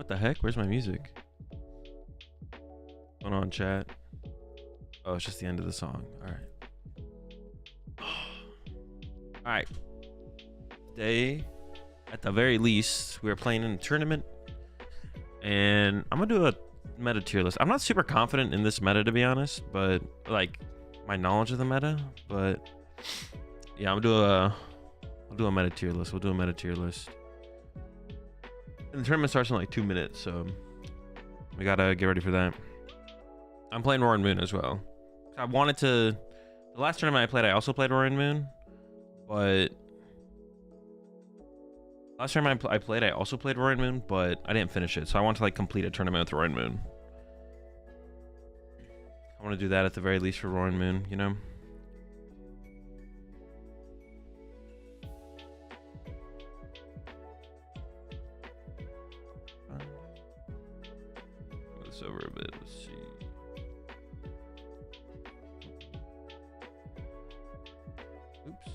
What the heck? Where's my music? Going on, chat. Oh, it's just the end of the song. All right. All right. Today, at the very least, we're playing in a tournament, and I'm gonna do a meta tier list. I'm not super confident in this meta, to be honest, but like my knowledge of the meta. But yeah, I'll do a meta tier list. We'll do a meta tier list. And the tournament starts in like 2 minutes, so we gotta get ready for that. I'm playing Roaring Moon as well. I wanted to. The last tournament I played, I also played Roaring Moon, but last time I played, I also played Roaring Moon, but I didn't finish it. So I want to like complete a tournament with Roaring Moon. I want to do that at the very least for Roaring Moon, you know? Move this over a bit. Let's see. Oops.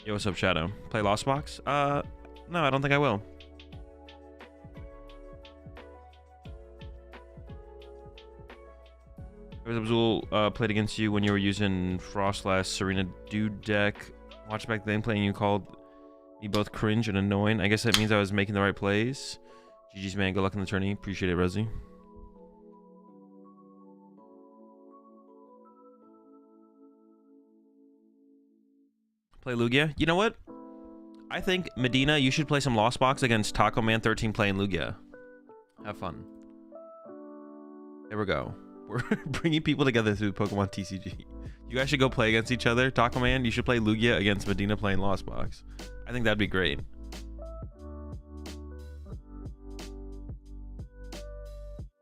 Yo, what's up, Shadow? Play Lost Box? No, I don't think I will. Azul played against you when you were using Frost last Serena Dude deck. Watched back then playing, you called me both cringe and annoying. I guess that means I was making the right plays. GG's, man. Good luck in the tourney. Appreciate it, Rosie. Play Lugia. You know what? I think, Medina, you should play some Lost Box against Taco Man 13 playing Lugia. Have fun. There we go. We're bringing people together through PokemonTCG. You guys should go play against each other. Taco Man, you should play Lugia against Medina playing Lost Box. I think that'd be great.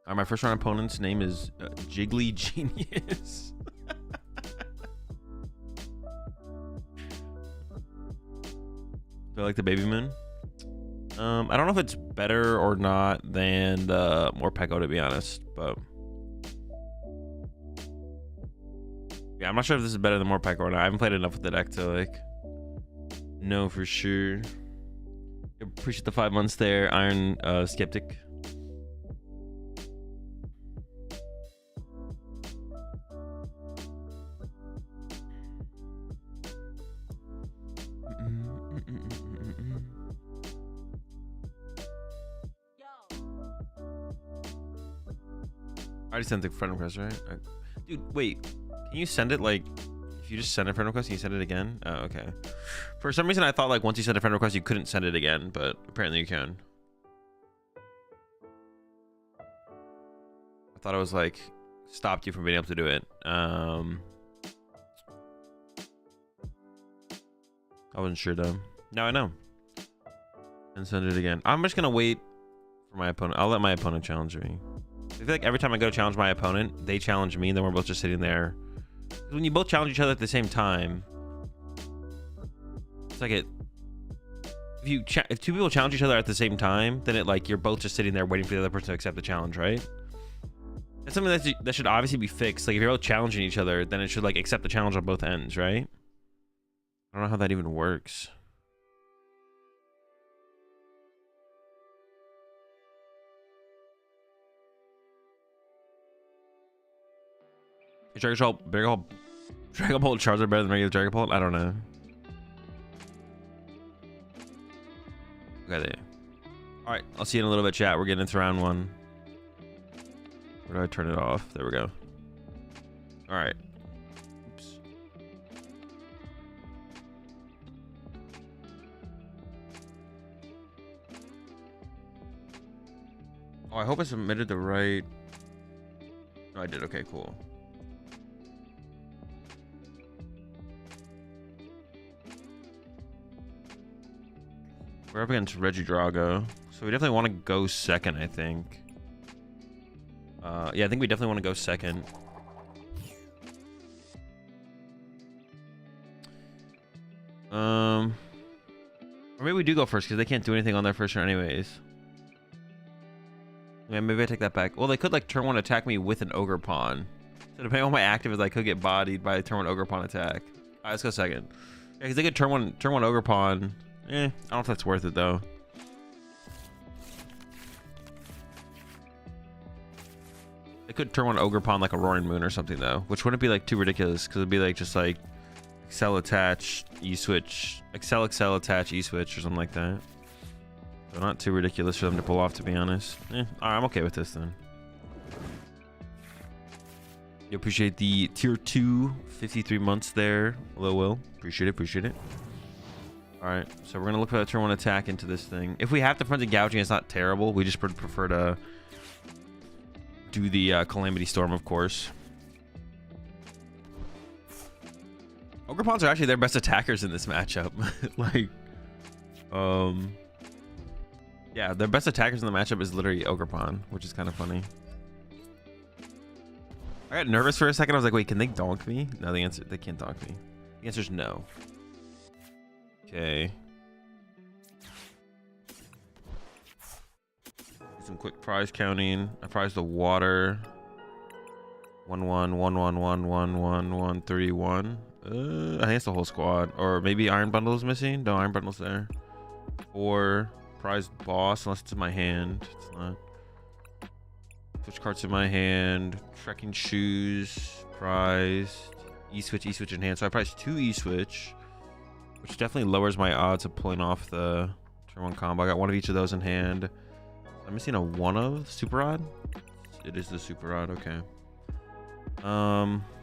My first round opponent's name is Jiggly Genius. Do I like the Baby Moon? I don't know if it's better or not than the Morpeko, to be honest, but yeah, I'm not sure if this is better than Morpeko or not. I haven't played enough with the deck to like know for sure. Appreciate the 5 months there, Iron Skeptic. I already sent the friend request, right? Dude, wait. Can you send it like if you just send a friend request, can you send it again? Oh, okay. For some reason, I thought like once you sent a friend request, you couldn't send it again, but apparently you can. I thought it was like stopped you from being able to do it. I wasn't sure though. Now I know. And send it again. I'm just gonna wait for my opponent. I'll let my opponent challenge me. I feel like every time I go challenge my opponent, they challenge me, and then we're both just sitting there. When you both challenge each other at the same time, it's like it. If two people challenge each other at the same time, then it like you're both just sitting there waiting for the other person to accept the challenge, right? That's something that should obviously be fixed. Like if you're both challenging each other, then it should like accept the challenge on both ends, right? I don't know how that even works. Dragon Ball Charizard better than regular Dragon Ball? I don't know. Okay, there. All right, I'll see you in a little bit, chat. We're getting into round one. Where do I turn it off? There we go. All right. Oops. Oh, I hope I submitted the right. No, I did. Okay, cool. We're up against Regidrago, so we definitely want to go second, I think. Yeah, I think we definitely want to go second. Or maybe we do go first because they can't do anything on their first turn anyways. Yeah, maybe I take that back. Well, they could like turn 1 attack me with an Ogre Pawn. So depending on my active is, I could get bodied by a turn 1 Ogre Pawn attack. Alright, let's go second. Yeah, because they could turn one Ogre Pawn. I don't know if that's worth it though. They could turn 1 Ogre Pawn like a Roaring Moon or something though, which wouldn't be like too ridiculous because it'd be like just like Excel attach, E-switch, Excel attach, E-switch or something like that. So not too ridiculous for them to pull off, to be honest. Alright, I'm okay with this then. You appreciate the tier 2 53 months there. Hello, Will. Appreciate it. Alright, so we're gonna look for that turn 1 attack into this thing. If we have the fronted gouging, it's not terrible. We just prefer to do the Calamity Storm, of course. Ogre Pawns are actually their best attackers in this matchup. Like, yeah, their best attackers in the matchup is literally Ogre Pawn, which is kind of funny. I got nervous for a second. I was like, wait, can they donk me? No, the answer, they can't donk me. The answer is no. Okay. Some quick prize counting. I prized the water. 1 1 1 1 1 1 1 1 3 1. I think it's the whole squad. Or maybe Iron Bundle is missing. No, Iron Bundle's there. 4 prized boss, unless it's in my hand. It's not. Switch cards in my hand. Trekking shoes. Prized. E-switch, E-switch in hand. So I prized 2 E-switch, which definitely lowers my odds of pulling off the turn 1 combo. I got 1 of each of those in hand. I'm missing a 1 of Super Rod. It is the Super Rod. Okay.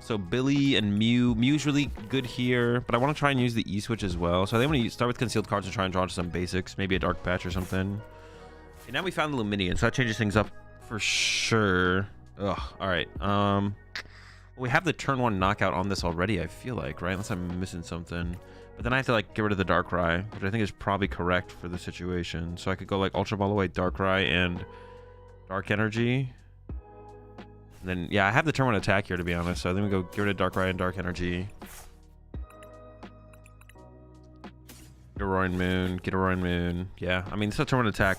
So Billy and Mew. Mew's really good here, but I want to try and use the E-switch as well. So I think I'm going to start with concealed cards and try and draw some basics. Maybe a dark patch or something. And now we found the Luminion, so that changes things up for sure. Ugh. All right. We have the turn 1 knockout on this already, I feel like, right? Unless I'm missing something. But then I have to like get rid of the Darkrai, which I think is probably correct for the situation. So I could go like Ultra Ball away, Darkrai, and Dark Energy. And then, yeah, I have the turn 1 attack here, to be honest. So I think we go get rid of Darkrai and Dark Energy. Get a Roaring Moon. Yeah, I mean, it's a turn 1 attack.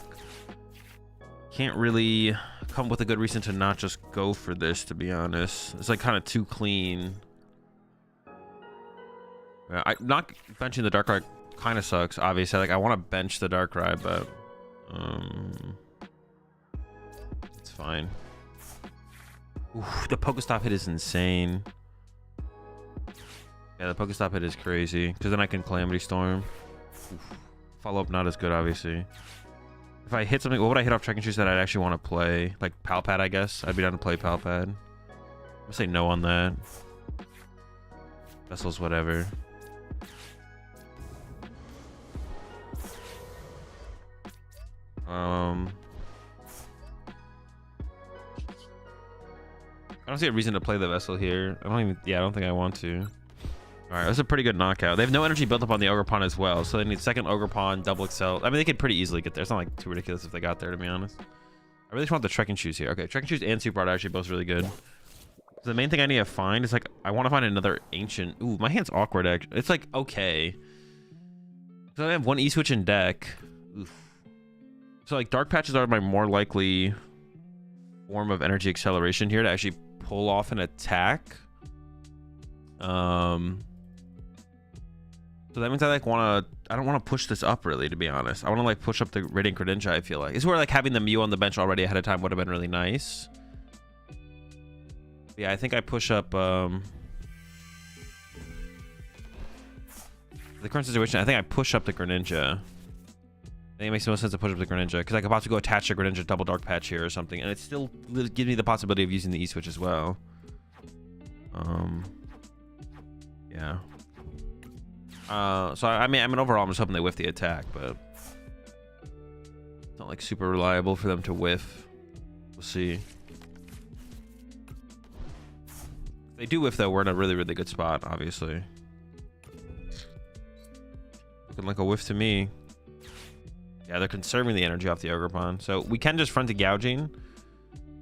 Can't really come with a good reason to not just go for this, to be honest. It's like kind of too clean. Yeah, not benching the Darkrai kind of sucks, obviously. Like, I want to bench the Darkrai, but it's fine. Oof, the Pokestop hit is insane. Yeah, the Pokestop hit is crazy, because then I can Calamity Storm. Follow up not as good, obviously. If I hit something, what would I hit off Trekking Shoes that I'd actually want to play? Like Palpad, I guess. I'd be down to play Palpad. I'm gonna say no on that. Vessels, whatever. I don't see a reason to play the Vessel here. I don't think I want to. Alright, that's a pretty good knockout. They have no energy built up on the Ogre Pawn as well, so they need second Ogre Pawn, double Excel. I mean, they could pretty easily get there. It's not like too ridiculous if they got there, to be honest. I really just want the Trekking Shoes here. Okay, Trekking Shoes and Super Art are actually both really good. So the main thing I need to find is like, I want to find another ancient. Ooh, my hand's awkward, actually. It's like, okay. So I have 1 E-switch in deck. Oof. So like, Dark Patches are my more likely form of energy acceleration here to actually pull off an attack. So that means I like I don't want to push this up really, to be honest. I want to like push up the Radiant Greninja, I feel like. It's where like having the Mew on the bench already ahead of time would have been really nice. Yeah, I think I push up the current situation. I think I push up the Greninja. I think it makes the most sense to push up the Greninja because I could possibly go attach the Greninja double Dark Patch here or something, and it still gives me the possibility of using the E-switch as well. Yeah. So I mean overall I'm just hoping they whiff the attack, but it's not like super reliable for them to whiff. We'll see. If they do whiff though, we're in a really, really good spot, obviously. Looking like a whiff to me. Yeah, they're conserving the energy off the Ogre Pawn. So we can just front to gouging,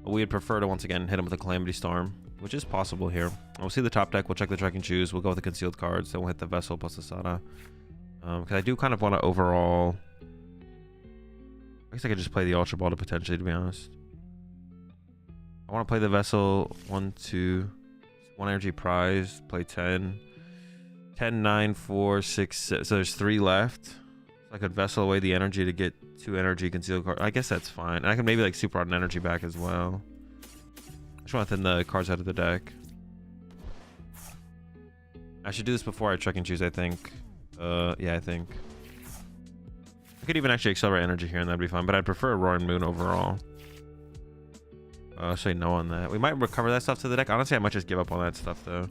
but we would prefer to once again hit him with a Calamity Storm, which is possible here. We'll see the top deck. We'll check the Trekking Shoes. We'll go with the concealed cards. Then we'll hit the Vessel plus the Sada. Because I do kind of want to overall. I guess I could just play the Ultra Ball to potentially, to be honest. I want to play the vessel 1, 2, 1 energy prize, play 10. 10, 9, 4, 6, 6. So there's 3 left. So I could vessel away the energy to get 2 energy concealed cards. I guess that's fine. And I can maybe like super rod an energy back as well. I just want to thin the cards out of the deck. I should do this before I check and choose, I think. Yeah, I think. I could even actually accelerate energy here and that'd be fine, but I'd prefer a Roaring Moon overall. I'll say no on that. We might recover that stuff to the deck. Honestly, I might just give up on that stuff though.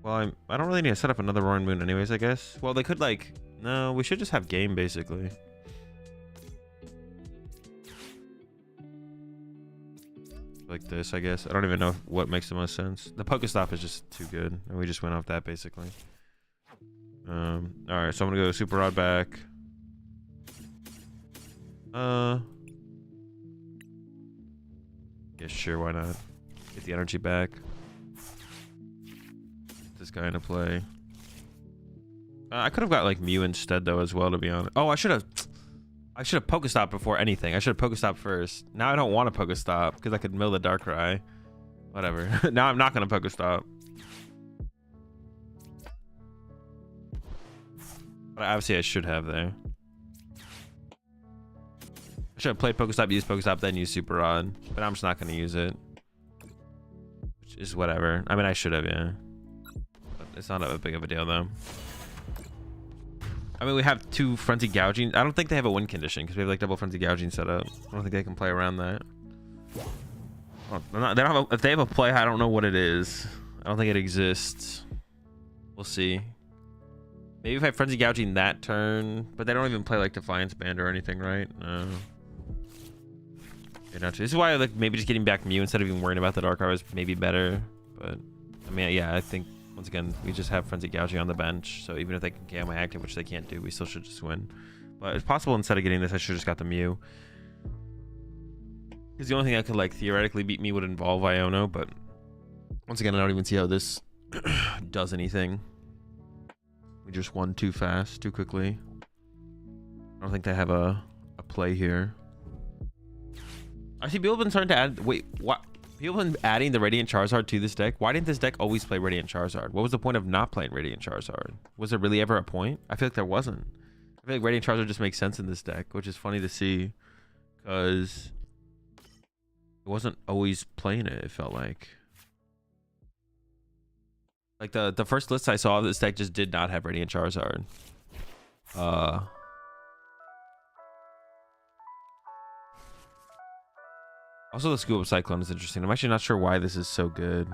Well, I don't really need to set up another Roaring Moon anyways, I guess. Well, they could like, no, we should just have game basically. Like this, I guess. I don't even know what makes the most sense. The Pokestop is just too good, and we just went off that basically. All right, so I'm gonna go Super Rod back. Yeah, sure, why not? Get the energy back. Put this guy into play. I could have got like Mew instead though as well, to be honest. Oh, I should have Pokestop before anything. I should have Pokestop first. Now I don't want to Pokestop because I could mill the Darkrai. Whatever. Now I'm not gonna Pokestop. But obviously I should have there. I should have played Pokestop, used Pokestop, then used Super Rod. But I'm just not gonna use it. Which is whatever. I mean, I should have, yeah. But it's not a big of a deal though. I mean, we have 2 Frenzy Gouging. I don't think they have a win condition because we have like double Frenzy Gouging set up. I don't think they can play around that. They don't have if they have a play, I don't know what it is. I don't think it exists. We'll see. Maybe if I have Frenzy Gouging that turn, but they don't even play like Defiance Band or anything, right? No. This is why like maybe just getting back Mew instead of even worrying about the Darkrai was maybe better. But I mean, yeah, I think once again we just have Frenzy Gouging on the bench, so even if they can KO my active, which they can't do, we still should just win. But it's possible instead of getting this, I should have just got the Mew. Because the only thing that could like theoretically beat me would involve Iono, but once again, I don't even see how this does anything. We just won too fast, too quickly. I don't think they have a play here. I see people have been starting to add. Wait, what? People have been adding the Radiant Charizard to this deck. Why didn't this deck always play Radiant Charizard? What was the point of not playing Radiant Charizard? Was there really ever a point? I feel like there wasn't. I feel like Radiant Charizard just makes sense in this deck, which is funny to see, because it wasn't always playing it. It felt like the first list I saw of this deck just did not have Radiant Charizard. Also, the Scoop Up Cyclone is interesting. I'm actually not sure why this is so good.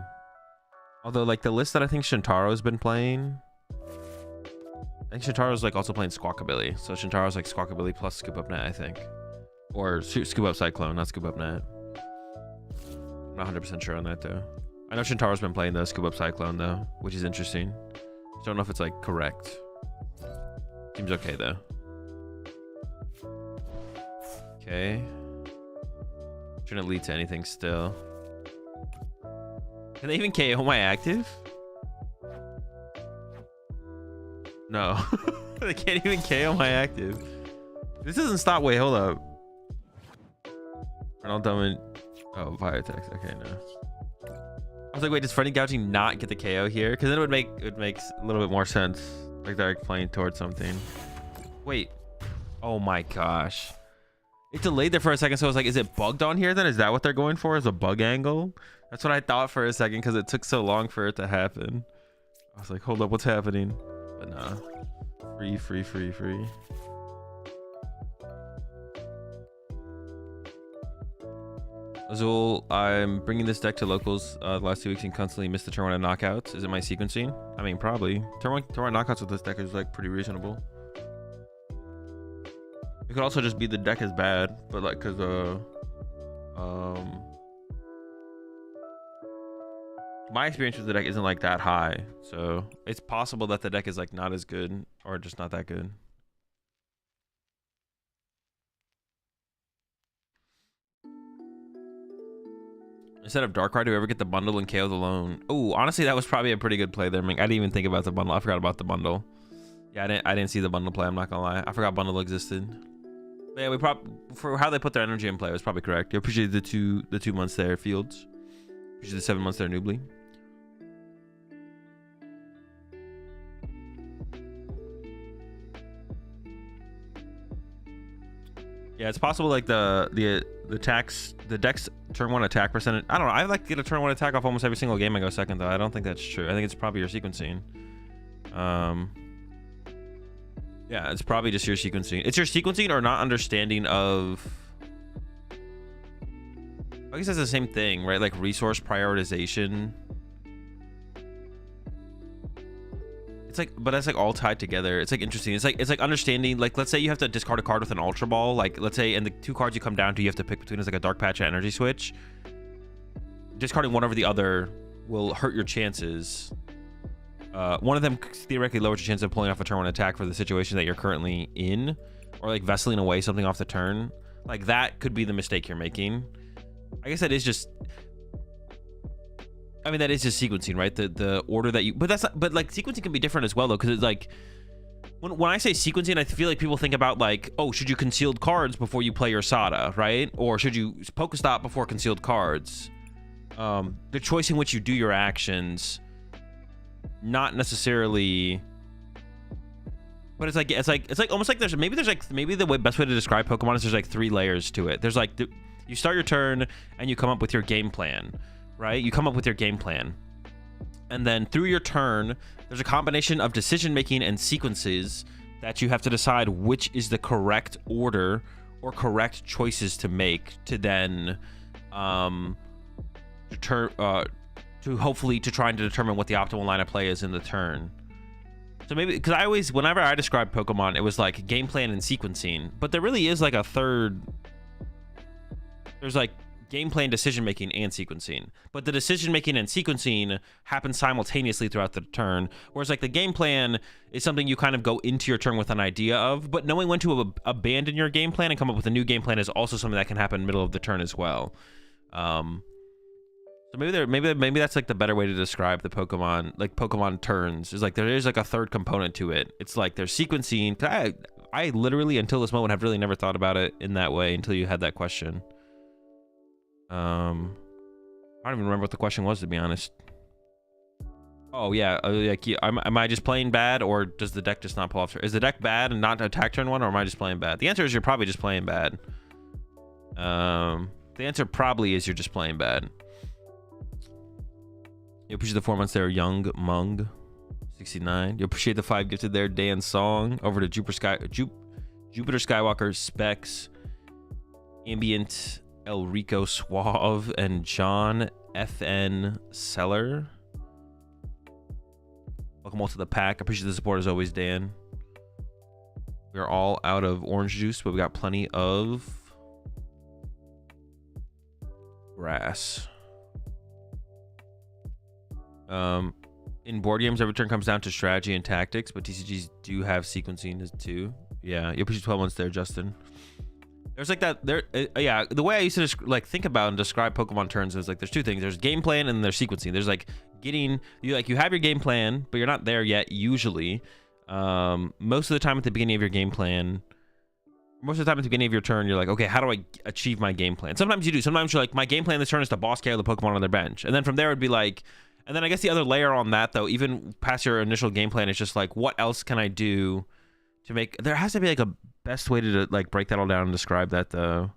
Although, like, the list that I think Shintaro's been playing, I think Shintaro's, like, also playing Squawkabilly. So Shintaro's, like, Squawkabilly plus Scoop Up Net, I think. Or Scoop Up Cyclone, not Scoop Up Net. I'm not 100% sure on that, though. I know Shintaro's been playing the Scoop Up Cyclone, though, which is interesting. Just don't know if it's, like, correct. Seems okay, though. Okay. Shouldn't lead to anything still. Can they even KO my active? No. They can't even KO my active. This doesn't stop. Wait, hold up. Ronald Dummon. Oh, Biotex. Okay, no. I was like, wait, does Frenzy Gouging not get the KO here? Because then it would make a little bit more sense. Like they're playing towards something. Wait. Oh my gosh. It delayed there for a second, so I was like, is it bugged on here then? Is that what they're going for? Is a bug angle? That's what I thought for a second because it took so long for it to happen. I was like, hold up, what's happening? But nah. Free. Azul, I'm bringing this deck to locals the last 2 weeks and constantly missed the turn 1 knockouts. Is it my sequencing? I mean, probably. Turn 1 knockouts with this deck is like pretty reasonable. It could also just be the deck is bad, but like, cause my experience with the deck isn't like that high, so it's possible that the deck is like not as good or just not that good. Instead of Darkrai, do we ever get the bundle and KO the lone? Oh, honestly, that was probably a pretty good play there. I didn't even think about the bundle. I forgot about the bundle. Yeah, I didn't see the bundle play. I'm not gonna lie. I forgot bundle existed. Yeah, we probably for how they put their energy in play was probably correct. I appreciate the 2 months there, Fields. Appreciate the 7 months there, Noobly. Yeah, it's possible like the deck's turn 1 attack percentage. I don't know. I like to get a turn 1 attack off almost every single game I go second though. I don't think that's true. I think it's probably your sequencing. Yeah, it's probably just your sequencing. It's your sequencing or not understanding of. I guess that's the same thing, right? Like resource prioritization. It's like, but that's like all tied together. It's like interesting. It's like understanding. Like, let's say you have to discard a card with an Ultra Ball. Like, let's say, and the 2 cards you come down to, you have to pick between is like a Dark Patch and Energy Switch. Discarding one over the other will hurt your chances. One of them theoretically lowers your chance of pulling off a turn 1 attack for the situation that you're currently in, or like vesseling away something off the turn. Like that could be the mistake you're making. I guess that is just. I mean, that is just sequencing, right? The order that you, but that's not, but like sequencing can be different as well though, because it's like when I say sequencing, I feel like people think about like, oh, should you concealed cards before you play your Sada, right? Or should you Pokestop before concealed cards? The choice in which you do your actions, not necessarily. But it's like almost like there's maybe the best way to describe Pokemon is there's like 3 layers to it. There's like you start your turn and you come up with your game plan. Right? You come up with your game plan. And then through your turn, there's a combination of decision making and sequences that you have to decide which is the correct order or correct choices to make to then to hopefully to trying to determine what the optimal line of play is in the turn. So maybe because I always, whenever I describe Pokemon, it was like game plan and sequencing, but there really is like a third. There's like game plan, decision making, and sequencing, but the decision making and sequencing happen simultaneously throughout the turn, whereas like the game plan is something you kind of go into your turn with an idea of, but knowing when to abandon your game plan and come up with a new game plan is also something that can happen in the middle of the turn as well. So maybe that's like the better way to describe the Pokemon, like Pokemon turns, is like there is like a third component to it. It's like there's sequencing. I literally until this moment have really never thought about it in that way until you had that question. I don't even remember what the question was, to be honest. Oh yeah, like am I just playing bad, or does the deck just not pull off? Is the deck bad and not attack turn 1, or am I just playing bad? The answer is you're probably just playing bad. The answer probably is you're just playing bad. You appreciate the 4 months there, Young Mung 69. You appreciate the 5 gifted there, Dan Song. Over to Jupiter Skywalker, Specs, Ambient, El Rico Suave, and John FN Seller. Welcome all to the pack. Appreciate the support as always, Dan. We are all out of orange juice, but we got plenty of grass. In board games, every turn comes down to strategy and tactics, but TCGs do have sequencing too. Yeah, you appreciate 12 months there, Justin. There's like that there. Yeah, the way I used to think about and describe Pokemon turns is like there's 2 things. There's game plan and there's sequencing. There's like you have your game plan, but you're not there yet usually. Most of the time at the beginning of your game plan, most of the time at the beginning of your turn, you're like, okay, how do I achieve my game plan? Sometimes you do. Sometimes you're like, my game plan this turn is to boss KO the Pokemon on their bench, and then from there it'd be like. And then I guess the other layer on that, though, even past your initial game plan, is just like, what else can I do to make... There has to be like a best way to like break that all down and describe that, though.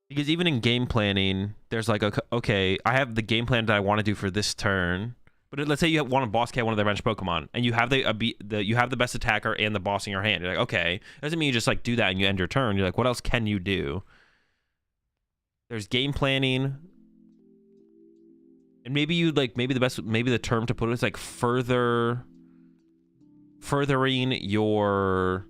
Because even in game planning, there's like, okay, I have the game plan that I want to do for this turn. But let's say you want to boss KO one of their bench Pokemon, and you have you have the best attacker and the boss in your hand. You're like, okay, doesn't mean you just like do that and you end your turn. You're like, what else can you do? There's game planning. And maybe the term to put it is like furthering your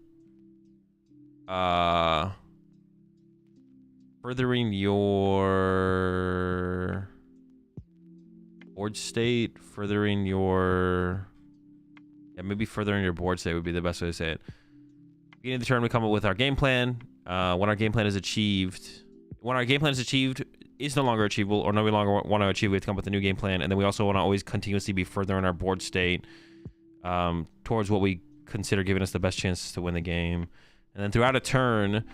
board state, furthering your board state would be the best way to say it. Beginning of the turn, we come up with our game plan. When our game plan is achieved, is no longer achievable or no longer want to achieve, we have to come up with a new game plan. And then we also want to always continuously be further in our board state towards what we consider giving us the best chances to win the game. And then throughout a turn,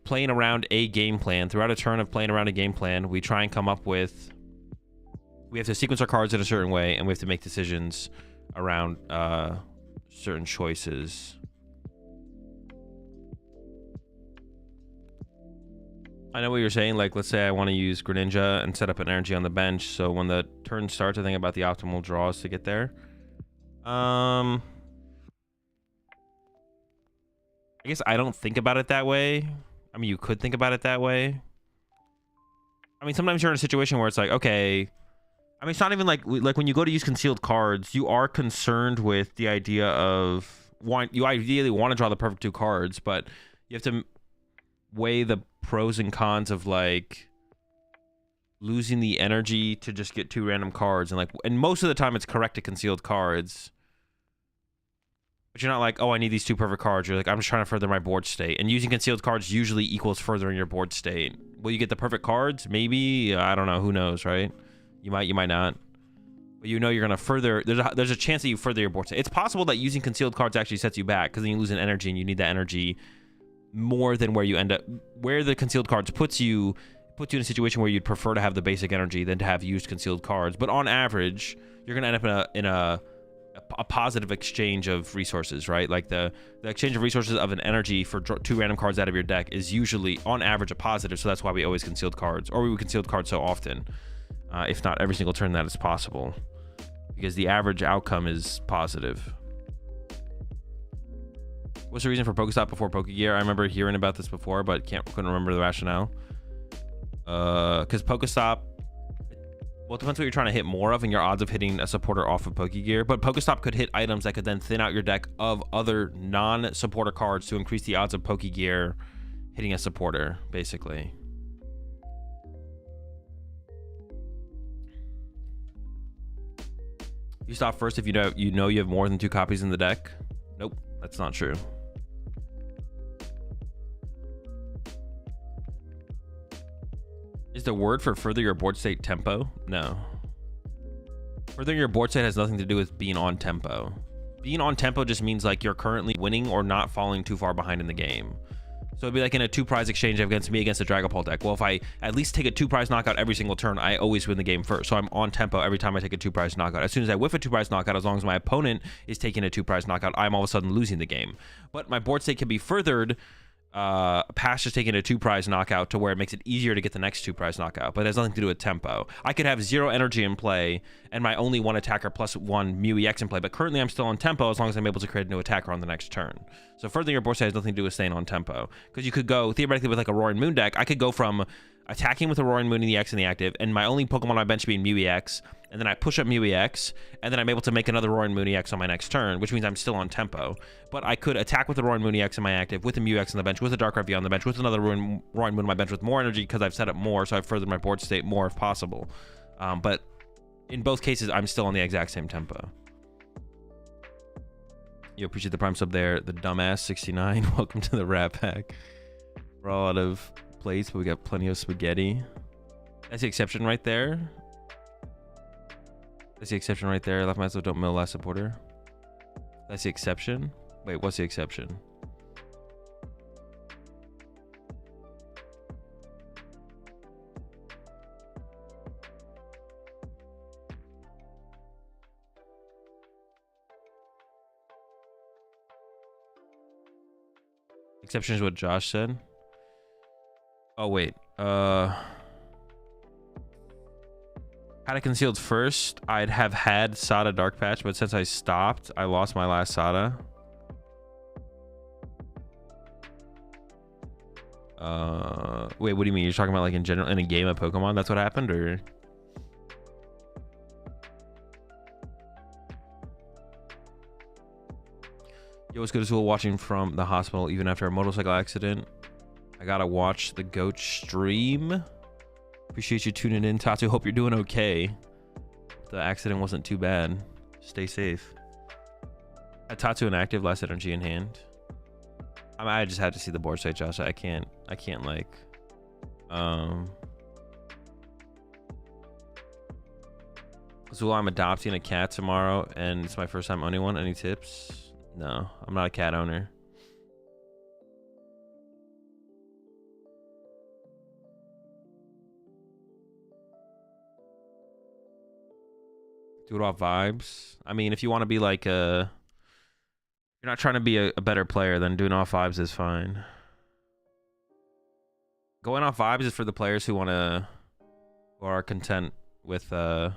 playing around a game plan, we try and come up with, we have to sequence our cards in a certain way, and we have to make decisions around certain choices. I know what you're saying. Like, let's say I want to use Greninja and set up an energy on the bench, so when the turn starts, I think about the optimal draws to get there. I guess I don't think about it that way. I mean, you could think about it that way. I mean, sometimes you're in a situation where it's like, okay, I mean, it's not even like when you go to use concealed cards, you are concerned with the idea of you ideally want to draw the perfect 2 cards, but you have to weigh the pros and cons of like losing the energy to just get 2 random cards, and most of the time it's corrected concealed cards. But you're not like, oh, I need these 2 perfect cards. You're like, I'm just trying to further my board state. And using concealed cards usually equals furthering your board state. Will you get the perfect cards? Maybe. I don't know. Who knows, right? You might not. But you know you're going to further... There's a chance that you further your board state. It's possible that using concealed cards actually sets you back, because then you lose an energy, and you need that energy more than where you end up. Where the concealed cards puts you in a situation where you'd prefer to have the basic energy than to have used concealed cards. But on average, you're going to end up in a positive exchange of resources, right? Like the exchange of resources of an energy for 2 random cards out of your deck is usually on average a positive, so that's why we always concealed cards, or we would concealed cards so often, if not every single turn that is possible, because the average outcome is positive. What's the reason for Pokestop before Pokegear? I remember hearing about this before, but couldn't remember the rationale. Because Pokestop, well, it depends what you're trying to hit more of and your odds of hitting a supporter off of Pokegear. But Pokestop could hit items that could then thin out your deck of other non-supporter cards to increase the odds of Pokegear hitting a supporter, basically. You stop first if you know you have more than 2 copies in the deck. Nope, that's not true. Is the word for further your board state tempo? No. Furthering your board state has nothing to do with being on tempo. Being on tempo just means like you're currently winning or not falling too far behind in the game. So it'd be like in a 2-prize exchange against a Dragapult deck. Well, if I at least take a 2-prize knockout every single turn, I always win the game first. So I'm on tempo every time I take a 2-prize knockout. As soon as I whiff a 2-prize knockout, as long as my opponent is taking a 2-prize knockout, I'm all of a sudden losing the game. But my board state can be furthered past just taking a 2-prize knockout to where it makes it easier to get the next 2-prize knockout, but it has nothing to do with tempo. I could have 0 energy in play and my only 1 attacker plus 1 Mew EX in play, but currently I'm still on tempo as long as I'm able to create a new attacker on the next turn. So furthering your board state has nothing to do with staying on tempo, because you could go theoretically with like a Roaring Moon deck. I could go from attacking with a Roaring Moon in the EX and the active, and my only Pokemon on my bench being Mew EX, and then I push up Mew EX, and then I'm able to make another Roaring Moon EX on my next turn, which means I'm still on tempo. But I could attack with the Roaring Moon EX in my active, with a Mew EX on the bench, with a Darkrai V on the bench, with another Roaring Moon on my bench with more energy because I've set up more, so I've furthered my board state more if possible. But in both cases, I'm still on the exact same tempo. You appreciate the prime sub there, the dumbass 69. Welcome to the Rat Pack. We're all out of plates, but we got plenty of spaghetti. That's the exception right there. That's the exception right there. Left myself don't mill last supporter. That's the exception. Wait, what's the exception? Exception is what Josh said. Oh wait. Had I concealed first, I'd have had Sada Dark Patch, but since I stopped, I lost my last Sada. Wait, what do you mean? You're talking about like in general in a game of Pokemon? That's what happened, or? Yo, what's good as well watching from the hospital even after a motorcycle accident. I gotta watch the GOAT stream. Appreciate you tuning in, Tatu. Hope you're doing okay. The accident wasn't too bad. Stay safe. Had Tatu inactive, last energy in hand. I just had to see the board state, Josh. I can't like so I'm adopting a cat tomorrow and it's my first time owning one. Any tips? No, I'm not a cat owner. Do it off vibes. I mean, if you want to be like you're not trying to be a better player, then doing off vibes is fine. Going off vibes is for the players who are content with having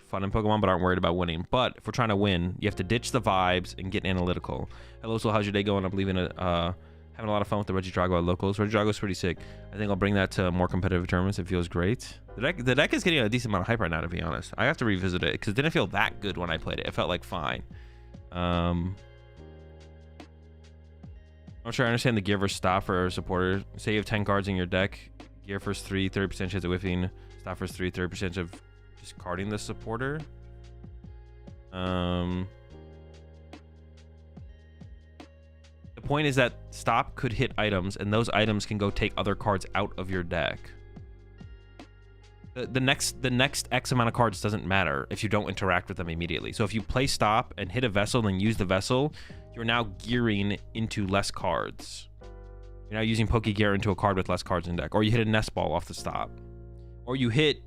fun in Pokemon but aren't worried about winning. But if we're trying to win, you have to ditch the vibes and get analytical. Hello, so how's your day going? I'm leaving having a lot of fun with the Regidrago at locals. Regidrago's pretty sick. I think I'll bring that to more competitive tournaments. It feels great. The deck is getting a decent amount of hype right now, to be honest. I have to revisit it because it didn't feel that good when I played it. It felt like fine. I'm not sure I understand the gear versus stop for a supporter. Say you have 10 cards in your deck. Gear first 3, 30% chance of whiffing. Stop first 3, 30% of discarding the supporter. The point is that stop could hit items, and those items can go take other cards out of your deck. The next X amount of cards doesn't matter if you don't interact with them immediately. So if you play stop and hit a vessel and use the vessel, you're now gearing into less cards. You're now using Poke Gear into a card with less cards in deck. Or you hit a Nest Ball off the stop. Or you hit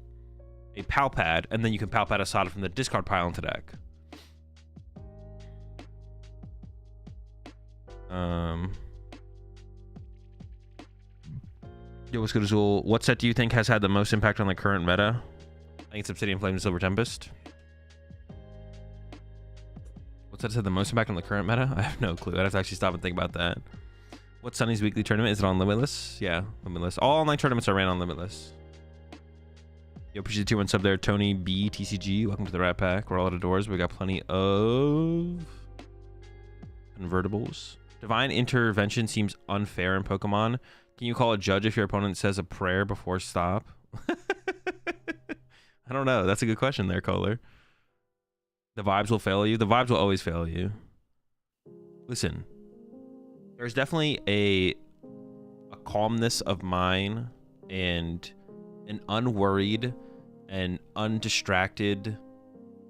a Palpad, and then you can Palpad a Sada from the discard pile into deck. Yo, what's good, Azul? What set do you think has had the most impact on the current meta? I think it's Obsidian Flame and Silver Tempest. What set has had the most impact on the current meta? I have no clue. I'd have to actually stop and think about that. What's Sunny's weekly tournament? Is it on Limitless? Yeah, Limitless. All online tournaments are ran on Limitless. Yo, appreciate the 2-1 sub there. Tony B, TCG. Welcome to the Rat Pack. We're all out of doors. We got plenty of convertibles. Divine Intervention seems unfair in Pokemon. Can you call a judge if your opponent says a prayer before stop? I don't know. That's a good question there, Kohler. The vibes will fail you. The vibes will always fail you. Listen, there's definitely a calmness of mind and an unworried and undistracted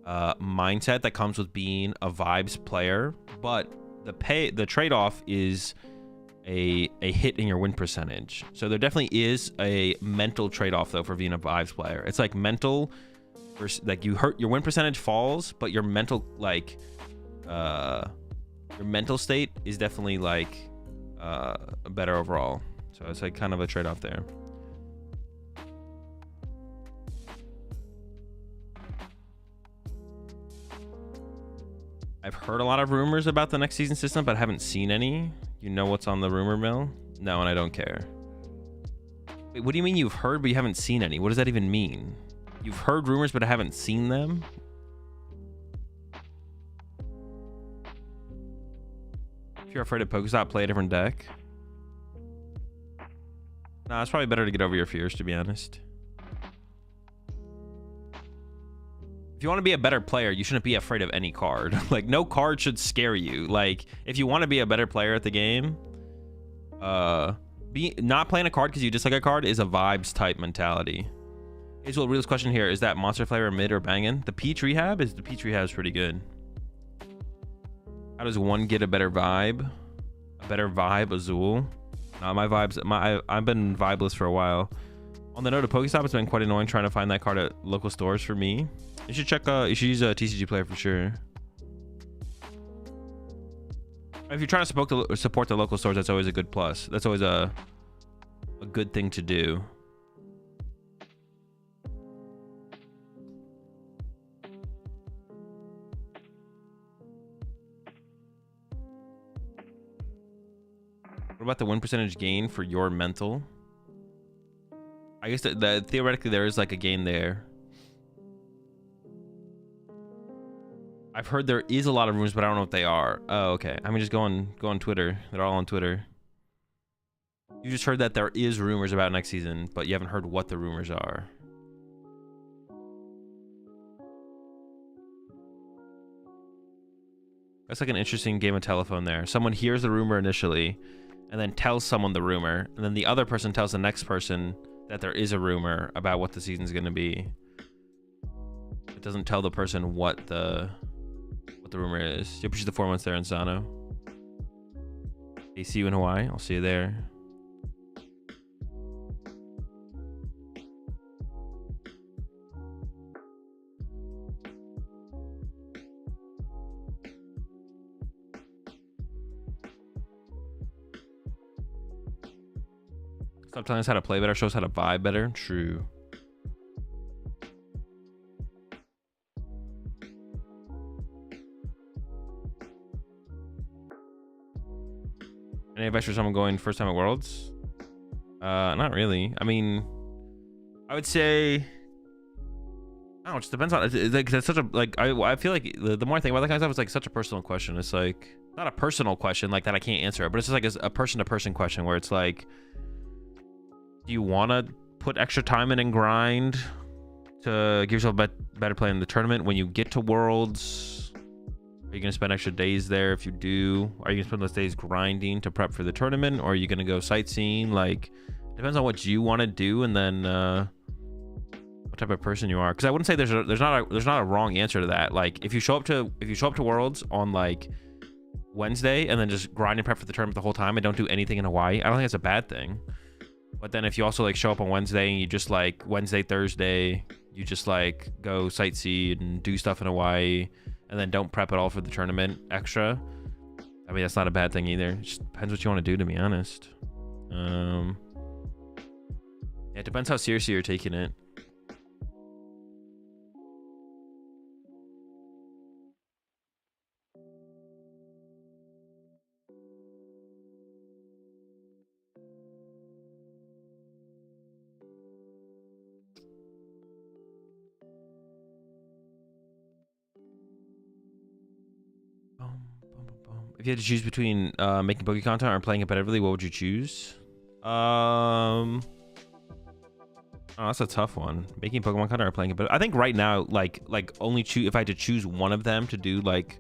mindset that comes with being a vibes player, but the trade-off is a hit in your win percentage. So there definitely is a mental trade-off though for being a vibes player. It's like mental versus, like, you hurt, your win percentage falls, but your mental, like your mental state is definitely like better overall. So it's like kind of a trade-off there. I've heard a lot of rumors about the next season system, but I haven't seen any. You know what's on the rumor mill? No, and I don't care. Wait, what do you mean you've heard but you haven't seen any? What does that even mean? You've heard rumors but I haven't seen them? If you're afraid of Pokestop, play a different deck. Nah, it's probably better to get over your fears, to be honest. If you want to be a better player, you shouldn't be afraid of any card. Like, no card should scare you. Like, if you want to be a better player at the game, not playing a card because you dislike a card is a vibes type mentality. Azul, realist question here, is that monster flavor mid or banging? The peach rehab is pretty good. How does one get a better vibe? A better vibe, Azul? No, my vibes, I've been vibeless for a while. On the note of Pokestop, it's been quite annoying trying to find that card at local stores for me. You should check, you should use a TCG player for sure. If you're trying to support the local stores, that's always a good plus. That's always a good thing to do. What about the win percentage gain for your mental? I guess that theoretically there is like a gain there. I've heard there is a lot of rumors, but I don't know what they are. Oh, okay. I mean, just go on Twitter. They're all on Twitter. You just heard that there is rumors about next season, but you haven't heard what the rumors are. That's like an interesting game of telephone there. Someone hears the rumor initially, and then tells someone the rumor, and then the other person tells the next person that there is a rumor about what the season's going to be. It doesn't tell the person what the rumor is. You push the 4 months there in Sano. Hey, see you in Hawaii. I'll see you there. Stop telling us how to play better, show us how to vibe better. True. Any advice for someone going first time at Worlds? Not really. I mean, I would say, I don't know, it just depends on, it's like, that's such a, like, I feel like the more I think about that kind of stuff, it's like such a personal question. It's like, not a personal question like that I can't answer, but it's just like a person-to-person question where it's like, do you want to put extra time in and grind to give yourself a better play in the tournament when you get to Worlds? Are you going to spend extra days there? If you do, are you going to spend those days grinding to prep for the tournament? Or are you going to go sightseeing? Like, depends on what you want to do, and then what type of person you are. Because I wouldn't say there's not a wrong answer to that. Like, if you show up to Worlds on like Wednesday and then just grind and prep for the tournament the whole time and don't do anything in Hawaii, I don't think it's a bad thing. But then if you also like show up on Wednesday and you just like Wednesday, Thursday, you just like go sightsee and do stuff in Hawaii, and then don't prep at all for the tournament extra, I mean, that's not a bad thing either. It just depends what you want to do, to be honest. Yeah, it depends how seriously you're taking it. If you had to choose between making Poke content or playing competitively, what would you choose? Oh, that's a tough one. Making Pokemon content or playing competitive. I think right now, like only choose, if I had to choose one of them to do like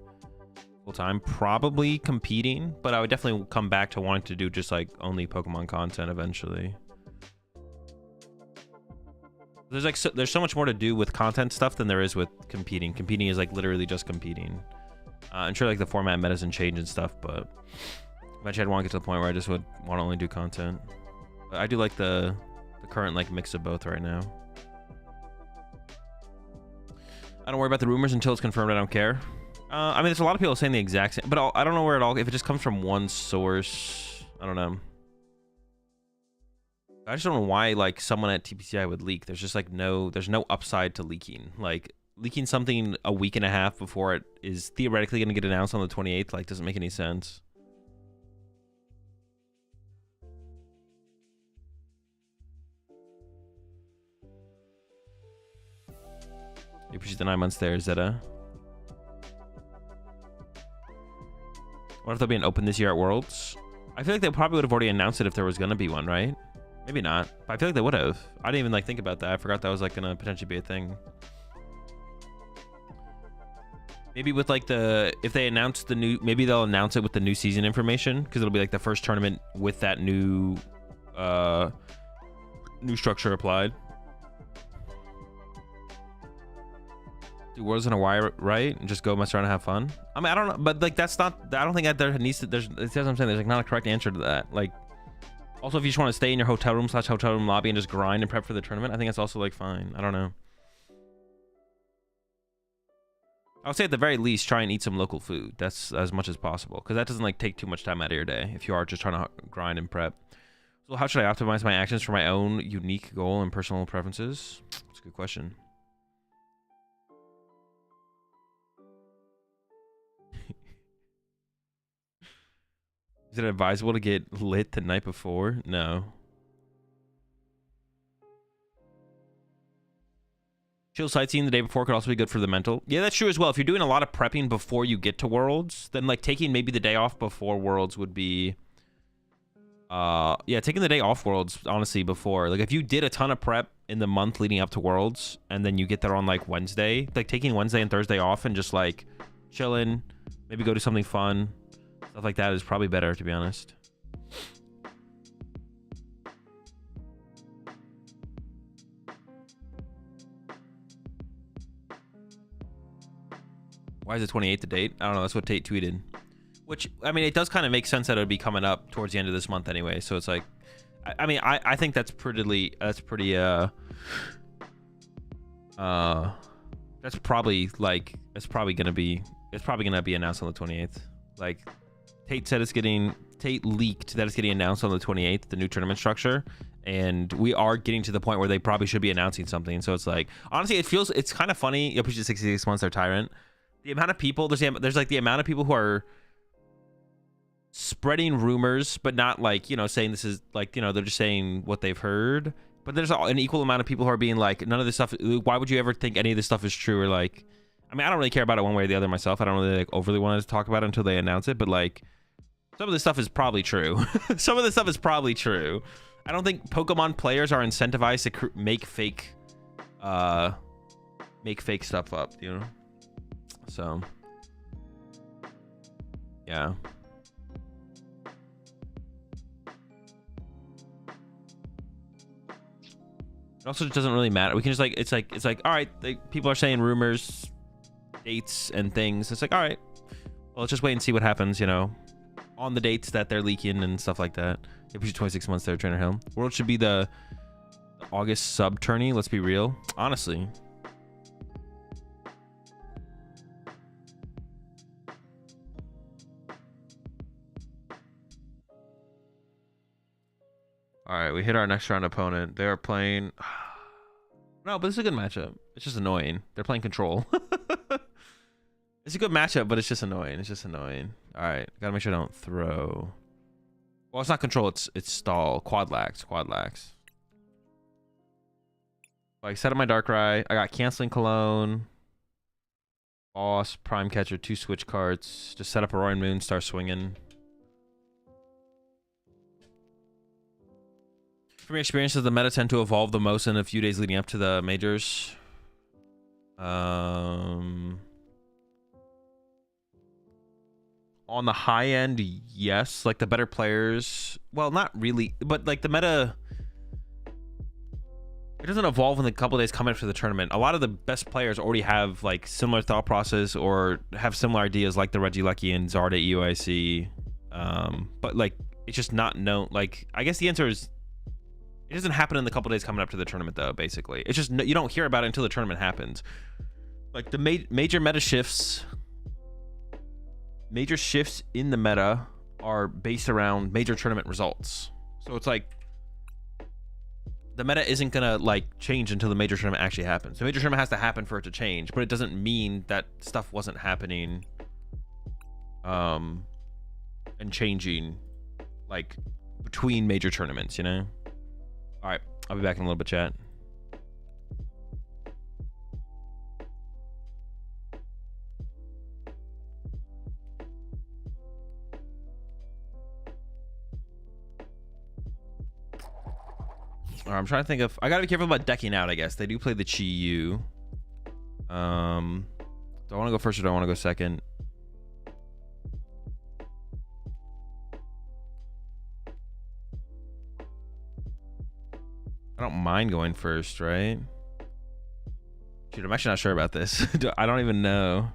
full time, probably competing. But I would definitely come back to wanting to do just like only Pokemon content eventually. There's like there's so much more to do with content stuff than there is with competing. Competing is like literally just competing. I'm sure like the format metas and change and stuff, but eventually I'd want to get to the point where I just would want to only do content. But I do like the current like mix of both right now. I don't worry about the rumors until it's confirmed. I don't care. I mean, there's a lot of people saying the exact same, but I don't know where it all, if it just comes from one source. I don't know. I just don't know why like someone at TPCI would leak. There's just like there's no upside to leaking. Like, leaking something a week and a half before it is theoretically going to get announced on the 28th, like, doesn't make any sense. You appreciate the 9 months there, Zeta. What if there'll be an open this year at Worlds? I feel like they probably would have already announced it if there was going to be one, right? Maybe not, but I feel like they would have. I didn't even like think about that. I forgot that was like going to potentially be a thing. Maybe with like if they announce the new, maybe they'll announce it with the new season information, because it'll be like the first tournament with that new structure applied. Do Worlds in Hawaii, right? And just go mess around and have fun. I mean, I don't know, but like that's not. I don't think that there needs to. That's what I'm saying. There's like not a correct answer to that. Like, also if you just want to stay in your hotel room / hotel room lobby and just grind and prep for the tournament, I think that's also like fine. I don't know. I would say at the very least, try and eat some local food. That's as much as possible, because that doesn't like take too much time out of your day if you are just trying to grind and prep. So how should I optimize my actions for my own unique goal and personal preferences? That's a good question. Is it advisable to get lit the night before? No. Chill sightseeing the day before could also be good for the mental. Yeah, that's true as well. If you're doing a lot of prepping before you get to Worlds, then like taking maybe the day off before Worlds would be... yeah, taking the day off Worlds, honestly, before. Like if you did a ton of prep in the month leading up to Worlds, and then you get there on like Wednesday, like taking Wednesday and Thursday off and just like chilling, maybe go do something fun, stuff like that is probably better, to be honest. Why is the 28th the date? I don't know. That's what Tate tweeted. Which, I mean, it does kind of make sense that it would be coming up towards the end of this month anyway. So it's like, I mean, I think that's pretty, that's probably like, it's probably going to be announced on the 28th. Like, Tate leaked that it's getting announced on the 28th, the new tournament structure. and we are getting to the point where they probably should be announcing something. So it's like, honestly, it's kind of funny. You push it 66 months, they're Tyrant. The amount of people, there's like the amount of people who are spreading rumors, but not like, you know, saying this is like, you know, they're just saying what they've heard. But there's an equal amount of people who are being like, none of this stuff, why would you ever think any of this stuff is true? Or like, I mean, I don't really care about it one way or the other myself. I don't really like overly want to talk about it until they announce it. But like, some of this stuff is probably true. Some of this stuff is probably true. I don't think Pokemon players are incentivized to make fake stuff up, you know? So, yeah. It also just doesn't really matter. We can just like, it's like, all right, people are saying rumors, dates and things. It's like, all right, well, let's just wait and see what happens, you know, on the dates that they're leaking and stuff like that. If we 26 months there, Trainer Hill. World should be the August sub tourney. Let's be real. Honestly. All right, we hit our next round opponent. They are playing... No, but this is a good matchup. It's just annoying. They're playing Control. It's a good matchup, but it's just annoying. It's just annoying. All right, gotta make sure I don't throw. Well, it's not Control. It's Stall. Quadlax. Like, set up my Darkrai. I got Canceling Cologne. Boss, Prime Catcher, 2 switch cards. Just set up a Roaring Moon, start swinging. From your experiences, the meta tend to evolve the most in a few days leading up to the majors. On the high end, yes. Like the better players, well, not really, but like the meta, it doesn't evolve in the couple days coming after the tournament. A lot of the best players already have like similar thought process or have similar ideas, like the Regieleki and Zarda EUIC. But like it's just not known. Like I guess the answer is, it doesn't happen in the couple days coming up to the tournament, though. Basically, it's just you don't hear about it until the tournament happens. Like the major meta shifts, in the meta are based around major tournament results. So it's like the meta isn't gonna like change until the major tournament actually happens. The major tournament has to happen for it to change, but it doesn't mean that stuff wasn't happening, and changing, like between major tournaments, you know. All right, I'll be back in a little bit, chat. All right, I'm trying to think of... I gotta be careful about decking out, I guess. They do play the Chi-Yu. Do I want to go first or do I want to go second? I don't mind going first, right? Dude, I'm actually not sure about this. I don't even know.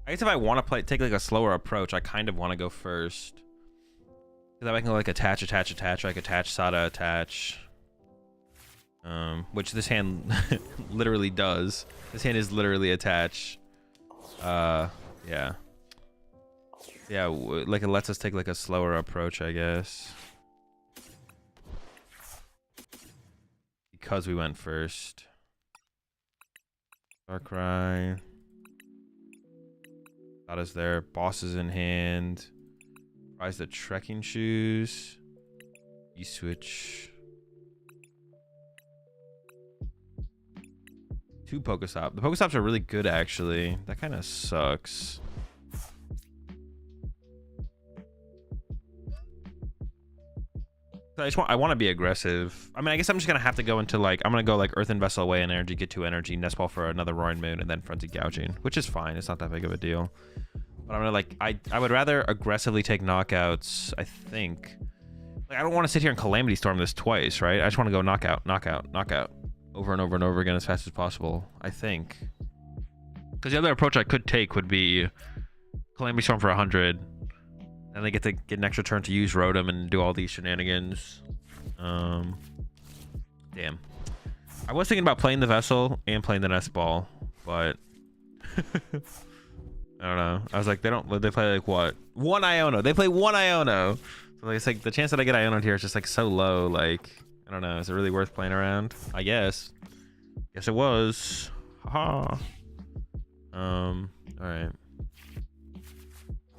I guess if I want to take like a slower approach, I kind of want to go first. Because I can like attach, like attach, Sada, attach. Which this hand literally does. This hand is literally attach. Yeah. Yeah, like it lets us take like a slower approach, I guess. Because we went first. Darkrai. Sada's there. Boss is in hand. Tries the trekking shoes. E-switch. 2 Pokestop. The Pokestops are really good, actually. That kind of sucks. I want to be aggressive. I mean, I guess I'm just gonna have to go into like, I'm gonna go like Earthen Vessel away and energy, get 2 energy, Nest Ball for another Roaring Moon, and then Frenzied Gouging, which is fine. It's not that big of a deal. But I'm gonna like, I would rather aggressively take knockouts. I think. Like, I don't want to sit here and Calamity Storm this twice, right? I just want to go knockout, over and over and over again as fast as possible. I think. Because the other approach I could take would be Calamity Storm for 100. And they get to get an extra turn to use Rotom and do all these shenanigans. Damn. I was thinking about playing the Vessel and playing the Nest Ball, but I don't know. I was like, they play like what? 1 Iono. They play 1 Iono. So like, it's like the chance that I get Iono here is just like so low. Like, I don't know. Is it really worth playing around? I guess. Guess it was. Haha. All right.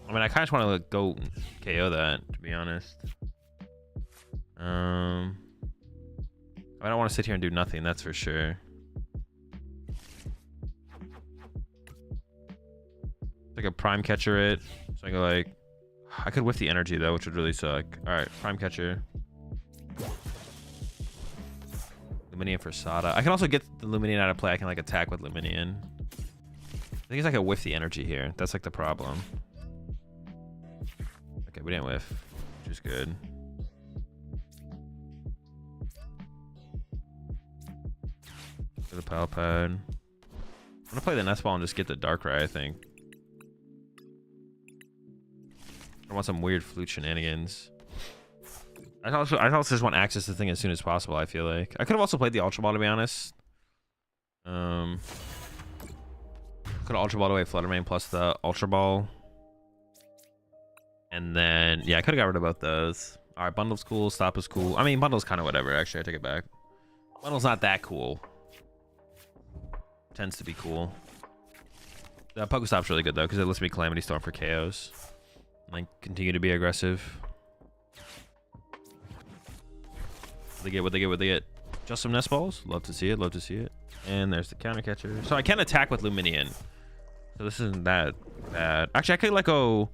I mean, I kind of want to go KO that, to be honest. I don't want to sit here and do nothing. That's for sure. Like a prime catcher it. So I go like, I could whiff the energy though, which would really suck. All right, prime catcher. Luminian for Sada. I can also get the Luminian out of play. I can like attack with Luminian. I think it's like a whiff the energy here. That's like the problem. Okay, we didn't whiff, which is good. For the Pal Pad. I'm gonna play the Nest Ball and just get the Darkrai, I think. I want some weird flute shenanigans. I also just want access to the thing as soon as possible, I feel like. I could have also played the Ultra Ball, to be honest. Could have Ultra Ball away Fluttermane plus the Ultra Ball. And then, yeah, I could have got rid of both those. All right, Bundle's cool, Stop is cool. I mean, Bundle's kind of whatever, actually. I take it back. Bundle's not that cool. Tends to be cool. The Pokestop's really good, though, because it lets me Calamity Storm for KOs. Like, continue to be aggressive. What they get? Just some Nest Balls? Love to see it, love to see it. And there's the counter catcher. So I can attack with Luminian. So this isn't that bad. Actually, I could like go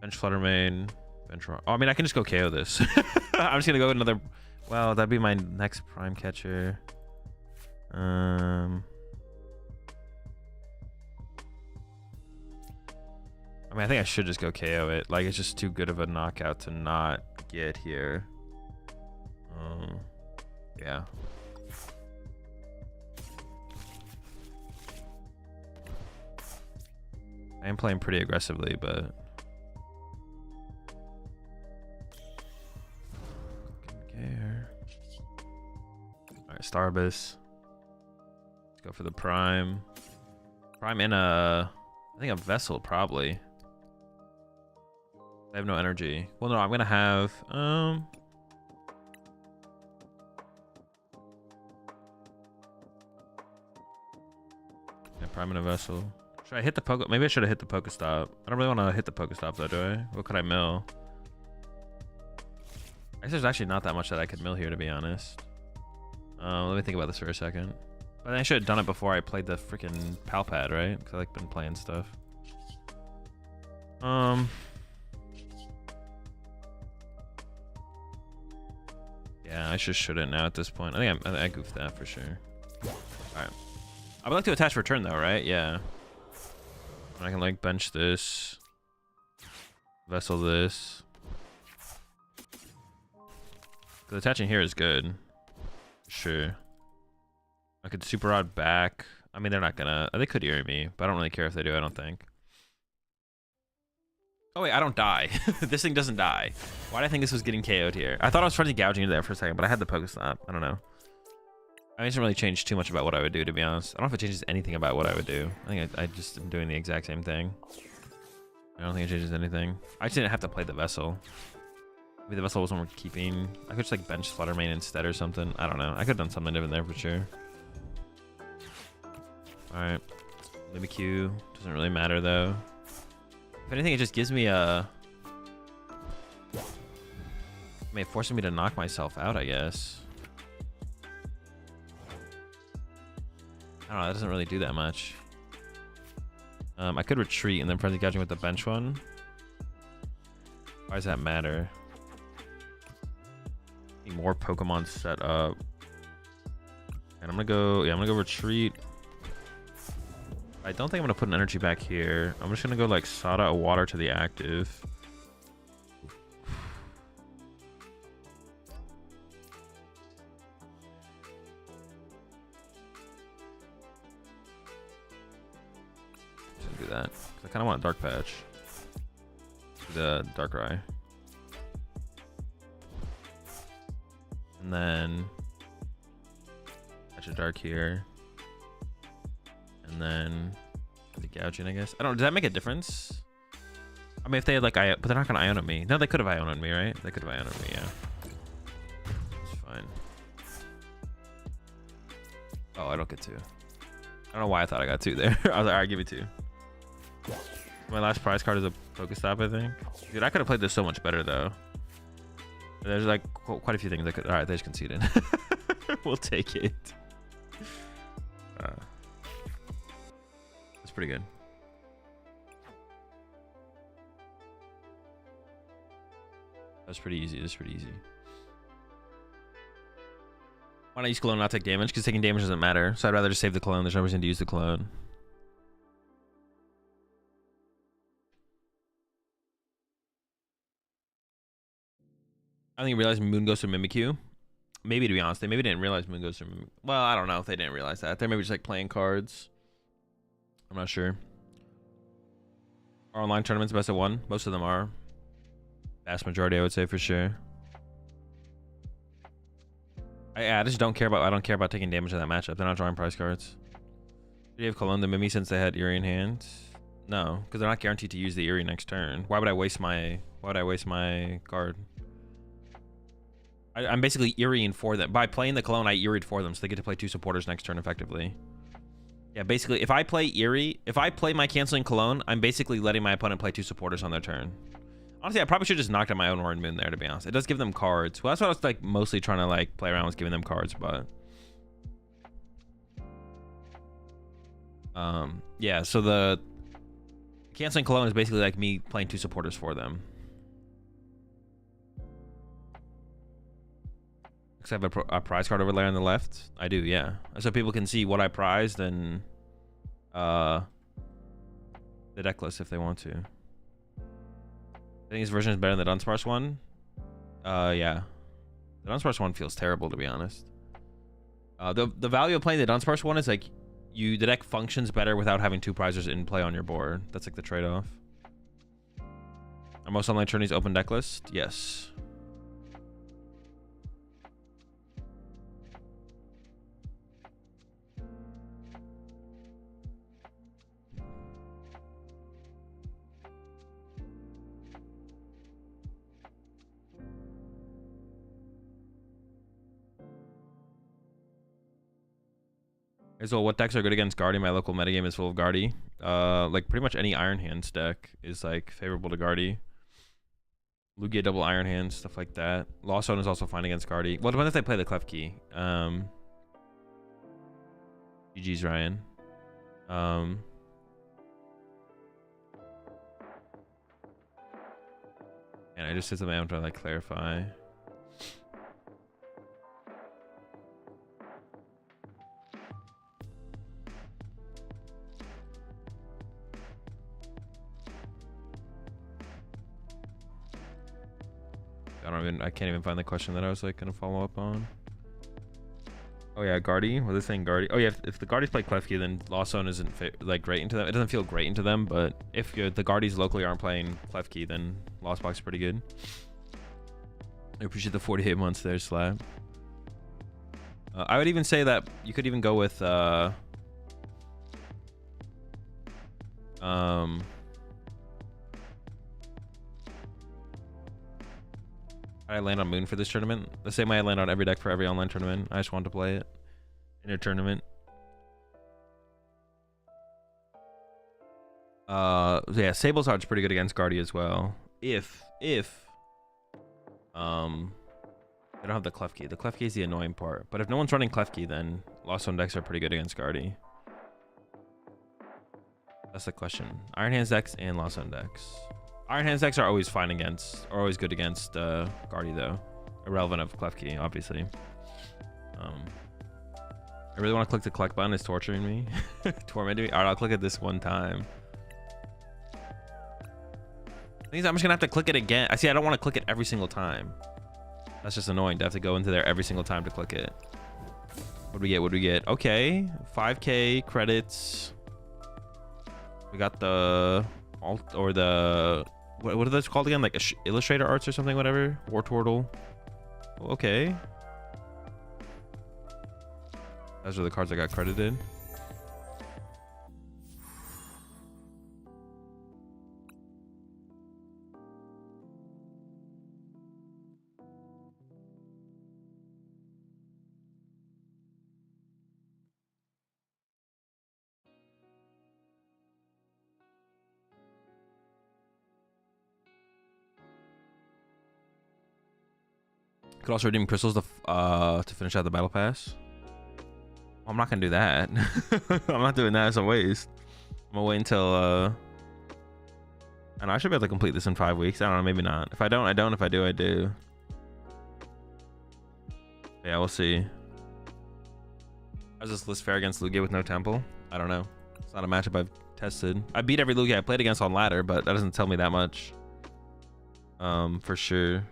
bench Fluttermane, bench. Oh, I mean, I can just go KO this. I'm just gonna go another. Well, that'd be my next prime catcher. I mean, I think I should just go KO it. Like, it's just too good of a knockout to not get here. Yeah. I am playing pretty aggressively, but care. All right, Starbus. Let's go for the prime. Prime in a, I think a Vessel probably. I have no energy. Well, no, I'm gonna have yeah, prime in a Vessel. Should I hit the Poke? Maybe I should have hit the Pokestop. I don't really want to hit the Pokestop though, do I? What could I mill? I guess there's actually not that much that I could mill here, to be honest. Let me think about this for a second. But I should have done it before I played the freaking Pal Pad, right? Because I like been playing stuff. Yeah, I just shouldn't now at this point. I think I goofed that for sure. All right. I would like to attach return though, right? Yeah. I can like bench this, Vessel this. Because attaching here is good. Sure. I could Super Rod back. I mean, they're not gonna. They could Eerie me, but I don't really care if they do. I don't think. Oh wait, I don't die. This thing doesn't die. Why did I think this was getting KO'd here? I thought I was trying to gouging into there for a second, but I had the Pokestop. I don't know. I mean, it doesn't really change too much about what I would do, to be honest. I don't know if it changes anything about what I would do. I think I just am doing the exact same thing. I don't think it changes anything. I just didn't have to play the Vessel. Maybe the Vessel wasn't worth keeping. I could just like bench Fluttermane instead or something. I don't know. I could have done something different there for sure. Alright. Maybe Q. Doesn't really matter though. If anything, it just gives me a... I mean, it forces me to knock myself out, I guess. I don't know, that doesn't really do that much. I could retreat and then frenzy gouging with the bench one. Why does that matter? Need more Pokemon set up. And I'm gonna go, yeah, I'm gonna go retreat. I don't think I'm gonna put an energy back here. I'm just gonna go like Sada a water to the active. Do that. I kind of want a Dark Patch. The Darkrai. And then patch a Dark here. And then the gouging, I guess. I don't. Does that make a difference? I mean, if they had like but they're not gonna Ion on me. No, they could have Ion on me, right? They could have Ion on me, yeah. Oh, I don't get 2. I don't know why I thought I got 2 there. I was like, all right, give me 2. My last prize card is a Pokestop, I think. Dude, I could have played this so much better, though. There's like quite a few things I could. All right, they just conceded. We'll take it. That's pretty good. That's pretty easy. That's pretty easy. Why not use clone and not take damage? Because taking damage doesn't matter. So I'd rather just save the clone. There's no reason to use the clone. I think he realized Moon goes to Mimikyu. Maybe, to be honest, they maybe didn't realize Moon goes to Mimikyu. Well, I don't know if they didn't realize that. They're maybe just like playing cards. I'm not sure. Are online tournaments best of 1? Most of them are. Vast majority, I would say, for sure. I just don't care about. I don't care about taking damage in that matchup. They're not drawing prize cards. Do you have Cologne the Mimi since they had Eerie in hand? No, because they're not guaranteed to use the Eerie next turn. Why would I waste my? Why would I waste my card? I'm basically Eerieing for them. By playing the Cologne, I Eeried for them, so they get to play 2 supporters next turn effectively. Yeah, basically, if I play Eerie, if I play my canceling Cologne, I'm basically letting my opponent play 2 supporters on their turn. Honestly, I probably should just knock out my own Horned Moon there, to be honest. It does give them cards. Well, that's what I was like mostly trying to like play around with, giving them cards, but yeah, so the canceling Cologne is basically like me playing 2 supporters for them. Because I have a prize card overlay on the left. I do, yeah. So people can see what I prized and the deck list if they want to. I think this version is better than the Dunsparce one. Yeah. The Dunsparce one feels terrible, to be honest. The value of playing the Dunsparce one is like the deck functions better without having 2 prizes in play on your board. That's like the trade-off. Are most online tourneys open deck list? Yes. So what decks are good against Guardy? My local metagame is full of Guardy. Like pretty much any Iron Hands deck is like favorable to Guardy. Lugia double Iron Hands, stuff like that. Lost Zone is also fine against Guardy. Well, depends if they play the Clef Key. GG's Ryan. And I just said something I'm trying to like clarify. I can't even find the question that I was like gonna follow up on. Oh yeah, Guardy. Was I saying Guardy? Oh yeah, if the Guardies play Klefki, then Lost Zone isn't like great into them. It doesn't feel great into them, but if the Guardies locally aren't playing Klefki, then Lost Box is pretty good. I appreciate the 48 months there, Slab. I would even say that you could even go with I land on Moon for this tournament. The same way I land on every deck for every online tournament. I just wanted to play it in a tournament. So yeah, Sable's Heart's pretty good against Guardy as well. If they don't have the Clef Key. The Clef Key is the annoying part. But if no one's running Clef Key, then Lost Zone decks are pretty good against Guardy. That's the question. Iron Hands decks and Lost Zone decks. Iron Hands decks are always fine against, or always good against Guardy though. Irrelevant of Clef Key, obviously. I really want to click the collect button. It's torturing me. Tormenting me. Alright, I'll click it this one time. I think I'm just gonna have to click it again. I don't want to click it every single time. That's just annoying to have to go into there every single time to click it. What do we get? What do we get? Okay, 5K credits. We got the alt or the what are those called again? Like Illustrator Arts or something, whatever. War Turtle. Okay. Those are the cards I got credited. Could also redeem crystals to finish out the battle pass. Well, I'm not gonna do that. I'm not doing that as a waste. I'm gonna wait until I don't know, I should be able to complete this in 5 weeks. I don't know, maybe not. If I don't, I don't. If I do, I do. Yeah, we'll see. How's this list fare against Lugia with no temple? I don't know. It's not a matchup I've tested. I beat every Lugia I played against on ladder, but that doesn't tell me that much. For sure.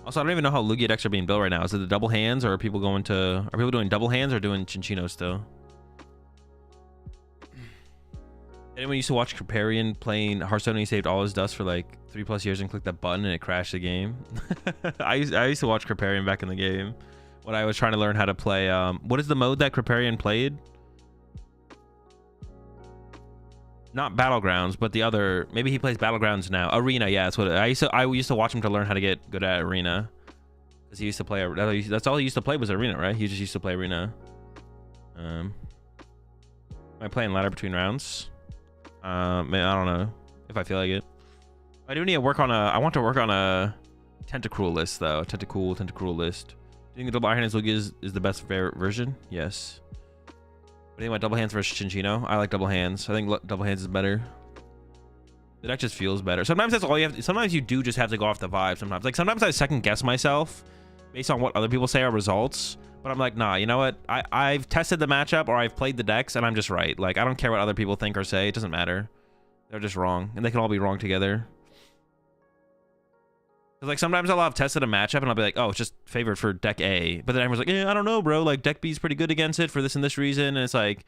Also, I don't even know how Lugia decks are being built right now. Is it the double hands, or are people doing double hands or doing Chinchino still? Anyone used to watch Kripparrian playing Hearthstone and he saved all his dust for like 3+ years and clicked that button and it crashed the game? I used to watch Kripparrian back in the game when I was trying to learn how to play. What is the mode that Kripparrian played? Not Battlegrounds, but the other. Maybe he plays Battlegrounds now. Arena, yeah, that's what I used to watch him to learn how to get good at Arena, because he used to play. That's all he used to play was Arena, right? He just used to play Arena. Am I playing ladder between rounds? Man, I don't know if I feel like it. I do need to work on I want to work on a Tentacruel list though. Tentacruel list. Do you think the double Iron Hands Lugia is the best version? Yes. What do you think about double hands versus Chinchino? I like double hands. I think double hands is better. The deck just feels better. Sometimes that's all you have. Sometimes you do just have to go off the vibe. Sometimes I second guess myself based on what other people say are results. But I'm like, nah, you know what? I've tested the matchup or I've played the decks and I'm just right. Like, I don't care what other people think or say. It doesn't matter. They're just wrong. And they can all be wrong together. Because, like, sometimes I'll have tested a matchup and I'll be like, oh, it's just favored for deck A. But then everyone's like, I don't know, bro. Like, deck B is pretty good against it for this and this reason. And it's like,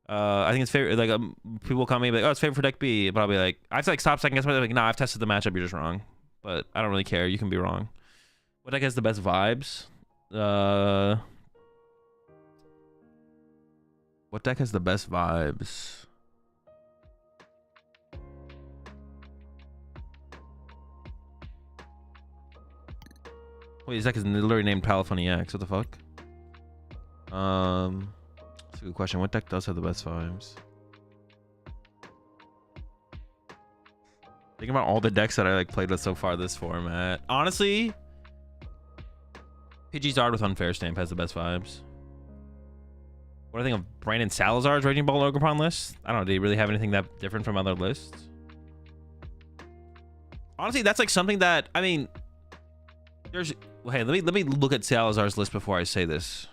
I think it's favorite. Like, people come in and be like, oh, it's favored for deck B. But I'll be like, I have to, like, stop second guessing myself. Like, nah, I've tested the matchup. You're just wrong. But I don't really care. You can be wrong. What deck has the best vibes? What deck has the best vibes? Wait, this deck is literally named Palafony X. What the fuck? That's a good question. What deck does have the best vibes? Think about all the decks that I like played with so far this format. Honestly, PG Zard with Unfair Stamp has the best vibes. What do I think of Brandon Salazar's Raging Ball Ogerpon list? I don't know. Do you really have anything that different from other lists? Honestly, that's like something that, I mean, there's. Well, hey, let me look at Salazar's list before I say this.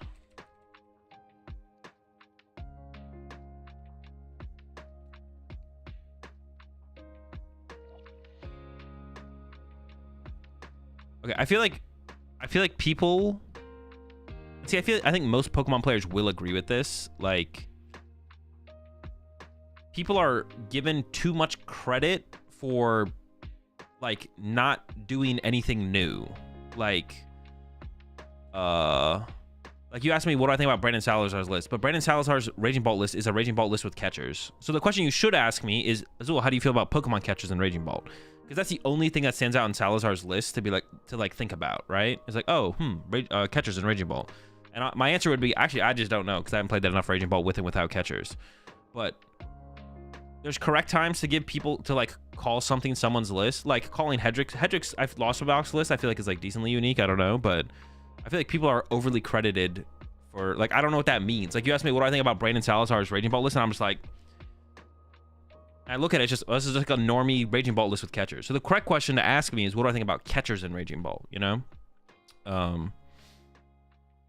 Okay, I feel like people. See, I think most Pokemon players will agree with this. Like, people are given too much credit for, like, not doing anything new. Like you asked me what do I think about Brandon Salazar's list, but Brandon Salazar's Raging Bolt list is a Raging Bolt list with catchers. So the question you should ask me is, Azul, how do you feel about Pokemon catchers in Raging Bolt? Because that's the only thing that stands out in Salazar's list to be like think about, right? It's like, oh, catchers in Raging Bolt. And my answer would be, actually, I just don't know, because I haven't played that enough Raging Bolt with and without catchers. But there's correct times to give people to, like, call something someone's list. Like calling Hedrick's I've lost a box list, I feel like is, like, decently unique. I don't know, but I feel like people are overly credited for, like, I don't know what that means. Like, you asked me what do I think about Brandon Salazar's Raging Bolt list, and I'm just like, I look at it, this is just like a normie Raging Bolt list with catchers. So the correct question to ask me is, what do I think about catchers in Raging Bolt, you know?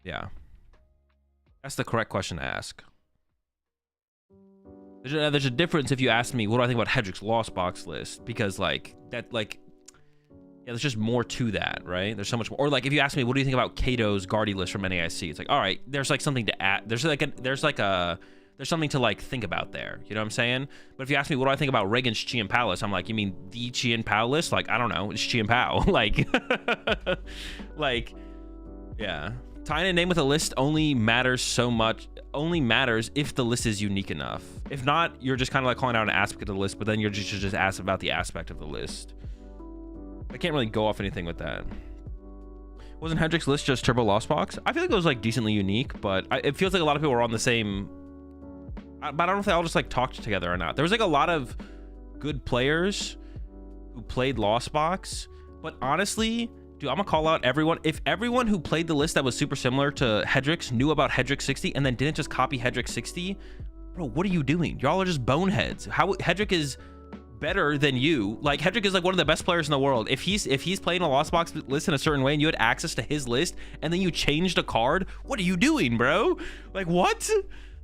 Yeah. That's the correct question to ask. There's a difference if you ask me, what do I think about Hedrick's Lost Box list? Because, like, that, like, yeah, there's just more to that, right? There's so much more. Or, like, if you ask me, what do you think about Kato's Guardy list from NAIC? It's like, all right, there's, like, something to add. There's something to, like, think about there. You know what I'm saying? But if you ask me, what do I think about Reagan's Chien Palace? I'm like, you mean the Chien Pao list? Like, I don't know. It's Chien Pao. Like, like, yeah. Tying a name with a list only matters if the list is unique enough. If not, you're just kind of like calling out an aspect of the list, but then you're just asked about the aspect of the list. I can't really go off anything with that. Wasn't Hedrick's list just Turbo Lost Box? I feel like it was, like, decently unique, but it feels like a lot of people were on the same. But I don't know if they all just, like, talked together or not. There was, like, a lot of good players who played Lost Box, but honestly, Dude, I'm gonna call out everyone. If everyone who played the list that was super similar to Hedrick's knew about Hedrick 60 and then didn't just copy Hedrick 60, bro, what are you doing? Y'all are just boneheads. How Hedrick is better than you. Like, Hedrick is like one of the best players in the world. If he's playing a Lost Box list in a certain way and you had access to his list and then you changed a card, what are you doing, bro? Like, what?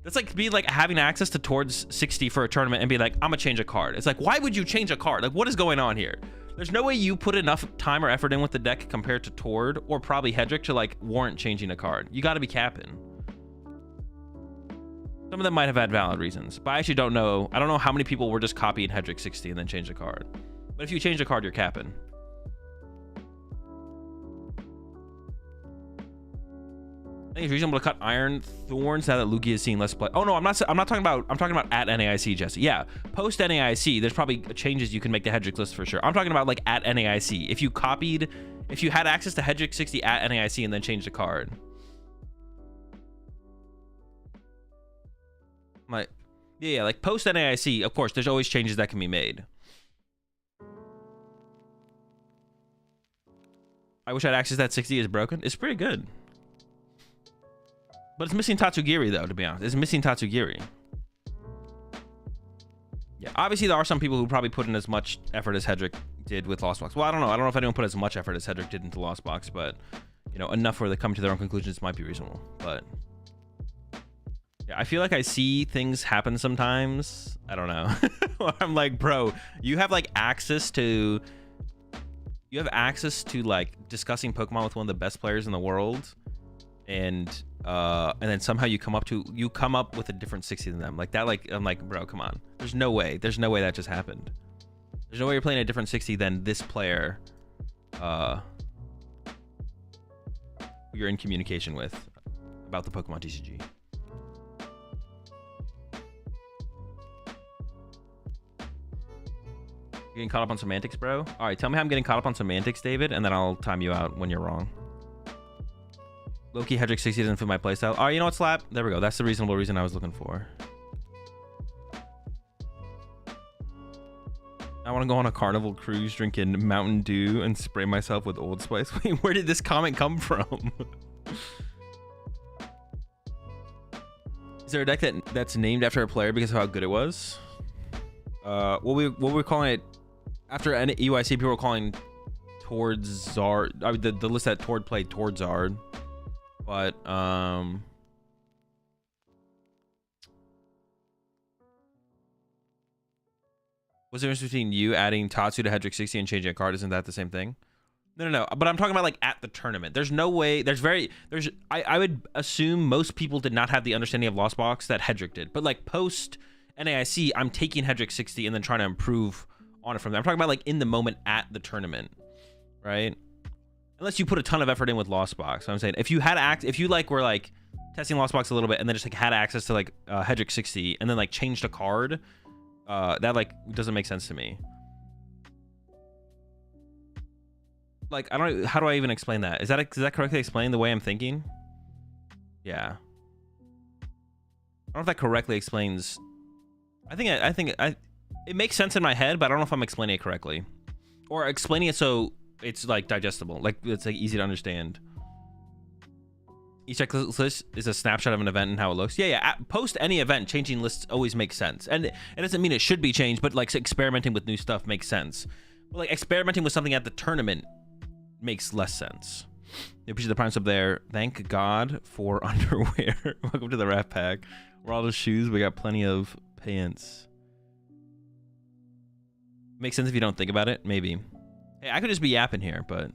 That's like being like having access to Towards 60 for a tournament and be like, I'm gonna change a card. It's like, why would you change a card? Like, what is going on here? There's no way you put enough time or effort in with the deck compared to Tord or probably Hedrick to like warrant changing a card. You got to be capping. Some of them might have had valid reasons, but I actually don't know. I don't know how many people were just copying Hedrick 60 and then changed a card. But if you change a card, you're capping. I think it's reasonable to cut Iron Thorns now that Lugia is seeing less play. Oh no, I'm not talking about. I'm talking about at NAIC, Jesse. Yeah, post NAIC, there's probably changes you can make to Hedrick list for sure. I'm talking about like at NAIC. If you had access to Hedrick 60 at NAIC and then changed a card. Like, yeah, like post NAIC, of course, there's always changes that can be made. I wish I had access to that 60 is broken. It's pretty good. But it's missing Tatsugiri, though, to be honest. It's missing Tatsugiri. Yeah, obviously, there are some people who probably put in as much effort as Hedrick did with Lost Box. Well, I don't know. I don't know if anyone put as much effort as Hedrick did into Lost Box, but, you know, enough where they come to their own conclusions might be reasonable. But, yeah, I feel like I see things happen sometimes. I don't know. I'm like, bro, you have, like, access to... You have access to, like, discussing Pokemon with one of the best players in the world, and then somehow you come up with a different 60 than them. Like that, like, I'm like, bro, come on. There's no way that just happened. There's no way you're playing a different 60 than this player who you're in communication with about the Pokemon TCG. Getting caught up on semantics, bro? All right, tell me how I'm getting caught up on semantics, David, and then I'll time you out when you're wrong. Loki Hedrick 60 doesn't fit my playstyle. All right, you know what, Slap? There we go. That's the reasonable reason I was looking for. I want to go on a carnival cruise drinking Mountain Dew and spray myself with Old Spice. Wait, where did this comment come from? Is there a deck that's named after a player because of how good it was? What we're calling it after EYC, people were calling Towards Zard. I mean, the list that Tord played Towards Zard. But, what's the difference between you adding Tatsu to Hedrick 60 and changing a card? Isn't that the same thing? No. But I'm talking about, like, at the tournament. There's no way. I would assume most people did not have the understanding of Lost Box that Hedrick did. But, like, post NAIC, I'm taking Hedrick 60 and then trying to improve on it from there. I'm talking about, like, in the moment at the tournament, right? Unless you put a ton of effort in with Lost Box. So I'm saying if you were like testing Lost Box a little bit and then just like had access to like Hedrick 60 and then like changed a card, that like doesn't make sense to me. Like, I don't know, how do I even explain that? Is that correctly explain the way I'm thinking? Yeah. I don't know if that correctly explains. I think it makes sense in my head, but I don't know if I'm explaining it correctly. Or explaining it so it's like digestible, like it's like easy to understand. Each checklist is a snapshot of an event and how it looks. Yeah. Post any event, changing lists always makes sense, and it doesn't mean it should be changed, but like experimenting with new stuff makes sense. But like experimenting with something at the tournament makes less sense. You appreciate the prime sub there. Thank God for underwear. Welcome to the Rat Pack. We're all just shoes. We got plenty of pants. Makes sense if you don't think about it. Maybe. Hey, I could just be yapping here, but...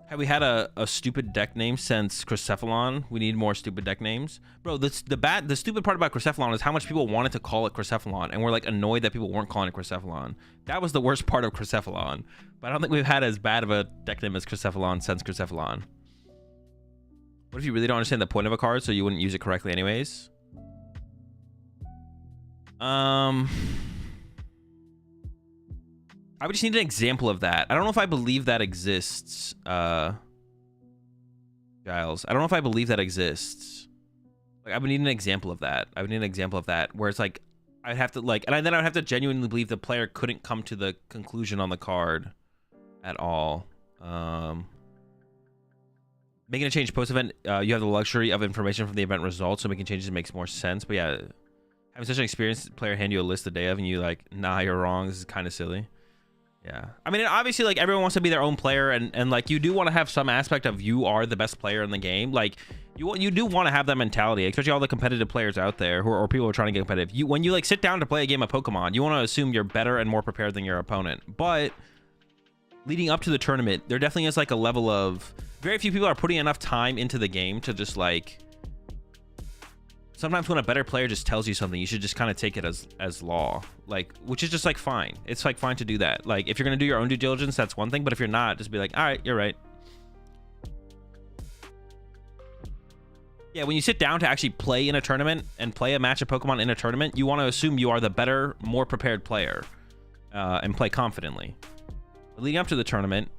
Have we had a stupid deck name since Chrycephalon? We need more stupid deck names. Bro, the stupid part about Chrycephalon is how much people wanted to call it Chrycephalon, and we're like annoyed that people weren't calling it Chrycephalon. That was the worst part of Chrycephalon. But I don't think we've had as bad of a deck name as Chrycephalon since Chrycephalon. What if you really don't understand the point of a card, so you wouldn't use it correctly anyways? I would just need an example of that. I don't know if I believe that exists, Giles. I don't know if I believe that exists. Like, I would need an example of that. I would need an example of that where it's like, I'd have to like, and then I would have to genuinely believe the player couldn't come to the conclusion on the card at all. Making a change post-event, you have the luxury of information from the event results, so making changes makes more sense. But yeah, having such an experienced player hand you a list the day of and you like, nah, you're wrong, this is kind of silly. Yeah, I mean, obviously, like, everyone wants to be their own player, and like, you do want to have some aspect of you are the best player in the game. Like, you do want to have that mentality, especially all the competitive players out there or people who are trying to get competitive. When you like sit down to play a game of Pokemon, you want to assume you're better and more prepared than your opponent. But leading up to the tournament, there definitely is like a level of very few people are putting enough time into the game to just like. Sometimes when a better player just tells you something, you should just kind of take it as law, like, which is just like fine. It's like fine to do that. Like, if you're gonna do your own due diligence, that's one thing. But if you're not, just be like, all right, you're right. Yeah, when you sit down to actually play in a tournament and play a match of Pokemon in a tournament, you want to assume you are the better, more prepared player, and play confidently. But leading up to the tournament,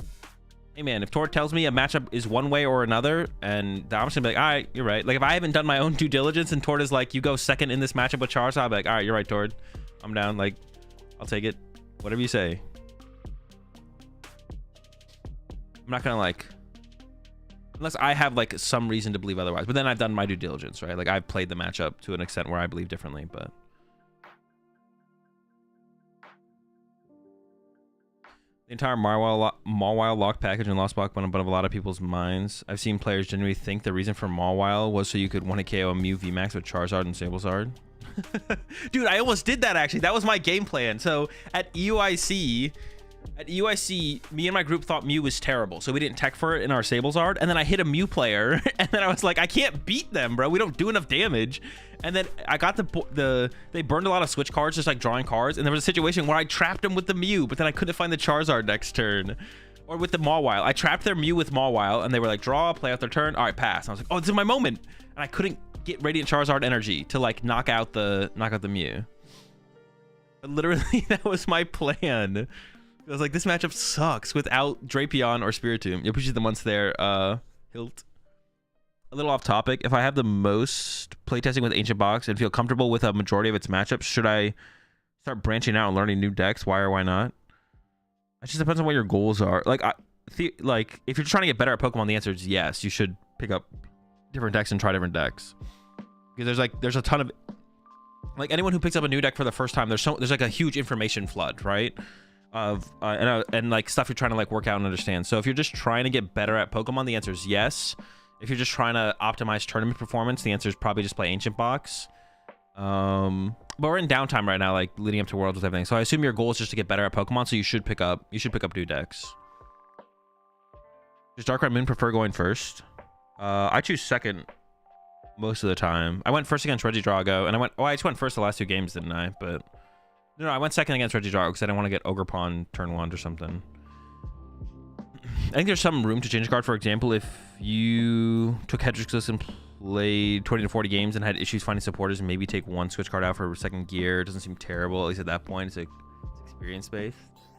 hey man, if Tord tells me a matchup is one way or another, and I'm just gonna be like, all right, you're right. Like, if I haven't done my own due diligence and Tord is like, you go second in this matchup with Charizard, I'll be like, all right, you're right, Tord. I'm down. Like, I'll take it. Whatever you say. I'm not gonna like, unless I have like some reason to believe otherwise. But then I've done my due diligence, right? Like, I've played the matchup to an extent where I believe differently, but. The entire Mawile lock package and Lost Block went above a lot of people's minds. I've seen players generally think the reason for Mawile was so you could 1 KO a Mew VMAX with Charizard and Sablezard. Dude, I almost did that actually. That was my game plan. So at EUIC, me and my group thought Mew was terrible, so we didn't tech for it in our Sablezard. And then I hit a Mew player, and then I was like, I can't beat them, bro. We don't do enough damage. And then I got they burned a lot of switch cards, just like drawing cards. And there was a situation where I trapped them with the Mew, but then I couldn't find the Charizard next turn. Or with the Mawile. I trapped their Mew with Mawile, and they were like, draw, play out their turn. All right, pass. And I was like, oh, this is my moment. And I couldn't get Radiant Charizard energy to like knock out the Mew. But literally, that was my plan. I was like, this matchup sucks without Drapion or Spiritomb. You appreciate the months there, Hilt. A little off topic. If I have the most playtesting with Ancient Box and feel comfortable with a majority of its matchups, should I start branching out and learning new decks? Why or why not? It just depends on what your goals are. Like, if you're trying to get better at Pokemon, the answer is yes. You should pick up different decks and try different decks. Because there's a ton of, like, anyone who picks up a new deck for the first time, there's like a huge information flood, right? And like stuff you're trying to like work out and understand. So if you're just trying to get better at Pokemon, the answer is yes. If you're just trying to optimize tournament performance, the answer is probably just play Ancient Box. But we're in downtime right now, like leading up to Worlds with everything. So I assume your goal is just to get better at Pokemon. So you should pick up new decks. Does Darkrai Moon prefer going first? I choose second most of the time. I went first against Regidrago, and I just went first the last 2 games, didn't I? But no, I went second against Regidrago because I didn't want to get Ogerpon turn 1 or something. I think there's some room to change card. For example, if you took Hedrick's list and played 20 to 40 games and had issues finding supporters, and maybe take 1 switch card out for second gear. It doesn't seem terrible, at least at that point. It's experience based.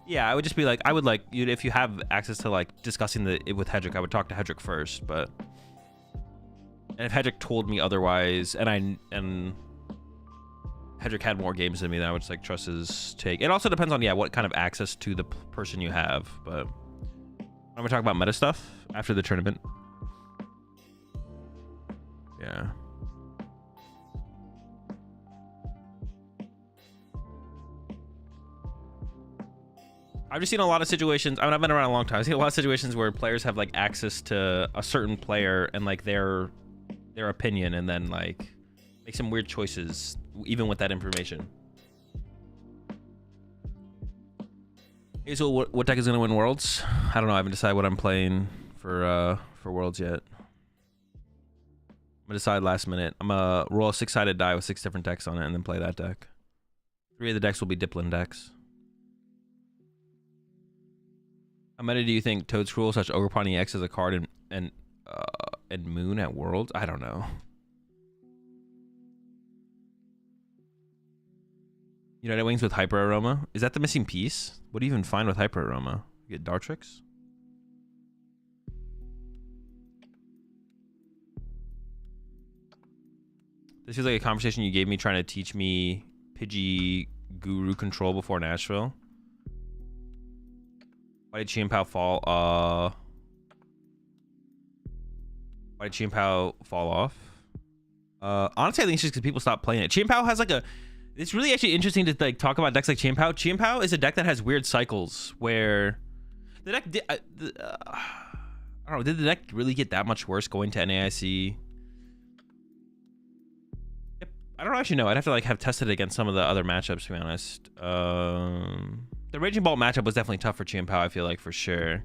Yeah, I would just be like, if you have access to like discussing it with Hedrick, I would talk to Hedrick first. But and if Hedrick told me otherwise, and Hedrick had more games than me, then I would just like trust his take. It also depends on what kind of access to the person you have. But I'm gonna talk about meta stuff after the tournament. Yeah. I've just seen a lot of situations. I mean, I've been around a long time. I've seen a lot of situations where players have like access to a certain player and like their opinion, and then like make some weird choices even with that information. Azul, what deck is gonna win Worlds? I don't know. I haven't decided what I'm playing for Worlds yet. I'm gonna decide last minute. I'm gonna roll a 6-sided die with 6 different decks on it and then play that deck. 3 of the decks will be Diplin decks. How meta do you think Toedscruel / Ogerpon EX as a card and Moon at Worlds? I don't know. United Wings with Hyper Aroma. Is that the missing piece? What do you even find with Hyper Aroma? You get Dartrix? This feels like a conversation you gave me trying to teach me Pidgey Guru control before Nashville. Why did Chien-Pao fall? Why did Chien-Pao fall off? Honestly, I think it's just because people stopped playing it. Chien-Pao has like a... It's really actually interesting to like talk about decks like Chien-Pao. Chien-Pao is a deck that has weird cycles where the deck... I don't know, did the deck really get that much worse going to NAIC? I don't actually know. I'd have to like have tested it against some of the other matchups, to be honest. The Raging Bolt matchup was definitely tough for Chien-Pao, I feel like, for sure.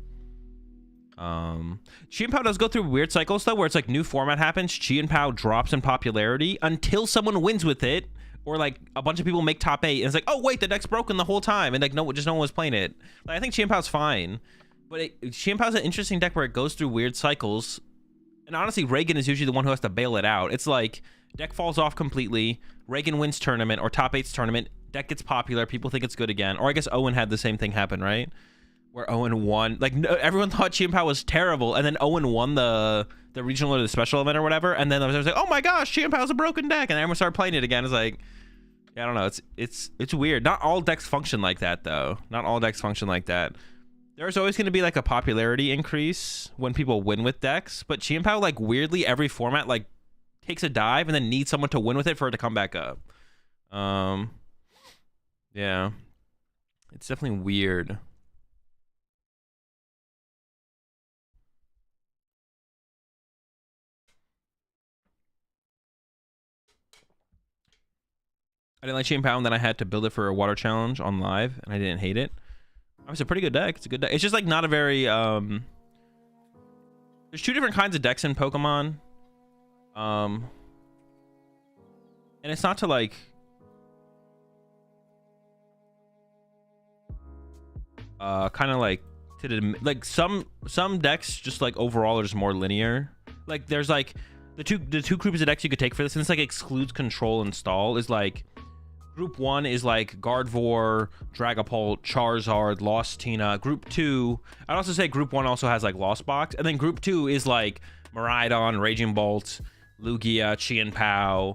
Chien-Pao does go through weird cycles, though, where it's like new format happens, Chien-Pao drops in popularity until someone wins with it, or like a bunch of people make top 8, and it's like, oh wait, the deck's broken the whole time, and like no one was playing it. Like, I think Chien-Pao's fine, but Chien-Pao's an interesting deck where it goes through weird cycles, and honestly, Reagan is usually the one who has to bail it out. It's like deck falls off completely, Reagan wins tournament or top 8's tournament, deck gets popular, people think it's good again. Or I guess Owen had the same thing happen, right? Where Owen won, like everyone thought Chien-Pao was terrible, and then Owen won the regional or the special event or whatever, and then I was like, oh my gosh, Chien-Pao's a broken deck, and everyone started playing it again. It's like, yeah, I don't know, it's weird. Not all decks function like that, though. Not all decks function like that. There's always going to be like a popularity increase when people win with decks, but Chien-Pao, like, weirdly every format like takes a dive and then needs someone to win with it for it to come back up. Yeah, it's definitely weird. I didn't like Chien-Pao, and then I had to build it for a water challenge on live, and I didn't hate it. It's a pretty good deck. It's a good deck. It's just like not a very there's two different kinds of decks in Pokemon. And it's not to like kind of like to the, like some decks just like overall are just more linear. Like there's like the two groups of decks you could take for this, and this like excludes control and stall, is like group 1 is like Gardevoir, Dragapult, Charizard, Lost Tina. Group 2, I'd also say group 1 also has like Lost Box, and then group 2 is like Miraidon, Raging Bolt, Lugia, Chien-Pao,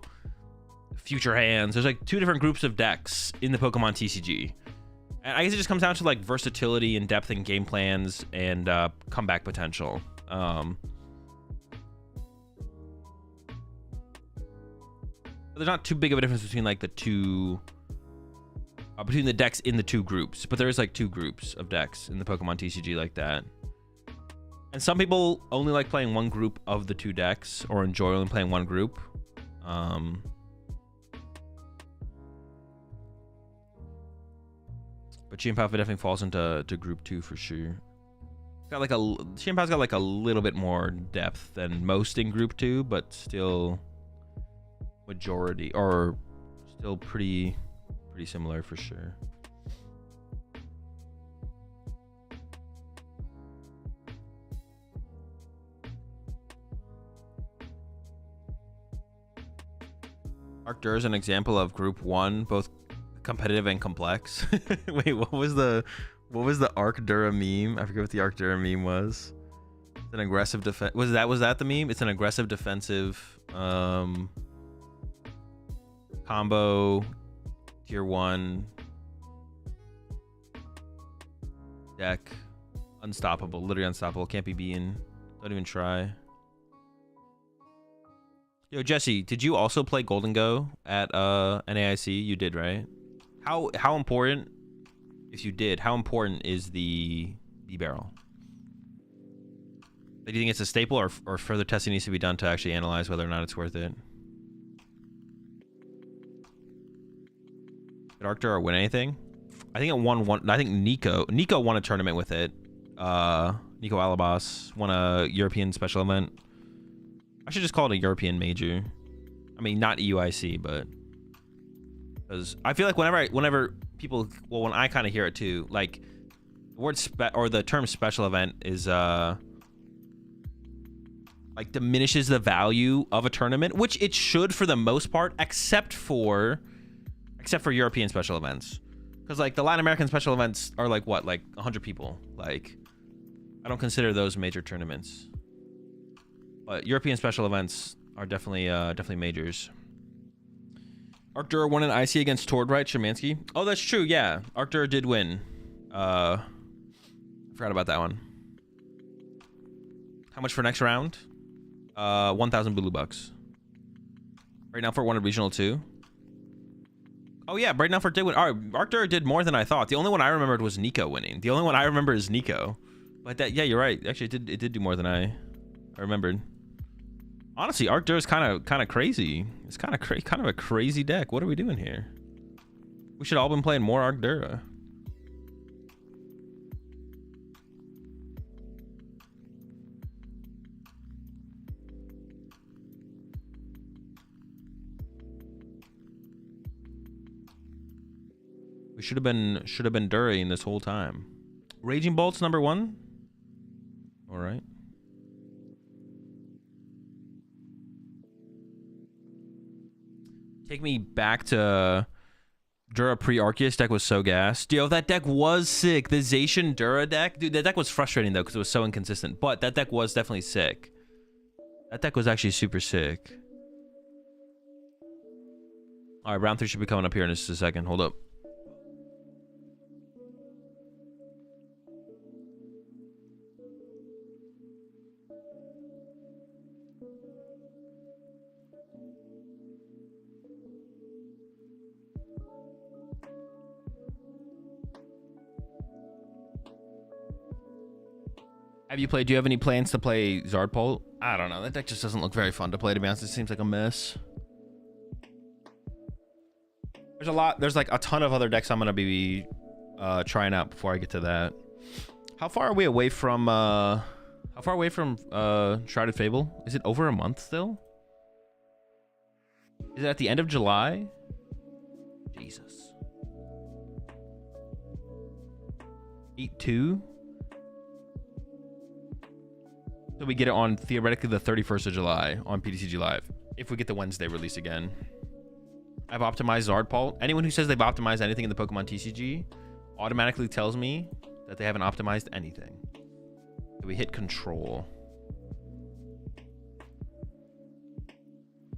Future Hands. There's like two different groups of decks in the Pokemon TCG. And I guess it just comes down to like versatility and depth and game plans and comeback potential. There's not too big of a difference between like the two between the decks in the two groups, but there is like two groups of decks in the Pokemon TCG like that. And some people only like playing one group of the two decks, or enjoy only playing one group. But Chien-Pao definitely falls into group 2 for sure. Got like Chien-Pao's got like a little bit more depth than most in group 2, but still majority, or still pretty similar for sure. Arctur is an example of group 1, both competitive and complex. Wait, what was the Arctura meme? I forget what the Arctura meme was. It's an aggressive defense. Was that the meme? It's an aggressive defensive combo tier 1 deck. Unstoppable, literally unstoppable. Can't be beaten. Don't even try. Yo, Jesse, did you also play Golden Go at NAIC? You did, right? How important, if you did, how important is the B-Barrel? Do you think it's a staple, or further testing needs to be done to actually analyze whether or not it's worth it? Did Arctur win anything? I think it won one. I think Nico won a tournament with it. Nico Alabas won a European special event. I should just call it a European major. I mean, not EUIC, but because I feel like whenever people, well, when I kind of hear it too, like the word or the term special event is like diminishes the value of a tournament, which it should for the most part, except for European special events, because like the Latin American special events are like what, like 100 people. Like I don't consider those major tournaments. But European special events are definitely majors. Arctura won an IC against Tord, right? Szymanski. Oh, that's true. Yeah, Arctura did win. I forgot about that one. How much for next round? 1,000 Bulu bucks. Right now for one regional 2. Oh yeah, right now for did win. All right, Arctura did more than I thought. The only one I remembered was Nico winning. The only one I remember is Nico. But that, yeah, you're right. Actually, it did do more than I remembered. Honestly, Arctura is kind of crazy. It's kind of a crazy deck. What are we doing here? We should all been playing more Arctura. We should have been During this whole time. Raging Bolt's number 1. All right. Take me back to Dura pre-Arceus deck was so gassed. Yo, that deck was sick. The Zacian Dura deck. Dude, that deck was frustrating though because it was so inconsistent. But that deck was definitely sick. That deck was actually super sick. All right, round 3 should be coming up here in just a second. Hold up. Have you played? Do you have any plans to play Zardpole? I don't know. That deck just doesn't look very fun to play, to be honest. It seems like a mess. There's like a ton of other decks I'm gonna be trying out before I get to that. How far are we away from Shrouded Fable? Is it over a month still? Is it at the end of July? Jesus. 8/2. So we get it on theoretically the 31st of July on PTCG Live. If we get the Wednesday release again. I've optimized Zardpole. Anyone who says they've optimized anything in the Pokemon TCG automatically tells me that they haven't optimized anything. So we hit control.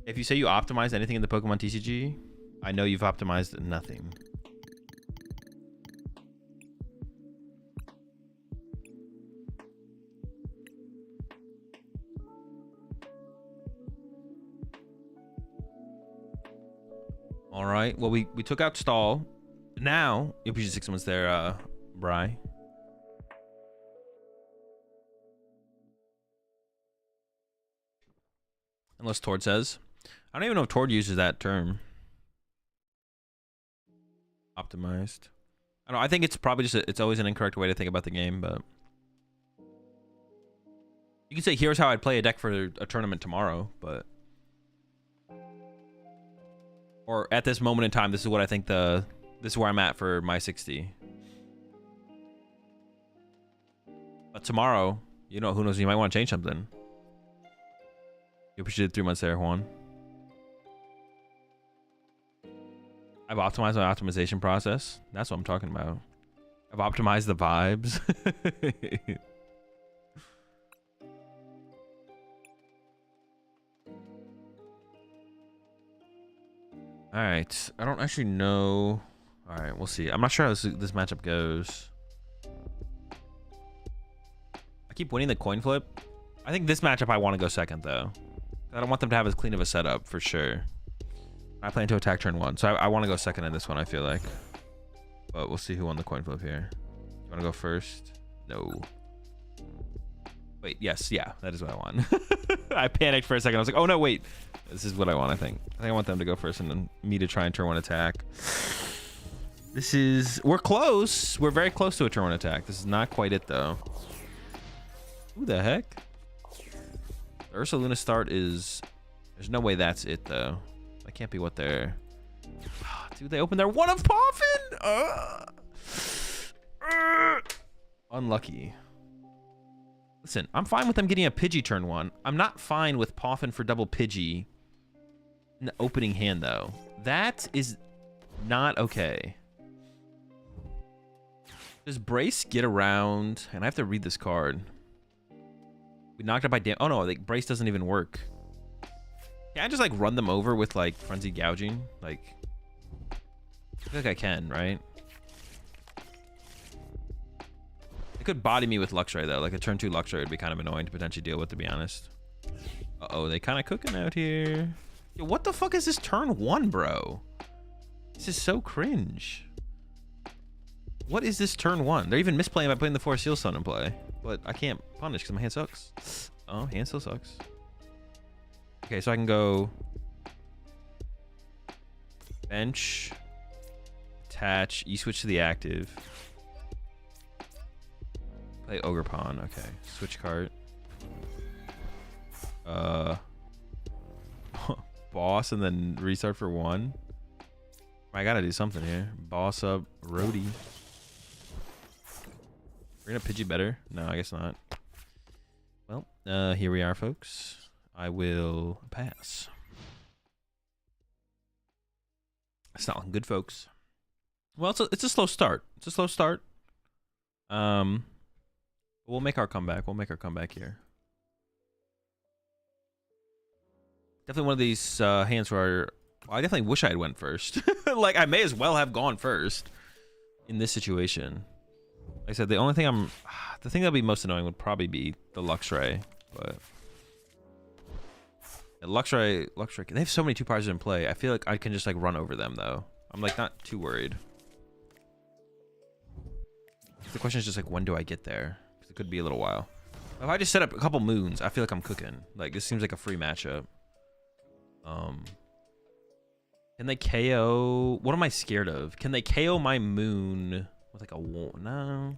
If you say you optimized anything in the Pokemon TCG, I know you've optimized nothing. All right. Well, we took out Stall. Now, UPG6 was there, Bry. Unless Tord says. I don't even know if Tord uses that term. Optimized. I don't know. I think it's probably just it's always an incorrect way to think about the game, but you can say here's how I'd play a deck for a tournament tomorrow, but or at this moment in time, this is what I think this is where I'm at for my 60. But tomorrow, you know, who knows, you might want to change something. You appreciated 3 months there, Juan. I've optimized my optimization process. That's what I'm talking about. I've optimized the vibes. All right, I don't actually know. All right, we'll see. I'm not sure how this matchup goes. I keep winning the coin flip. I think this matchup I want to go second though. I don't want them to have as clean of a setup for sure. I plan to attack turn 1, so I want to go second in this one, I feel like. But we'll see who won the coin flip here. You want to go first? No. Wait, yes, yeah, that is what I want. I panicked for a second. I was like, oh no, wait. This is what I want, I think. I think I want them to go first and then me to try and turn 1 attack. We're close. We're very close to a turn 1 attack. This is not quite it though. Who the heck? The Ursaluna start is, there's no way that's it though. That can't be what they're, dude, they opened their 1 of Poffin. Unlucky. Listen, I'm fine with them getting a Pidgey turn 1. I'm not fine with Poffin for double Pidgey in the opening hand, though. That is not okay. Does Brace get around? And I have to read this card. We knocked out by damn. Oh no, like Brace doesn't even work. Can I just like run them over with like Frenzied Gouging? Like, feel like I can, right? It could body me with Luxray though. Like a turn 2 Luxray would be kind of annoying to potentially deal with, to be honest. Uh-oh, they kind of cooking out here. Yo, what the fuck is this turn 1, bro? This is so cringe. What is this turn 1? They're even misplaying by putting the Forest Seal Sun in play. But I can't punish because my hand sucks. Oh, hand still sucks. Okay, so I can go bench, attach, E-switch to the active. Play Ogre Pawn. Okay, switch card. Boss and then restart for 1. I gotta do something here. Boss up, Roadie. We're gonna Pidgey better. No, I guess not. Well, here we are, folks. I will pass. It's not looking good, folks. Well, it's a slow start. It's a slow start. We'll make our comeback. We'll make our comeback here. Definitely one of these hands where well, I definitely wish I had went first. Like, I may as well have gone first in this situation. Like I said, the only thing the thing that'd be most annoying would probably be the Luxray, but yeah, Luxray, they have so many 2-prizes in play. I feel like I can just like run over them though. I'm like not too worried. The question is just like, when do I get there? Because it could be a little while. If I just set up a couple moons, I feel like I'm cooking. Like, this seems like a free matchup. Can they KO? What am I scared of? Can they KO my moon with like a no?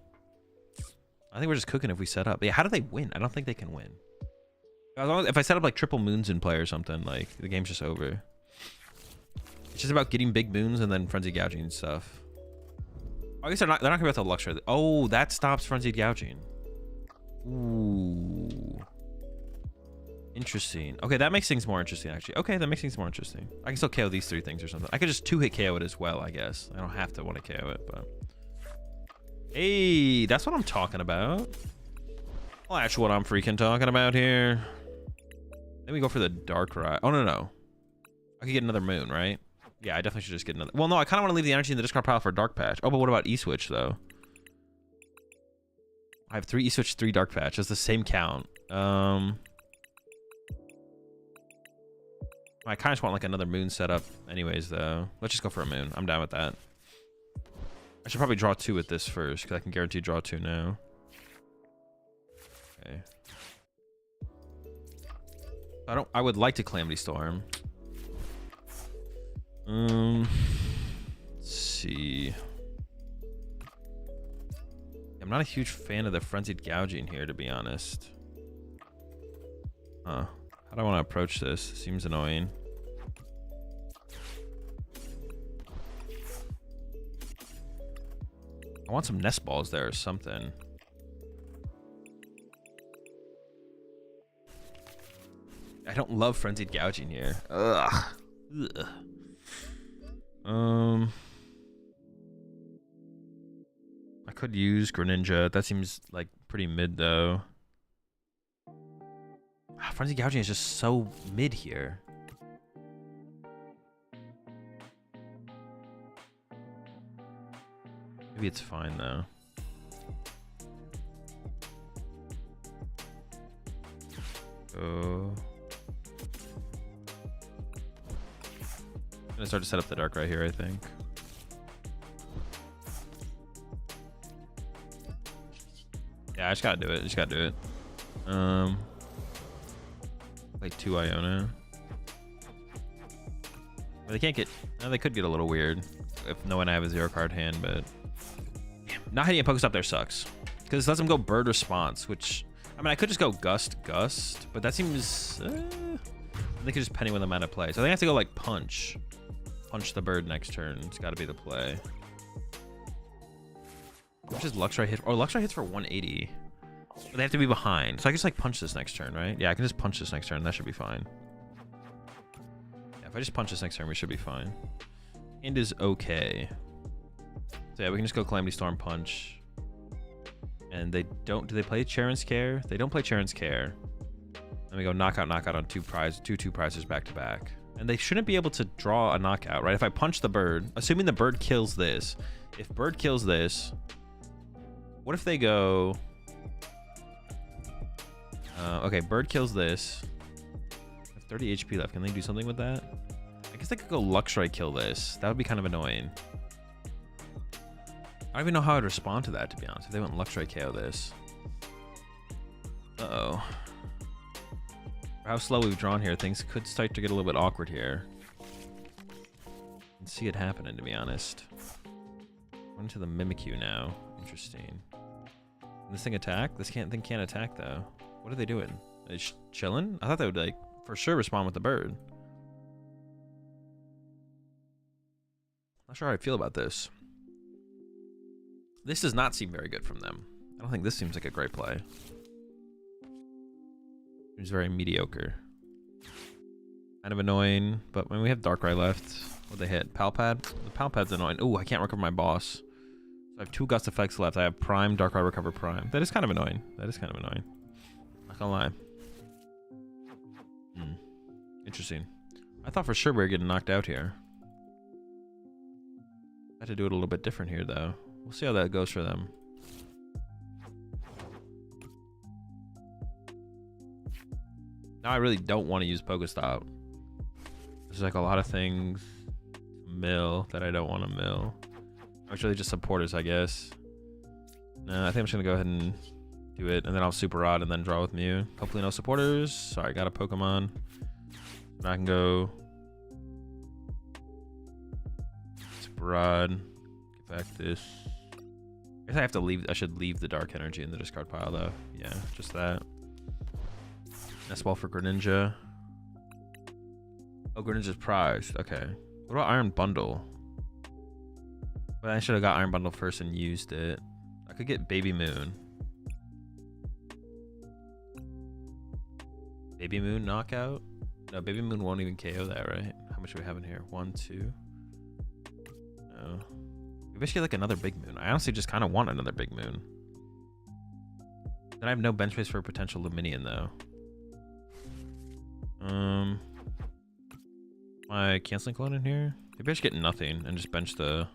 I think we're just cooking if we set up. Yeah, how do they win? I don't think they can win. As long as, if I set up like triple moons in play or something, like the game's just over. It's just about getting big moons and then frenzied gouging and stuff. I guess they're not gonna be about the Luxray. Oh, that stops frenzied gouging. Ooh. Interesting. Okay, that makes things more interesting, actually. Okay, that makes things more interesting. I can still KO these 3 things or something. I could just 2-hit KO it as well, I guess. I don't have to want to KO it, but... Hey, that's what I'm talking about. Well, that's what I'm freaking talking about here. Then we go for the Dark Ride. Oh, no. I could get another moon, right? Yeah, I definitely should just get another... Well, no, I kind of want to leave the energy in the discard pile for Dark Patch. Oh, but what about E-Switch, though? I have 3 E-Switch, 3 Dark Patch. That's the same count. I kind of just want like another moon setup anyways, though. Let's just go for a moon. I'm down with that. I should probably draw 2 with this first, because I can guarantee draw 2 now. Okay. I would like to Calamity Storm. Let's see. I'm not a huge fan of the frenzied gouging here, to be honest. Huh. How do I want to approach this? Seems annoying. I want some nest balls there or something. I don't love frenzied gouging here. Ugh. Ugh. I could use Greninja. That seems like pretty mid though. Frenzy gouging is just so mid here. Maybe it's fine though. I'm gonna start to set up the dark right here, I think. Yeah, I just gotta do it. Just gotta do it. Like 2 Iona. But they can't get... they could get a little weird if knowing I have a 0-card hand, but... Damn, not hitting a Pokestop there sucks. Because it lets them go Bird Response, which... I mean, I could just go Gust, but that seems... they could just penny when I'm out of play. So I think I have to go, like, Punch. Punch the bird next turn. It's gotta be the play. Which is Luxray hit... Oh, Luxray hits for 180. But they have to be behind. So I can just like punch this next turn, right? Yeah, I can just punch this next turn. That should be fine. Yeah, if I just punch this next turn, we should be fine. Hand is okay. So yeah, we can just go Calamity Storm punch. And they don't... Do they play Charon's Care? They don't play Charon's Care. Then we go knockout on 2 prizes back to back. And they shouldn't be able to draw a knockout, right? If I punch the bird, assuming the bird kills this. If bird kills this, what if they go... okay, bird kills this. I have 30 HP left. Can they do something with that? I guess they could go Luxray kill this. That would be kind of annoying. I don't even know how I'd respond to that, to be honest. If they went Luxray KO this. Uh-oh. For how slow we've drawn here, things could start to get a little bit awkward here. I can see it happening, to be honest. Run to the Mimikyu now. Interesting. Can this thing attack? This thing can't attack, though. What are they doing? Are they chilling? I thought they would, like, for sure respond with the bird. Not sure how I feel about this. This does not seem very good from them. I don't think this seems like a great play. Seems very mediocre. Kind of annoying, but when we have Darkrai left, what they hit? Palpad? The Palpad's annoying. Ooh, I can't recover my boss. So I have 2 Gust effects left. I have Prime, Darkrai, Recover, Prime. That is kind of annoying. That is kind of annoying. Not gonna lie. Interesting. I thought for sure we were getting knocked out here. I had to do it a little bit different here, though. We'll see how that goes for them. Now I really don't want to use Pokestop. There's like a lot of things mill that I don't want to mill. It's really just supporters, I guess. No, I think I'm just gonna go ahead and do it, and then I'll Super Rod and then draw with Mew. Hopefully no supporters. Sorry, got a Pokemon. And I can go Super Rod. Get back this. I guess I have to leave. I should leave the Dark Energy in the discard pile, though. Yeah, just that. Nest Ball for Greninja. Oh, Greninja's prized. Okay. What about Iron Bundle? But I should have got Iron Bundle first and used it. I could get Baby Moon. Baby Moon knockout? No, Baby Moon won't even KO that, right? How much do we have in here? 1, 2. No. Maybe I should get like another Big Moon. I honestly just kind of want another Big Moon. Then I have no bench space for a potential Luminion, though. My canceling clone in here? Maybe I should get nothing and just bench the...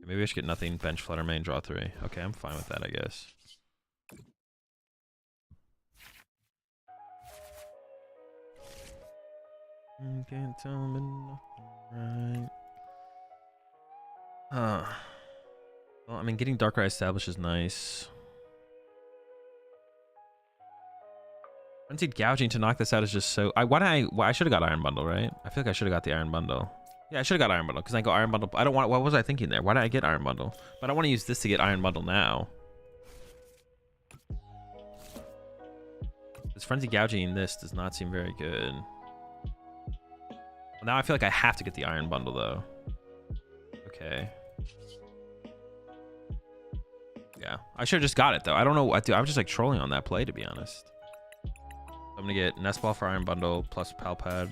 Maybe I should get nothing, bench Flutter Mane, draw 3. Okay, I'm fine with that, I guess. You can't tell me nothing right. Well, I mean, getting Darkrai established is nice. Frenzied Gouging to knock this out is just so... I should have got Iron Bundle, right? I feel like I should have got the Iron Bundle. Yeah, I should have got Iron Bundle, because I go Iron Bundle... I don't want... What was I thinking there? Why did I get Iron Bundle? But I want to use this to get Iron Bundle now. This Frenzy Gouging this does not seem very good. Well, now I feel like I have to get the Iron Bundle, though. Okay. Yeah, I should have just got it, though. I don't know what to do. I was just, like, trolling on that play, to be honest. I'm going to get Nest Ball for Iron Bundle plus Palpad.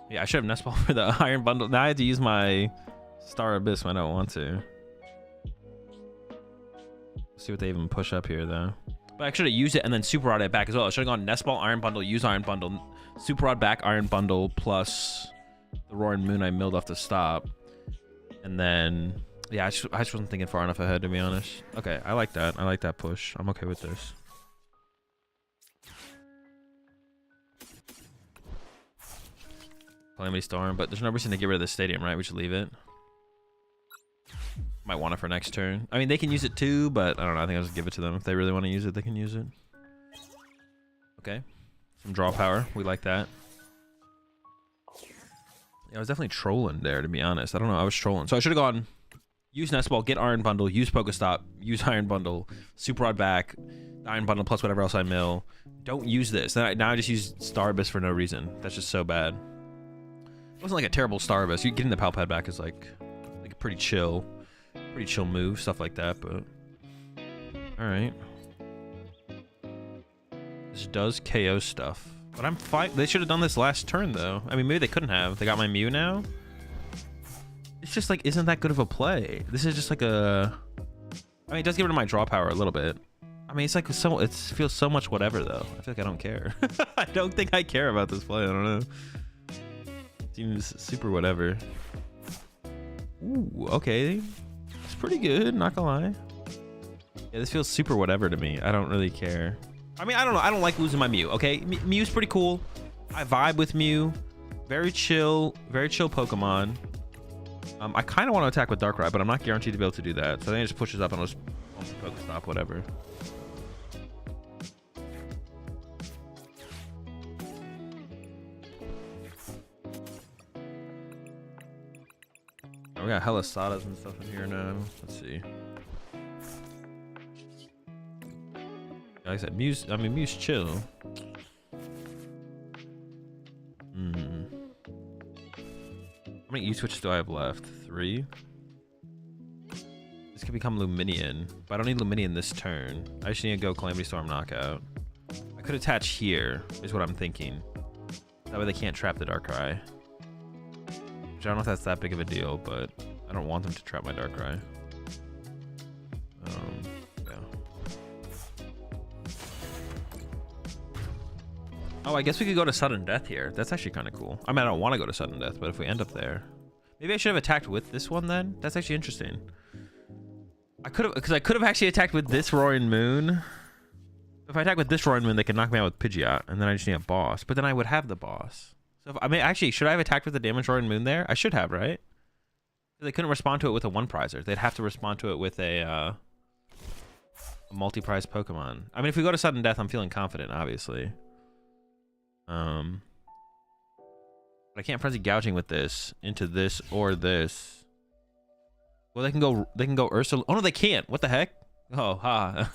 Yeah, I should have Nest Ball for the Iron Bundle. Now I have to use my Star Abyss when I don't want to. Let's see what they even push up here, though. But I should have used it and then Super Rod it back as well. I should have gone Nest Ball, Iron Bundle, use Iron Bundle, Super Rod back, Iron Bundle, plus the Roaring Moon I milled off the stop. And then, yeah, I just wasn't thinking far enough ahead, to be honest. Okay, I like that. I like that push. I'm okay with this. Calamity Storm, but there's no reason to get rid of the stadium, right? We should leave it. Might want it for next turn. I mean, they can use it too, but I don't know. I think I'll just give it to them. If they really want to use it, they can use it. Okay. Some draw power. We like that. Yeah, I was definitely trolling there, to be honest. I don't know. I was trolling. So I should have gone use Nest Ball, get Iron Bundle, use Pokestop, use Iron Bundle, Super Rod back, Iron Bundle plus whatever else I mill. Don't use this. Now I just use Star Abyss for no reason. That's just so bad. It wasn't like a terrible Star Abyss. Getting the Palpad back is like a pretty chill move, stuff like that, but all right. This does KO stuff. But I'm fine. They should have done this last turn, though. I mean, maybe they couldn't have. They got my Mew now. It's just like, isn't that good of a play? This is just like a... I mean, it does get rid of my draw power a little bit. I mean, it's like so... It feels so much whatever, though. I feel like I don't care. I don't think I care about this play. I don't know. Seems super whatever. Ooh, okay. It's pretty good, not gonna lie. Yeah, this feels super whatever to me. I don't really care. I mean, I don't know. I don't like losing my Mew, okay? Mew's pretty cool. I vibe with Mew. Very chill Pokemon. I kind of want to attack with Darkrai, but I'm not guaranteed to be able to do that. So I think it just pushes up and I'll just Pokestop, whatever. Oh, we got hella Sadas and stuff in here now. Let's see. Like I said, Mew's chill. How many E-switches do I have left? 3? This could become Luminion, but I don't need Luminion this turn. I just need to go Calamity Storm Knockout. I could attach here, is what I'm thinking. That way they can't trap the Darkrai. Which I don't know if that's that big of a deal, but I don't want them to trap my Darkrai. Yeah. Oh, I guess we could go to Sudden Death here. That's actually kind of cool. I mean, I don't want to go to Sudden Death, but if we end up there... Maybe I should have attacked with this one then? That's actually interesting. I could have, because I could have actually attacked with this Roaring Moon. If I attack with this Roaring Moon, they can knock me out with Pidgeot, and then I just need a boss. But then I would have the boss. So, I mean, actually, should I have attacked with the damaged Roaring Moon there? I should have, right? They couldn't respond to it with a one-prizer. They'd have to respond to it with a multi-prize Pokemon. I mean, if we go to Sudden Death, I'm feeling confident, obviously. But I can't frenzy gouging with this into this or this. Well, they can go Ursula. Oh no, they can't. What the heck? Oh, ha.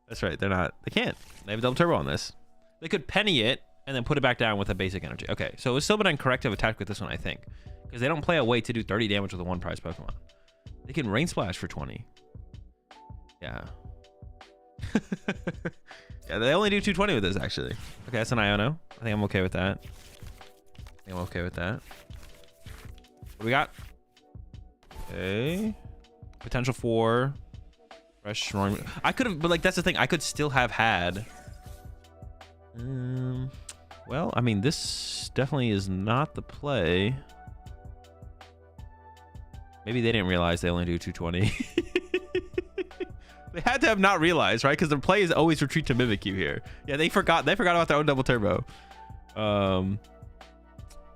That's right. They can't. They have double turbo on this. They could penny it and then put it back down with a basic energy. Okay, so it's still been incorrect to have attacked with this one, I think, because they don't play a way to do 30 damage with a one prize Pokemon. They can Rain Splash for 20. Yeah. Yeah, they only do 220 with this, actually. Okay, that's an Iono. I think I'm okay with that. What do we got? Okay. Potential for fresh Roaring. I could have, but like that's the thing. I could still have had. Well, I mean, this definitely is not the play. Maybe they didn't realize they only do 220. They had to have not realized, right? Because the play is always retreat to Mimikyu here. Yeah, they forgot about their own double turbo.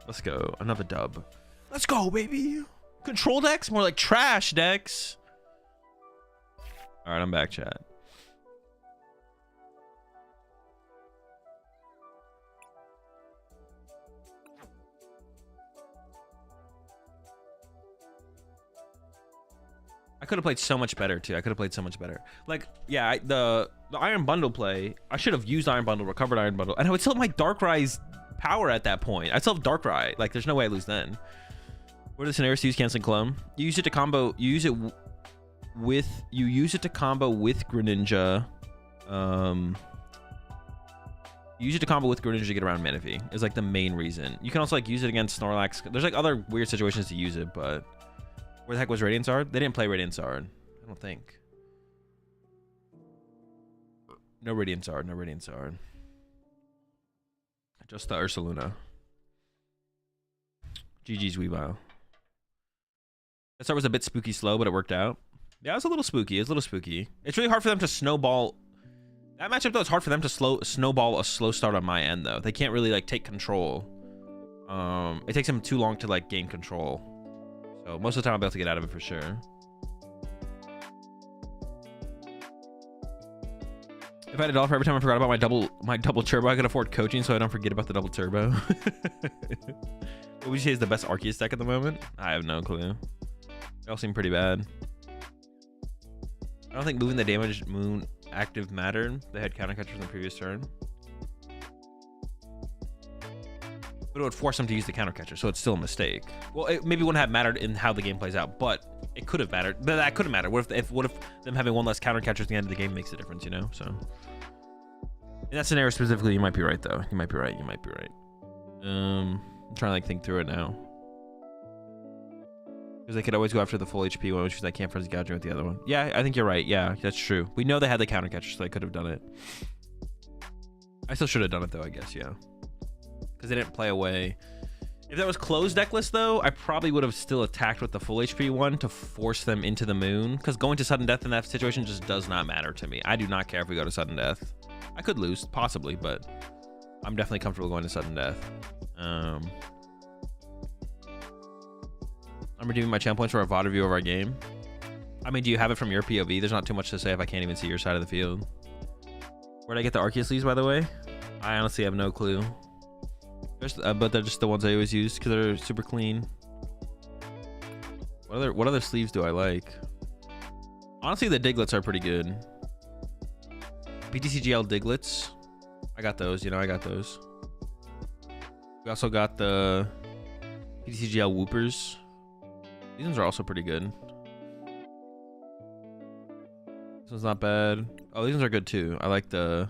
Let's go. Another dub. Let's go, baby. Control decks? More like trash decks. All right, I'm back, chat. I could have played so much better too. I could have played so much better. Like, yeah, the Iron Bundle play, I should have used Iron Bundle, recovered Iron Bundle, and I would still have my Darkrai's power at that point. I still have Darkrai. Like, there's no way I lose then. What are the scenarios to use Canceling Clone? You use it to combo. You use it to combo with Greninja. You use it to combo with Greninja to get around Manaphy. Is like the main reason. You can also like use it against Snorlax. There's like other weird situations to use it, but. Where the heck was Radiant Zard? They didn't play Radiant Zard. I don't think. No Radiant Zard. No Radiant Zard. Just the Ursaluna. GG's Weavile. That start was a bit spooky slow, but it worked out. Yeah, it was a little spooky. It's really hard for them to snowball. That matchup, though, it's hard for them to snowball a slow start on my end, though. They can't really, like, take control. It takes them too long to, like, gain control. So most of the time I'll be able to get out of it for sure. If I had $1 for every time I forgot about my double turbo, I could afford coaching so I don't forget about the double turbo. What would you say is the best Arceus deck at the moment? I have no clue. They all seem pretty bad. I don't think moving the damaged moon active mattered. They had counter catcher from the previous turn. But it would force them to use the counter catcher, so it's still a mistake. Well, it maybe wouldn't have mattered in how the game plays out, but it could have mattered. But that could have mattered. What if them having one less counter catcher at the end of the game makes a difference, you know? So In that scenario specifically, you might be right though. You might be right. You might be right. I'm trying to like think through it now. Because they could always go after the full HP one, which is I can't frenzy gouging with the other one. Yeah, I think you're right. Yeah, that's true. We know they had the counter catcher, so they could have done it. I still should have done it though, I guess. Yeah, because they didn't play away. If that was closed deck list though, I probably would have still attacked with the full HP one to force them into the moon. Because going to sudden death in that situation just does not matter to me. I do not care if we go to sudden death. I could lose, possibly, but I'm definitely comfortable going to sudden death. I'm redeeming my channel points for a VOD review of our game. I mean, do you have it from your POV? There's not too much to say if I can't even see your side of the field. Where'd I get the Arceus sleeves, by the way? I honestly have no clue. But they're just the ones I always use because they're super clean. What other sleeves do I like? Honestly, the Diglets are pretty good. PTCGL Diglets. I got those, you know, I got those. We also got the PTCGL Whoopers. These ones are also pretty good. This one's not bad. Oh, these ones are good too. I like the...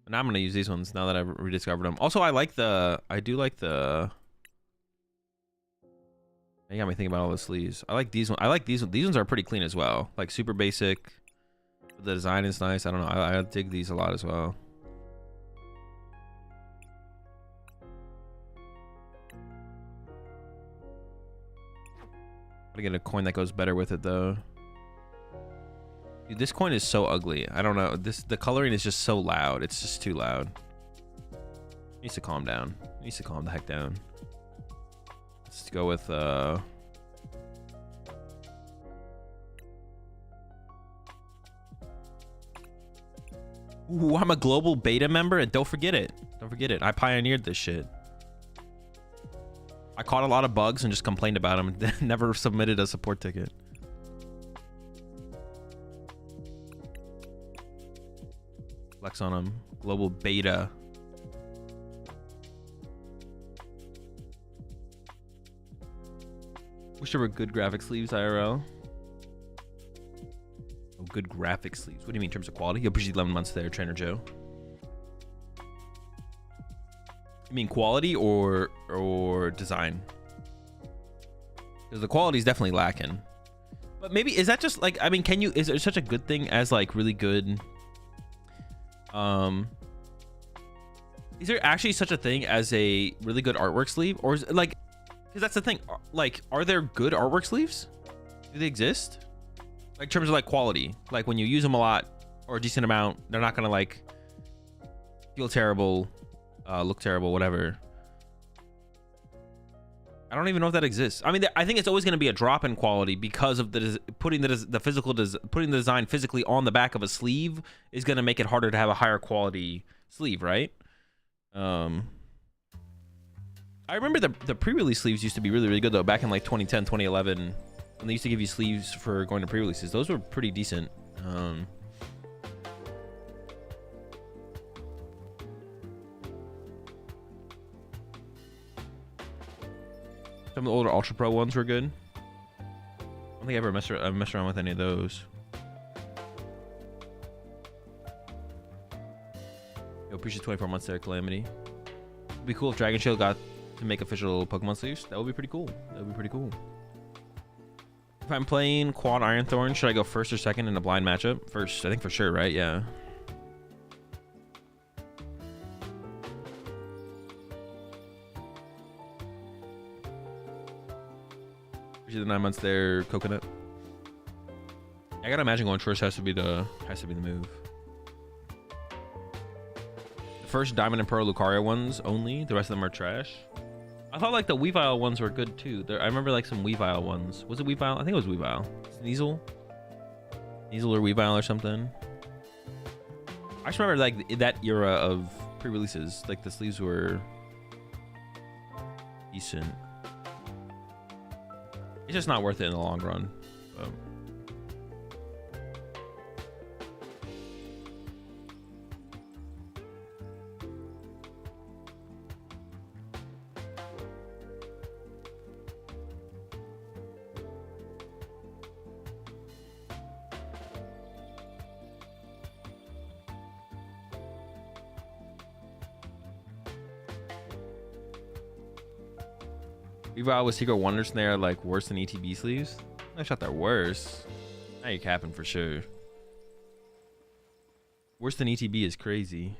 Now I'm going to use these ones now that I've rediscovered them. Also, I do like the... You got me thinking about all the sleeves. I like these ones. I like these ones. These ones are pretty clean as well. Like super basic. The design is nice. I don't know. I dig these a lot as well. Gotta get a coin that goes better with it though. Dude, this coin is so ugly. I don't know. The coloring is just so loud. It's just too loud. It needs to calm down. It needs to calm the heck down. Let's go with Ooh, I'm a global beta member, and don't forget it. Don't forget it. I pioneered this shit. I caught a lot of bugs and just complained about them. Never submitted a support ticket. Flex on them. Global beta. Wish there were good graphic sleeves IRL. Oh, good graphic sleeves. What do you mean in terms of quality? You appreciate 11 months there, Trainer Joe. You mean quality or design? Because the quality is definitely lacking. But maybe, is that just like, I mean, is there such a good thing as like really good... Is there actually such a thing as a really good artwork sleeve? Or is it like... Because that's the thing. Like, are there good artwork sleeves? Do they exist? Like, in terms of like quality, like when you use them a lot or a decent amount, they're not gonna like feel terrible, look terrible, whatever. I don't even know if that exists. I mean, I think it's always gonna be a drop in quality because of putting the design physically on the back of a sleeve is gonna make it harder to have a higher quality sleeve, right? I remember the pre-release sleeves used to be really, really good though, back in like 2010, 2011, when they used to give you sleeves for going to pre-releases. Those were pretty decent. Some of the older Ultra Pro ones were good. I don't think I ever messed around with any of those. Yo, appreciate 24 months there, Calamity. It'd be cool if Dragon Shield got to make official Pokemon sleeves. That would be pretty cool. That would be pretty cool. If I'm playing Quad Iron Thorn, should I go first or second in a blind matchup? First, I think for sure, right? Yeah. Appreciate the 9 months there, Coconut. I gotta imagine going first has to be the move. The first Diamond and Pearl Lucario ones only. The rest of them are trash. I thought like the Weavile ones were good too. I remember like some Weavile ones. Was it Weavile? I think it was Weavile. Sneasel or Weavile or something. I just remember like that era of pre-releases. Like the sleeves were decent. It's just not worth it in the long run. Evo with Secret Wonders and they're like worse than ETB sleeves. I thought they're worse. Now you're capping for sure. Worse than ETB is crazy.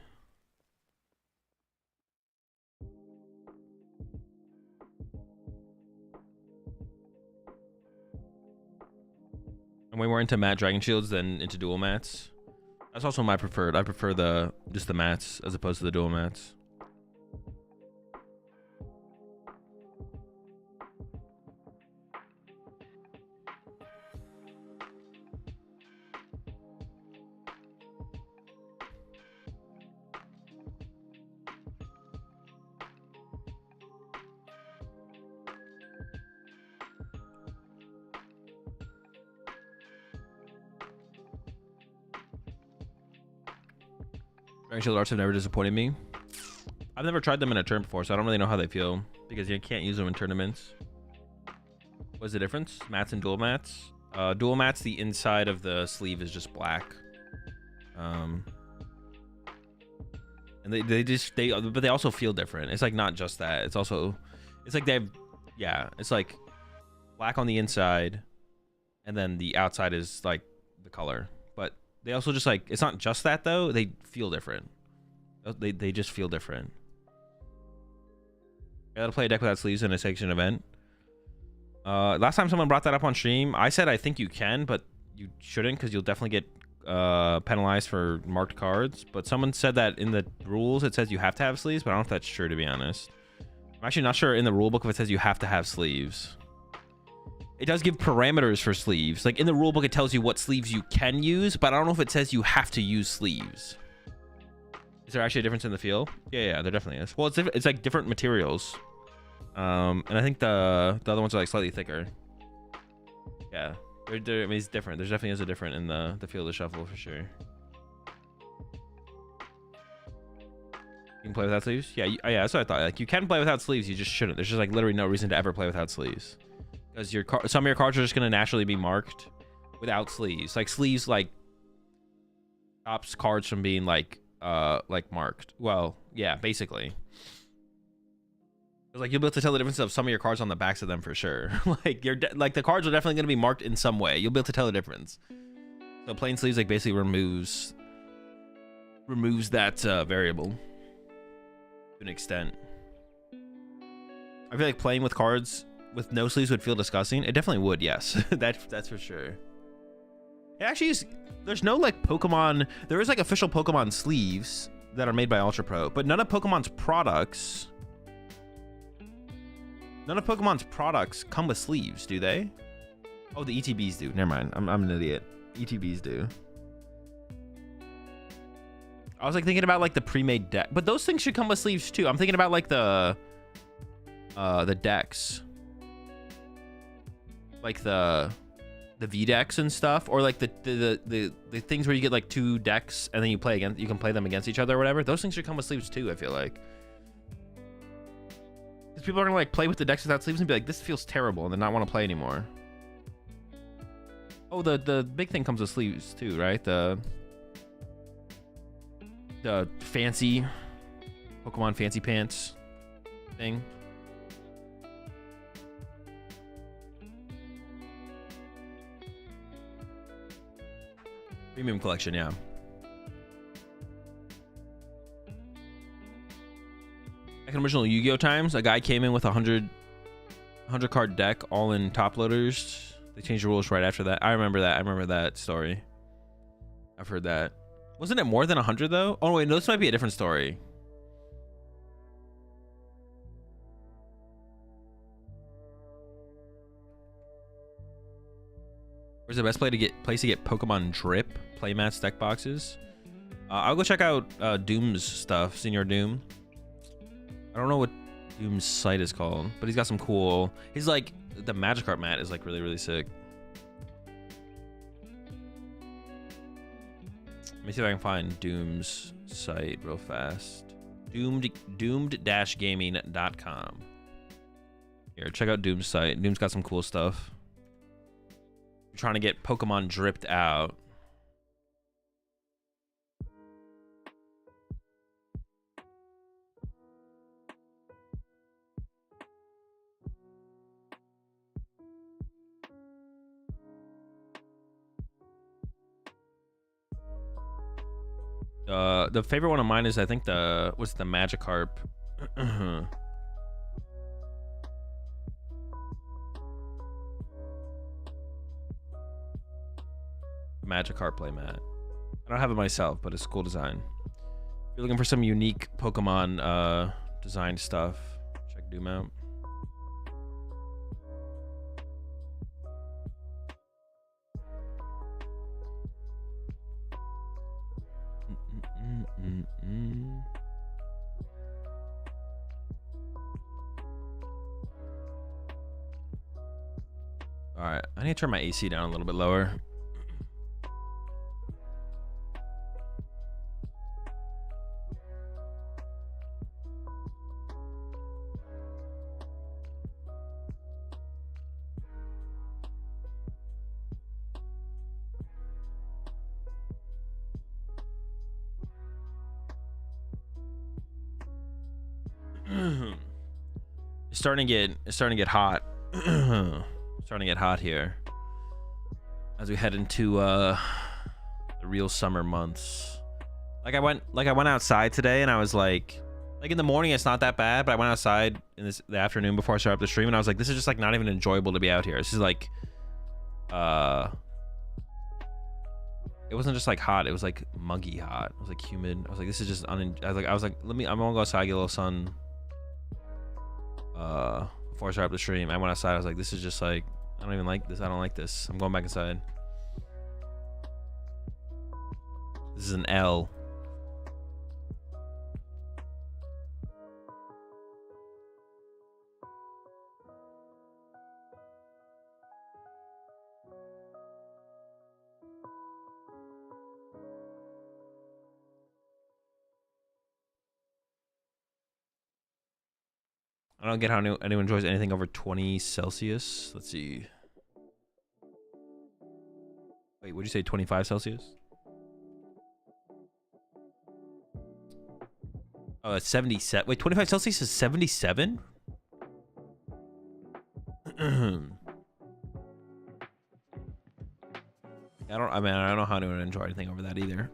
I'm way more into matte Dragon Shields than into dual mats. That's also my preferred. I prefer just the mats as opposed to the dual mats. Dragon Shield arts have never disappointed me. I've never tried them in a turn before, so I don't really know how they feel because you can't use them in tournaments. What's the difference? Mats and dual mats. Dual mats, the inside of the sleeve is just black. And but they also feel different. It's like not just that. It's also, it's like they have, yeah, it's like black on the inside, and then the outside is like the color. But they also just like, it's not just that though. They feel different. They just feel different. I gotta play a deck without sleeves in a section event. Last time someone brought that up on stream, I said I think you can, but you shouldn't because you'll definitely get penalized for marked cards. But someone said that in the rules it says you have to have sleeves, but I don't know if that's true, to be honest. I'm actually not sure in the rulebook if it says you have to have sleeves. It does give parameters for sleeves. Like in the rulebook it tells you what sleeves you can use, but I don't know if it says you have to use sleeves. Is there actually a difference in the feel? Yeah, there definitely is. Well, it's like different materials. And I think the other ones are like slightly thicker. Yeah, I mean, it's different. There definitely is a difference in the feel of the shuffle for sure. You can play without sleeves? Yeah, yeah, that's what I thought. Like you can play without sleeves, you just shouldn't. There's just like literally no reason to ever play without sleeves. Because some of your cards are just gonna naturally be marked without sleeves. Like sleeves like stops cards from being like marked. Well, yeah, basically. Like you'll be able to tell the difference of some of your cards on the backs of them for sure. Like like the cards are definitely going to be marked in some way. You'll be able to tell the difference. So plain sleeves like basically removes that variable to an extent. I feel like playing with cards with no sleeves would feel disgusting. It definitely would, yes. That's for sure. It actually is. There's no like Pokemon. There is like official Pokemon sleeves that are made by Ultra Pro, but none of Pokemon's products. None of Pokemon's products come with sleeves, do they? Oh, the ETBs do. Never mind. I'm an idiot. ETBs do. I was like thinking about like the pre-made deck, but those things should come with sleeves too. I'm thinking about like the decks, like the V decks and stuff, or like the things where you get like two decks and then you can play them against each other or whatever. Those things should come with sleeves too, I feel like. Because people are gonna like play with the decks without sleeves and be like, this feels terrible, and then not want to play anymore. Oh, the big thing comes with sleeves too, right? The fancy Pokemon fancy pants thing. Premium collection, yeah. Like an original Yu-Gi-Oh times, a guy came in with 100 card deck, all in top loaders. They changed the rules right after that. I remember that story. I've heard that. Wasn't it more than 100 though? Oh wait, no, this might be a different story. Where's the best place to get Pokemon Drip playmats deck boxes? I'll go check out Doom's stuff, Senior Doom. I don't know what Doom's site is called, but he's got some cool. He's like the Magikarp mat is like really sick. Let me see if I can find Doom's site real fast. Doomed-gaming.com. Here, check out Doom's site. Doom's got some cool stuff. I'm trying to get Pokemon dripped out. The favorite one of mine is I think the Magikarp. Magikarp playmat. I don't have it myself, but it's cool design. If you're looking for some unique Pokemon design stuff, check Doom out. All right, I need to turn my AC down a little bit lower. It's starting to get hot. Starting to get hot here as we head into the real summer months. Like I went outside today, and I was like in the morning it's not that bad, but I went outside in the afternoon before I started up the stream, and I was like, this is just like not even enjoyable to be out here. This is like it wasn't just like hot, it was like muggy hot. It was like humid. I was like, this is just I was like I'm gonna go outside, get a little sun before I start up the stream. I went outside, I was like, this is just like, I don't even like this. I don't like this. I'm going back inside. This is an L. I don't get how anyone enjoys anything over 20 Celsius. Let's see. Wait, would you say 25 Celsius? Oh, it's 77. Wait, 25 Celsius is 77? I don't know how anyone enjoy anything over that either.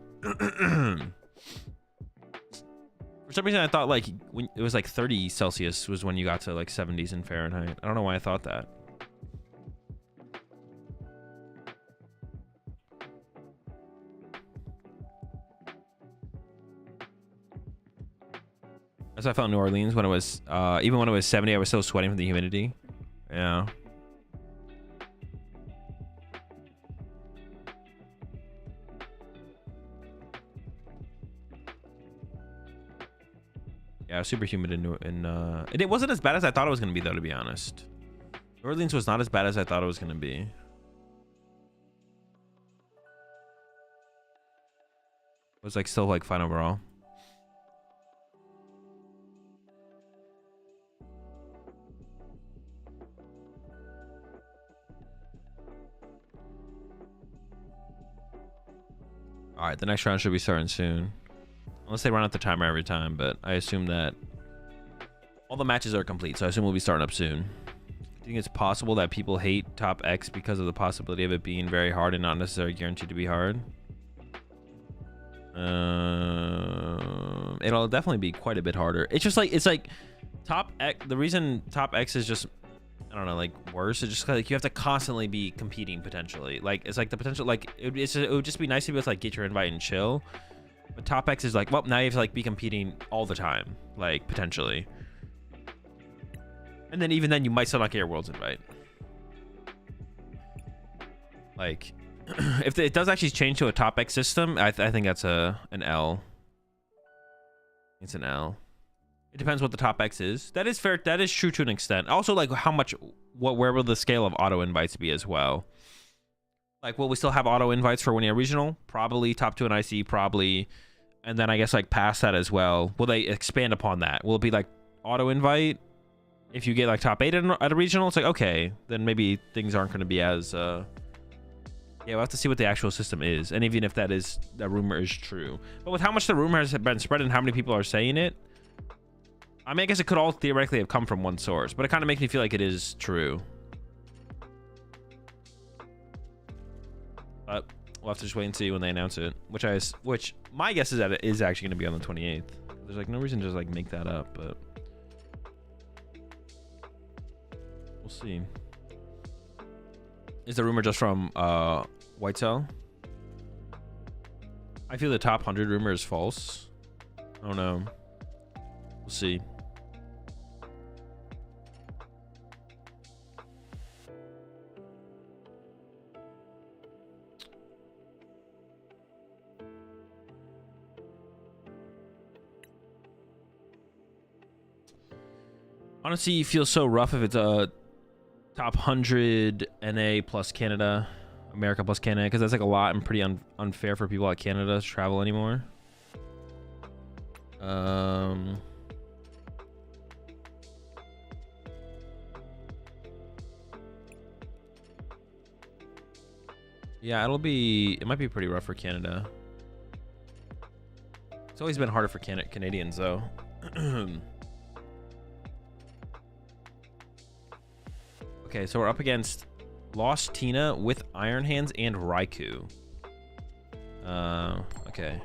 For some reason, I thought like when it was like 30 Celsius was when you got to like 70s in Fahrenheit. I don't know why I thought that. That's why I felt in New Orleans when it was, even when it was 70, I was still sweating from the humidity. Yeah. Yeah, super humid it wasn't as bad as I thought it was gonna be though, to be honest. New Orleans was not as bad as I thought it was gonna be. It was like still like fine overall. All right, the next round should be starting soon. Unless they run out the timer every time, but I assume that all the matches are complete, so I assume we'll be starting up soon. Do you think it's possible that people hate Top X because of the possibility of it being very hard and not necessarily guaranteed to be hard? It'll definitely be quite a bit harder. It's just like, it's like Top X, the reason Top X is just, I don't know, like worse, it's just like you have to constantly be competing potentially. Like it's like the potential, like it would just be nice to be able to like get your invite and chill. But Top X is like, well, now you have to like be competing all the time, like potentially. And then even then you might still not get your Worlds invite. Like if it does actually change to a Top X system, I think that's an L. It's an L. It depends what the Top X is. That is fair. That is true to an extent. Also, like how much, where will the scale of auto invites be as well? Like, will we still have auto invites for winning a regional? Probably. Top 2 and IC, probably. And then I guess like past that as well. Will they expand upon that? Will it be like auto invite? If you get like top 8 at a regional, it's like, okay, then maybe things aren't going to be as, yeah, we'll have to see what the actual system is. And even if that rumor is true. But with how much the rumor has been spread and how many people are saying it, I mean, I guess it could all theoretically have come from one source, but it kind of makes me feel like it is true. But We'll have to just wait and see when they announce it. Which my guess is that it is actually going to be on the 28th. There's like no reason to just like make that up, but we'll see. Is the rumor just from White Cell? I feel the top 100 rumor is false. I don't know. We'll see. Honestly, it feels so rough if it's a top 100 NA plus Canada, America plus Canada, because that's like a lot and pretty unfair for people like Canada to travel anymore. Yeah, it might be pretty rough for Canada. It's always been harder for Canadians though. Okay, so we're up against Lost Tina with Iron Hands and Raikou. Okay.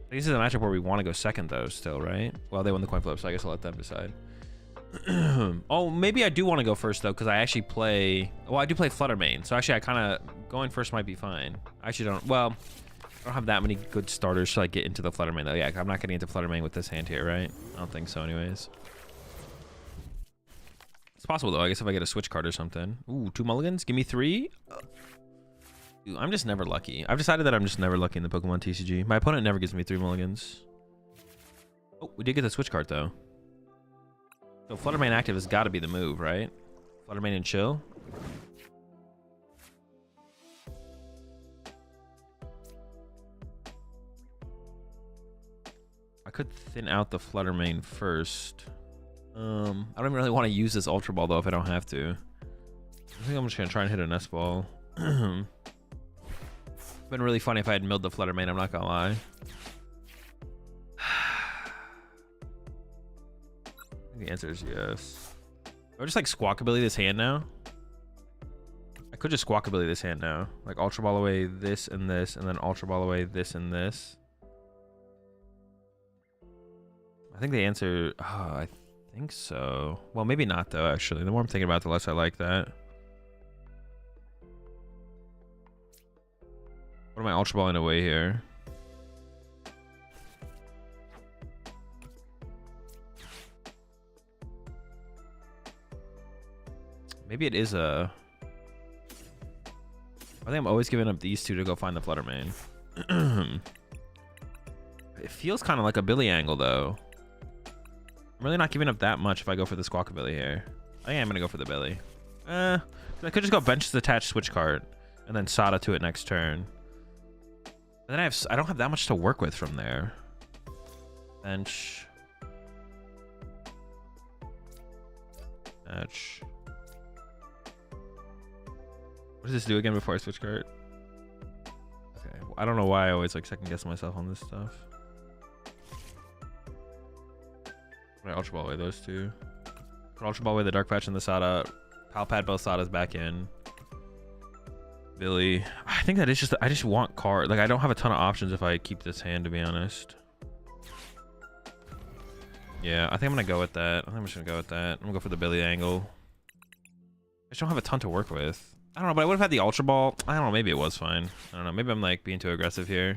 This is a matchup where we want to go second, though, still, right? Well, they won the coin flip, so I guess I'll let them decide. Oh, maybe I do want to go first, though, because I actually play... Well, I do play Flutter Mane, so actually I kind of... Going first might be fine. I actually don't... Well, I don't have that many good starters to, like, get into the Flutter Mane, though. Yeah, I'm not getting into Flutter Mane with this hand here, right? I don't think so, anyways. It's possible, though. I guess if I get a switch card or something. Ooh, 2 mulligans? Give me 3? Dude, I'm just never lucky. I've decided that I'm just never lucky in the Pokemon TCG. My opponent never gives me 3 mulligans. Oh, we did get the switch card, though. So Flutter Mane active has got to be the move, right? Flutter Mane and chill. I could thin out the Flutter Mane first. I don't even really want to use this Ultra Ball, though, if I don't have to. I think I'm just going to try and hit a Nest Ball. It's been really funny if I had milled the Flutter Mane, I'm not going to lie. The answer is yes. I just like Squawkabilly this hand now. I could just Squawkabilly this hand now. Like Ultra Ball away this, and then Ultra Ball away this and this. I think the answer... Oh, I think so. Well, maybe not, though, actually. The more I'm thinking about it, the less I like that. What am I Ultra Balling away here? Maybe it is a... I think I'm always giving up these two to go find the Flutter Mane. It feels kind of like a Billy angle, though. I'm really not giving up that much if I go for the Squawkabilly here. I think I'm going to go for the Billy. I could just go bench the attached switch card and then Sada to it next turn. And then I don't have that much to work with from there. Bench. Match. What does this do again before I switch card? Okay. Well, I don't know why I always like second guess myself on this stuff. I Ultra Ball away those two. Ultra Ball away the Dark Patch and the Sada. Palpad both Sadas back in. Billy. I think that is just... I just want card. Like, I don't have a ton of options if I keep this hand, to be honest. Yeah, I think I'm going to go with that. I think I'm just going to go with that. I'm going to go for the Billy angle. I just don't have a ton to work with. I don't know, but I would have had the Ultra Ball. I don't know, maybe it was fine. I don't know, maybe I'm like being too aggressive here.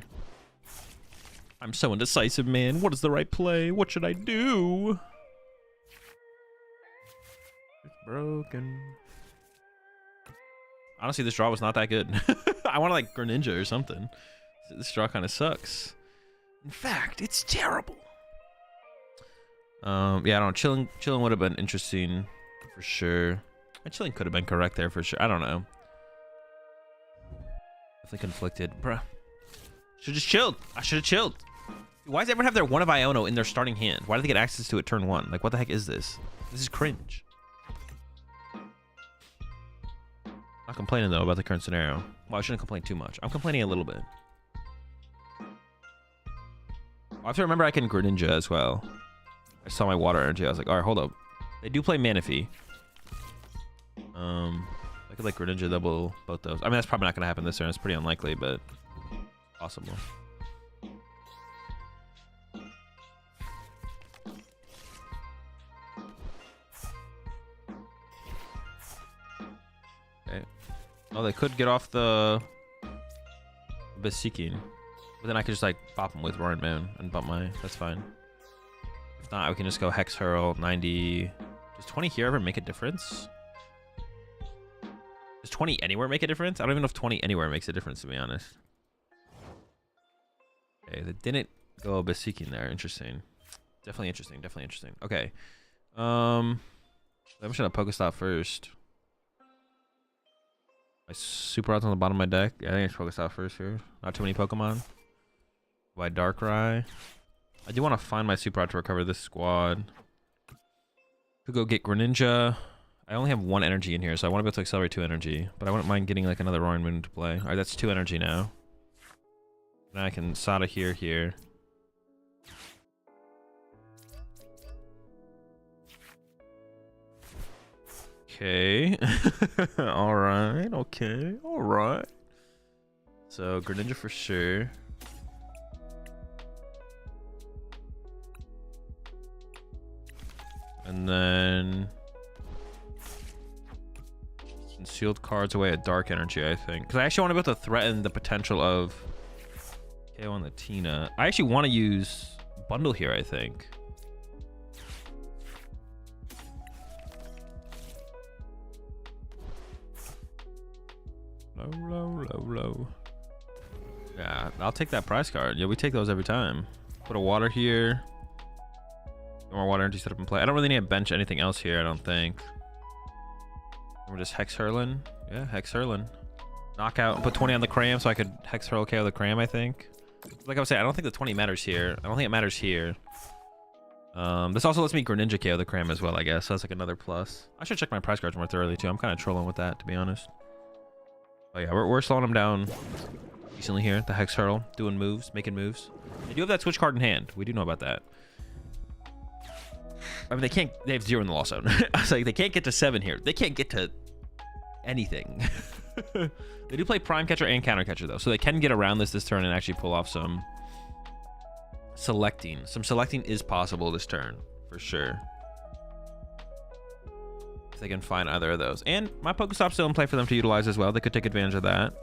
I'm so indecisive, man. What is the right play? What should I do? It's broken. Honestly, this draw was not that good. I want to like Greninja or something. This draw kind of sucks. In fact, it's terrible. Yeah, I don't know. Chilling would have been interesting for sure. And chilling could have been correct there for sure. I don't know. Definitely conflicted. Bruh. Should have just chilled. I should have chilled. Why does everyone have their one of Iono in their starting hand? Why do they get access to it turn 1? Like, what the heck is this? This is cringe. Not complaining, though, about the current scenario. Well, I shouldn't complain too much. I'm complaining a little bit. I have to remember I can Greninja as well. I saw my water energy. I was like, all right, hold up. They do play Manaphy. Like I could like Greninja double both those. I mean, that's probably not gonna happen this turn. It's pretty unlikely, but possible. Okay. Oh, they could get off the Beseeching. But then I could just like bop them with Roaring Moon and bump my. That's fine. If not, we can just go Hex Hurl 90. Does 20 here ever make a difference? Does 20 anywhere make a difference? I don't even know if 20 anywhere makes a difference, to be honest. Okay, they didn't go Beseeching there. Interesting. Definitely interesting. Definitely interesting. Okay. I'm just gonna Pokestop first. My Super Rod's on the bottom of my deck. Yeah, I think I should Pokestop first here. Not too many Pokemon. By Darkrai. I do want to find my Super Rod to recover this squad. Could go get Greninja. I only have 1 energy in here, so I want to be able to accelerate 2 energy. But I wouldn't mind getting like another Roaring Moon to play. Alright, that's 2 energy now. Now I can Sada here. Okay. Alright, okay. Alright. So Greninja for sure. And then concealed cards away at Dark Energy, I think. Because I actually want to be able to threaten the potential of KO on the Tina. I actually want to use Bundle here, I think. Low. Yeah, I'll take that prize card. Yeah, we take those every time. Put a water here. More water energy set up and play. I don't really need to bench anything else here, I don't think. We're just Hex Hurling. Yeah, Hex Hurling. Knockout. Put 20 on the Cram so I could Hex Hurl KO the Cram, I think. Like I was saying, I don't think the 20 matters here. I don't think it matters here. This also lets me Greninja KO the Cram as well, I guess. So that's like another plus. I should check my prize cards more thoroughly too. I'm kind of trolling with that, to be honest. Oh yeah, we're slowing them down decently here. The Hex Hurl. Doing moves, making moves. They do have that Switch card in hand. We do know about that. I mean, they have 0 in the loss zone. I was like, they can't get to 7 here. They can't get to anything. They do play Prime Catcher and Counter Catcher, though. So they can get around this turn and actually pull off some selecting. Some selecting is possible this turn, for sure. If they can find either of those. And my Pokestop's still in play for them to utilize as well. They could take advantage of that.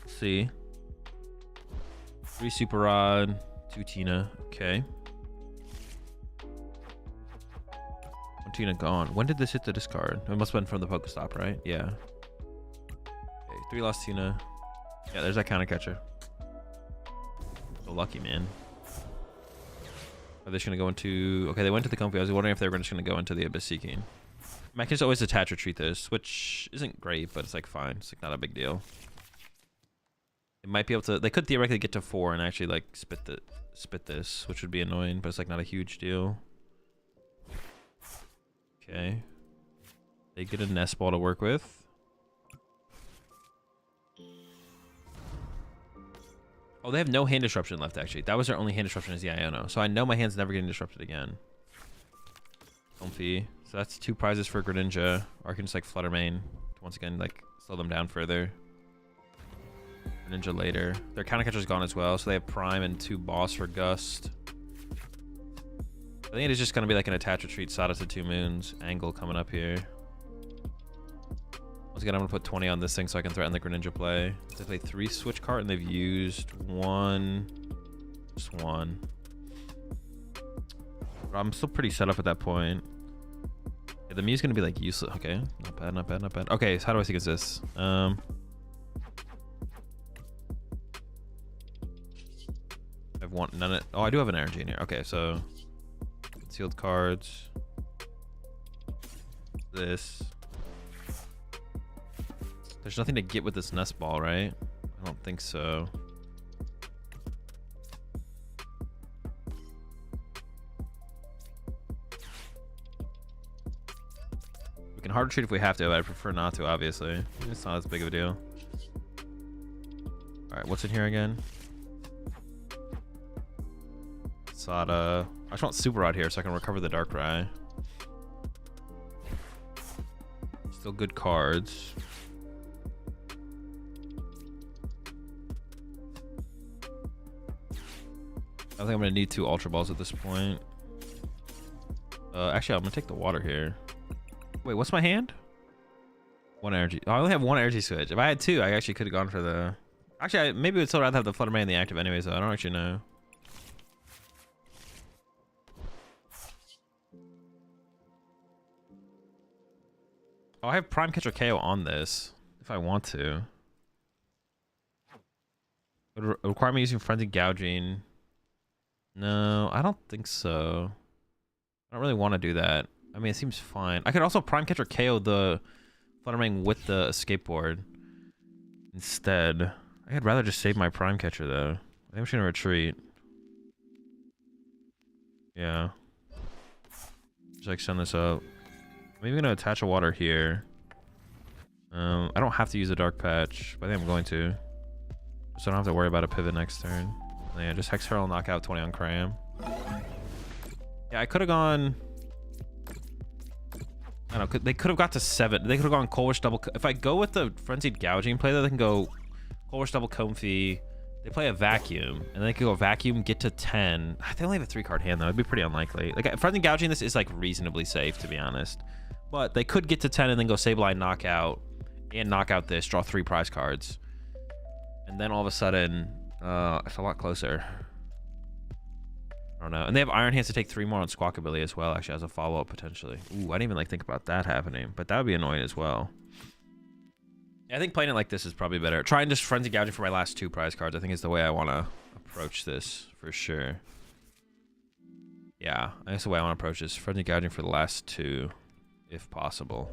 Let's see. 3 Super Rod, 2 Tina. Okay. Tina gone. When did this hit the discard? It must have been from the Pokestop, right? Yeah. Okay, 3 lost Tina. Yeah, there's that Counter Catcher. So lucky, man. Are they just gonna go into? Okay, they went to the Comfy. I was wondering if they were just gonna go into the Abyss Seeking. I can just always attach retreat this, which isn't great, but it's like fine. It's like not a big deal. They might be able to. They could theoretically get to 4 and actually like spit this, which would be annoying, but it's like not a huge deal. Okay. They get a Nest Ball to work with. Oh, they have no hand disruption left, actually. That was their only hand disruption is the Iono. So I know my hand's never getting disrupted again. Comfy. So that's 2 prizes for Greninja. Or I can just like Flutter Mane to once again like slow them down further. Greninja later. Their Counter Catcher's gone as well. So they have Prime and 2 Boss for Gust. I think it is just going to be like an attach retreat, Sada to 2 Moons, angle coming up here. Once again, I'm going to put 20 on this thing so I can threaten the Greninja play. They play 3 Switch card and they've used 1. Just 1. I'm still pretty set up at that point. Yeah, the Mew's going to be like useless. Okay, not bad, not bad, not bad. Okay, so how do I think it's this? I have one, none of, oh, I do have an energy in here. Okay, so sealed cards. This. There's nothing to get with this Nest Ball, right? I don't think so. We can hard retreat if we have to, but I prefer not to, obviously. It's not as big of a deal. Alright, what's in here again? Sada. I just want Super Rod here so I can recover the Darkrai. Still good cards. I think I'm gonna need 2 Ultra Balls at this point. Actually, I'm gonna take the water here. Wait, what's my hand? 1 energy. Oh, I only have 1 energy switch. If I had 2, I actually could have gone for the... Actually, maybe I'd still rather have the Flutter Mane in the active anyway, so I don't actually know. Oh, I have Prime Catcher KO on this, if I want to. Would it require me using Frenzied Gouging? No, I don't think so. I don't really want to do that. I mean, it seems fine. I could also Prime Catcher KO the Flutter Mane with the escape board instead. I'd rather just save my Prime Catcher, though. I think I'm just gonna retreat. Yeah. Just like send this up. I'm even gonna attach a water here. I don't have to use a dark patch, but I think I'm going to. So I don't have to worry about a pivot next turn. Yeah, just Hex Hurl, knock out 20 on Cram. Yeah, I could have gone... I don't know, they could have got to 7. They could have gone Cold Wish double... If I go with the Frenzied Gouging play, though, they can go Cold Wish double Comfy. They play a Vacuum, and they could go Vacuum, get to 10. They only have a 3-card hand, though. It'd be pretty unlikely. Like, Frenzied Gouging this is, like, reasonably safe, to be honest. But they could get to 10 and then go Sableye, knockout, and knock out this, draw 3 prize cards. And then all of a sudden, it's a lot closer. I don't know. And they have Iron Hands to take 3 more on Squawkabilly as well, actually, as a follow-up, potentially. Ooh, I didn't even, like, think about that happening. But that would be annoying as well. Yeah, I think playing it like this is probably better. Try and just Frenzy Gouging for my last 2 prize cards, I think, is the way I want to approach this, for sure. Yeah, that's the way I want to approach this. Frenzy Gouging for the last 2, if possible.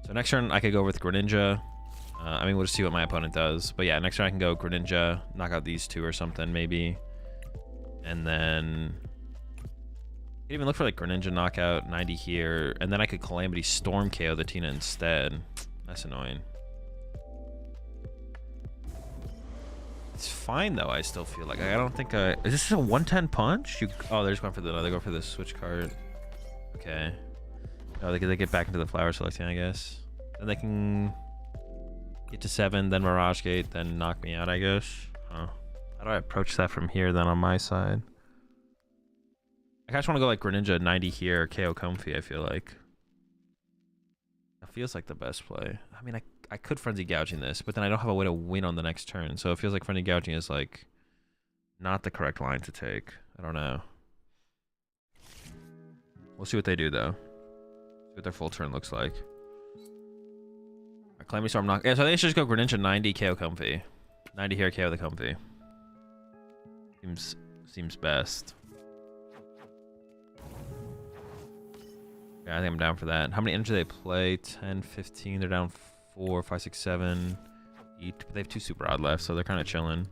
So next turn, I could go with Greninja. I mean, we'll just see what my opponent does. But yeah, next turn I can go Greninja, knock out these 2 or something, maybe. And then... I could even look for, like, Greninja knockout, 90 here. And then I could Calamity Storm KO the Tina instead. That's annoying. It's fine, though, I still feel like. I don't think I... Is this a 110 punch? Oh, they're just going for the... No, they go for the switch card. Okay. Oh, they get back into the flower selecting, I guess. Then they can get to 7, then Mirage Gate, then knock me out, I guess. Huh. How do I approach that from here, then, on my side? I just want to go, like, Greninja 90 here, KO Comfy, I feel like. That feels like the best play. I mean, I could Frenzy Gouging this, but then I don't have a way to win on the next turn. So it feels like Frenzy Gouging is, like, not the correct line to take. I don't know. We'll see what they do, though. See what their full turn looks like. Calamity Storm knock. Yeah, so I think I should just go Greninja 90 KO Comfy. 90 here, KO the Comfy. Seems best. Yeah, I think I'm down for that. How many energy do they play? 10, 15. They're down 4, 5, 6, 7. Each. But they have 2 Super Odd left, so they're kind of chilling.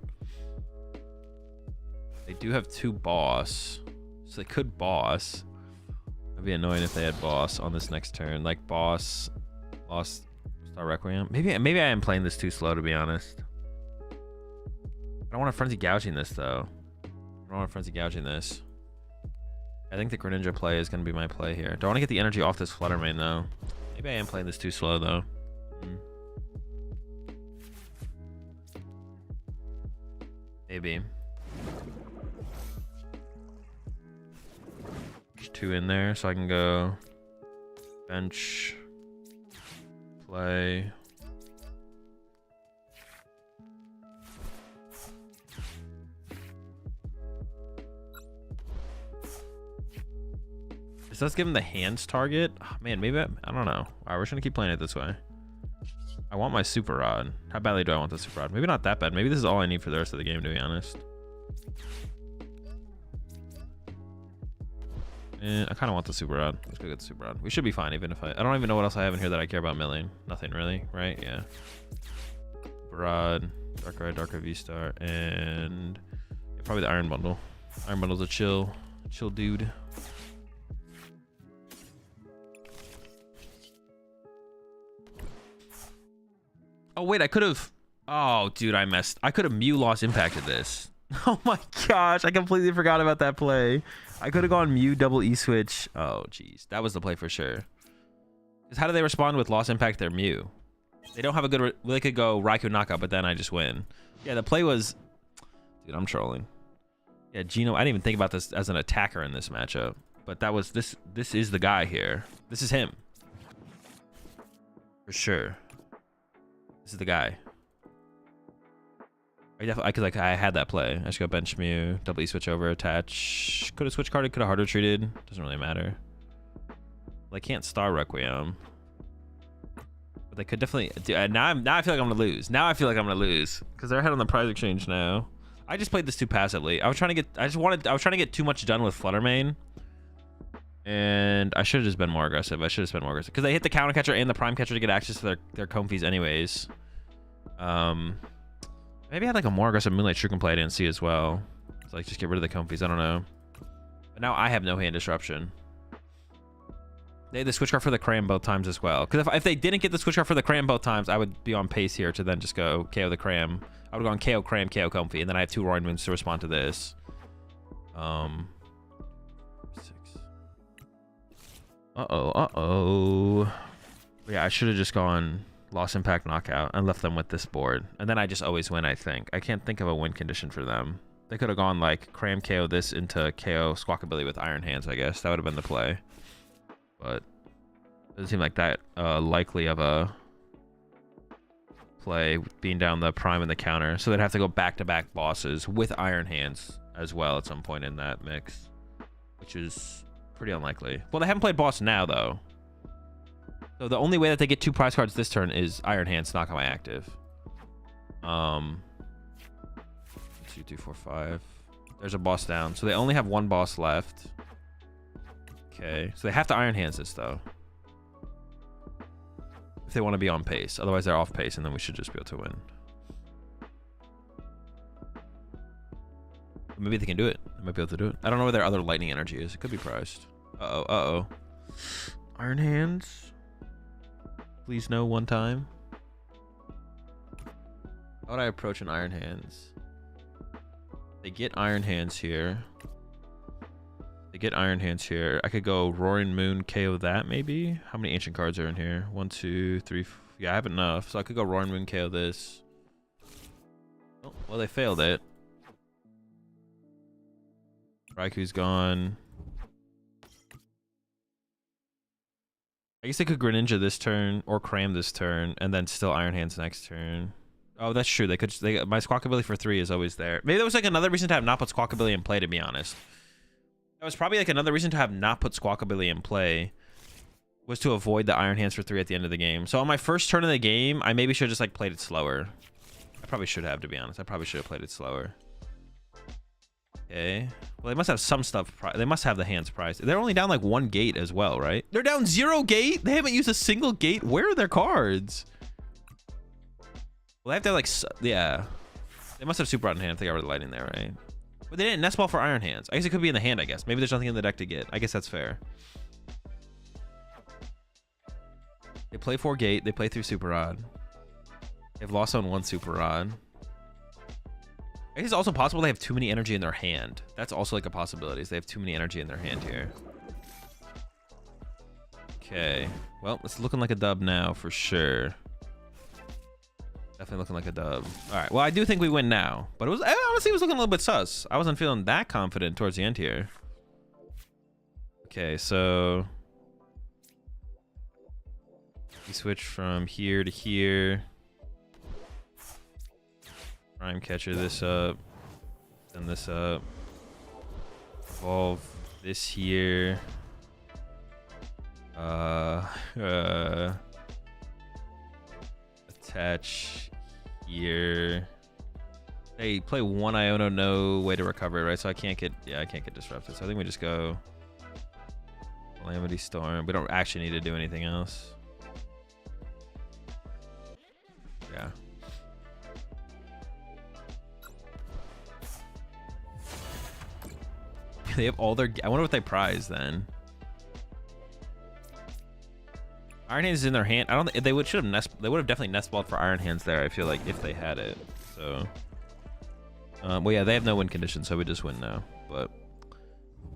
They do have 2 Boss. So they could Boss. It'd be annoying if they had Boss on this next turn. Like Boss, Lost Star Requiem. Maybe I am playing this too slow, to be honest. I don't want to Frenzy Gouging this, though. I don't want to Frenzy Gouging this. I think the Greninja play is going to be my play here. Don't want to get the energy off this Flutter Mane, though. Maybe I am playing this too slow, though. Maybe. There's 2 in there, so I can go bench, play. This does give him the hands target. Oh, man, maybe I don't know. All right, we're just gonna keep playing it this way. I want my Super Rod. How badly do I want the Super Rod? Maybe not that bad. Maybe this is all I need for the rest of the game, to be honest. I kind of want the Super Rod. Let's go get the Super Rod. We should be fine, even if I don't even know what else I have in here that I care about milling. Nothing really, right? Yeah. Super Rod, Dark Red V-Star, and yeah, probably the Iron Bundle. Iron Bundle's a chill dude. Oh, wait, I could have... Oh, dude, I messed... I could have Mew Lost Impacted this. Oh, my gosh. I completely forgot about that play. I could have gone Mew double E-switch. Oh, jeez. That was the play for sure. Because how do they respond with lost impact their Mew? They don't have a good... They could go Raikou knockout, but then I just win. Yeah, the play was... Dude, I'm trolling. Yeah, Geno... I didn't even think about this as an attacker in this matchup. But that was... This is the guy here. This is him. For sure. This is the guy. I definitely... Because I had that play. I should go bench Mew. Double E switch over. Attach. Could have switch carded. Could have harder treated. Doesn't really matter. Well, I can't Star Requiem. But they could definitely... Dude, now I feel like I'm gonna lose. Now I feel like I'm gonna lose because they're ahead on the prize exchange now. I just played this too passively. I was trying to get... I was trying to get too much done with Flutter Mane, and I should have just been more aggressive. I should have been more aggressive because they hit the counter catcher and the prime catcher to get access to their Comfies anyways. Maybe I had like a more aggressive Moonlight Shuriken play I didn't see as well. So like just get rid of the Comfies. I don't know. But now I have no hand disruption. They had the switch card for the Cram both times as well. Because if they didn't get the switch card for the Cram both times, I would be on pace here to then just go KO the Cram. I would have gone KO Cram, KO Comfy, and then I have 2 Roaring Moons to respond to this. 6. Yeah, I should have just gone Lost Impact Knockout and left them with this board. And then I just always win, I think. I can't think of a win condition for them. They could have gone like Cram KO this into KO Squawkabilly with Iron Hands, I guess. That would have been the play. But it doesn't seem like that likely of a play, being down the prime and the counter. So they'd have to go back-to-back bosses with Iron Hands as well at some point in that mix, which is pretty unlikely. Well, they haven't played boss now, though. So the only way that they get 2 prize cards this turn is Iron Hands knock out my active. 2, 2, 4, 5. There's a boss down. So they only have 1 boss left. Okay, so they have to Iron Hands this, though, if they want to be on pace. Otherwise, they're off pace, and then we should just be able to win. Maybe they can do it. They might be able to do it. I don't know where their other lightning energy is. It could be priced. Uh-oh. Iron Hands. Please no one time. How would I approach an Iron Hands? They get Iron Hands here. They get Iron Hands here. I could go Roaring Moon, KO that maybe. How many ancient cards are in here? 1, 2, 3. Yeah, I have enough. So I could go Roaring Moon, KO this. Oh, well, they failed it. Raikou's gone. I guess they could Greninja this turn or Cram this turn and then still Iron Hands next turn. Oh, that's true. They could. My Squawkabilly for 3 is always there. Maybe that was like another reason to have not put Squawkabilly in play, to be honest. That was probably like another reason to have not put Squawkabilly in play, was to avoid the Iron Hands for 3 at the end of the game. So on my first turn of the game, I maybe should have just like played it slower. I probably should have, to be honest. I probably should have played it slower. Okay. Well, they must have some stuff. They must have the hands prized. They're only down like 1 gate as well, right? They're down 0 gate? They haven't used a single gate? Where are their cards? Well, they have to like... Yeah. They must have Super Rod in hand if they got rid of lighting there, right? But they didn't Nest Ball for Iron Hands. I guess it could be in the hand, I guess. Maybe there's nothing in the deck to get. I guess that's fair. They play 4 gate. They play through Super Rod. They've lost on 1 Super Rod. I guess it's also possible they have too many energy in their hand. That's also like a possibility. They have too many energy in their hand here. Okay. Well, it's looking like a dub now for sure. Definitely looking like a dub. All right. Well, I do think we win now. But honestly, it was looking a little bit sus. I wasn't feeling that confident towards the end here. Okay, so... we switch from here to here. Prime catcher this up, then this up, evolve this here, attach here. Hey, play 1 Iono, no way to recover it, right? So I can't get, yeah, I can't get disrupted. So I think we just go Calamity Storm. We don't actually need to do anything else. Yeah. They have all their... I wonder what they prize then. Iron Hands is in their hand. I don't think they would they would have definitely nest balled for Iron Hands there, I feel like, if they had it. So well, yeah, they have no win condition, so we just win now. But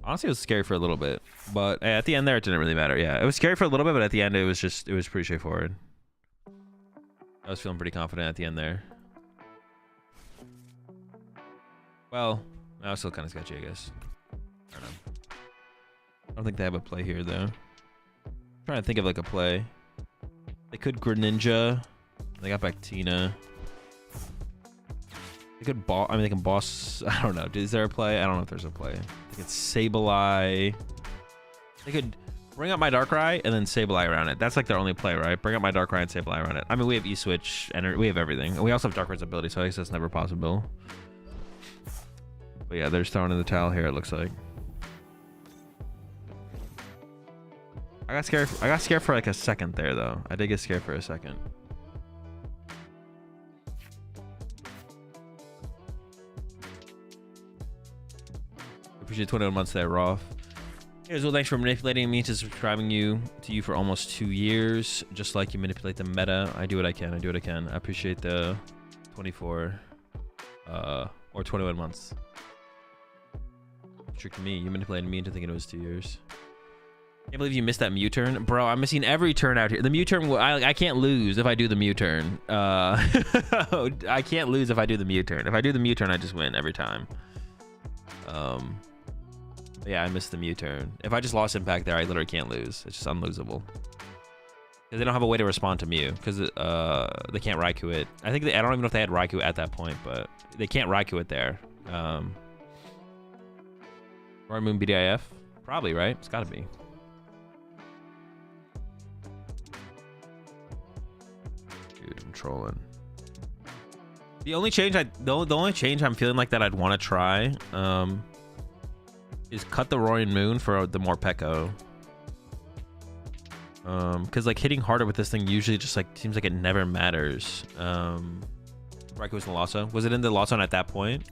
Honestly, it was scary for a little bit, but at the end there, it didn't really matter. Yeah, it was scary for a little bit, but at the end, it was pretty straightforward. I was feeling pretty confident at the end there. Well, I was still kind of sketchy, I guess. I don't know. I don't think they have a play here, though. I'm trying to think of like a play. They could Greninja. They got back Tina. They could boss. I mean, they can boss. I don't know. Is there a play? I don't know if there's a play. They could Sableye. They could bring up my Darkrai and then Sableye around it. That's like their only play, right? Bring up my Darkrai and Sableye around it. I mean, we have E-Switch and we have everything. And we also have Darkrai's ability, so I guess that's never possible. But yeah, they're just throwing in the towel here, it looks like. I got scared for like a second there, though. I did get scared for a second. Appreciate 21 months there, Roth. Hey, Azul, thanks for manipulating me to subscribing to you for almost 2 years. Just like you manipulate the meta. I do what I can. I do what I can. I appreciate the 24 or 21 months. Tricked me. You manipulated me into thinking it was 2 years. Can't believe you missed that Mew turn. Bro, I'm missing every turn out here. The Mew turn, I can't lose if I do the Mew turn. I can't lose if I do the Mew turn. If I do the Mew turn, I just win every time. Yeah, I missed the Mew turn. If I just lost Impact there, I literally can't lose. It's just unlosable. Because they don't have a way to respond to Mew. Because they can't Raikou it. I don't even know if they had Raikou at that point, but they can't Raikou it there. Roaring Moon BDIF? Probably, right? It's gotta be. Dude, I'm trolling. The only change I'm feeling like that I'd want to try is cut the Roaring Moon for the Morpeko. Because like hitting harder with this thing usually just like seems like it never matters. Raikou was in the Lhasa. Was it in the Lhasa at that point?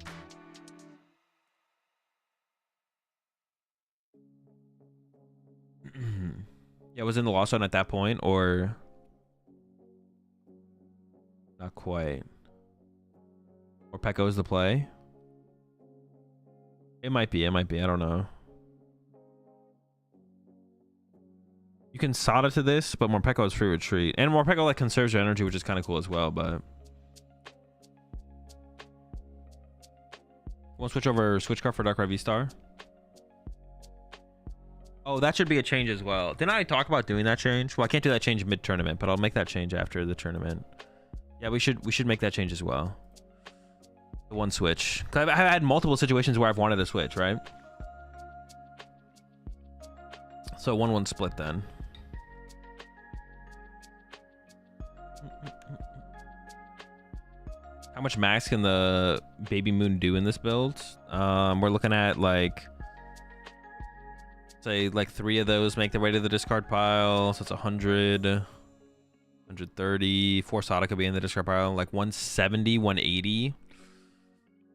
Yeah, was it in the Lost Zone at that point, or not quite? Or Pekko's the play? It might be. It might be. I don't know. You can Sada to this, but Morpeko is free retreat, and Morpeko like conserves your energy, which is kind of cool as well. But we'll switch card for Darkrai V-Star. Oh, that should be a change as well. Didn't I talk about doing that change? Well, I can't do that change mid-tournament, but I'll make that change after the tournament. Yeah, we should make that change as well. The one switch. 'Cause I've had multiple situations where I've wanted to switch, right? So 1-1 split then. How much max can the Baby Moon do in this build? We're looking at like, say like 3 of those make their way to the discard pile, so it's 100, 130. 4 Sada could be in the discard pile, like 170, 180.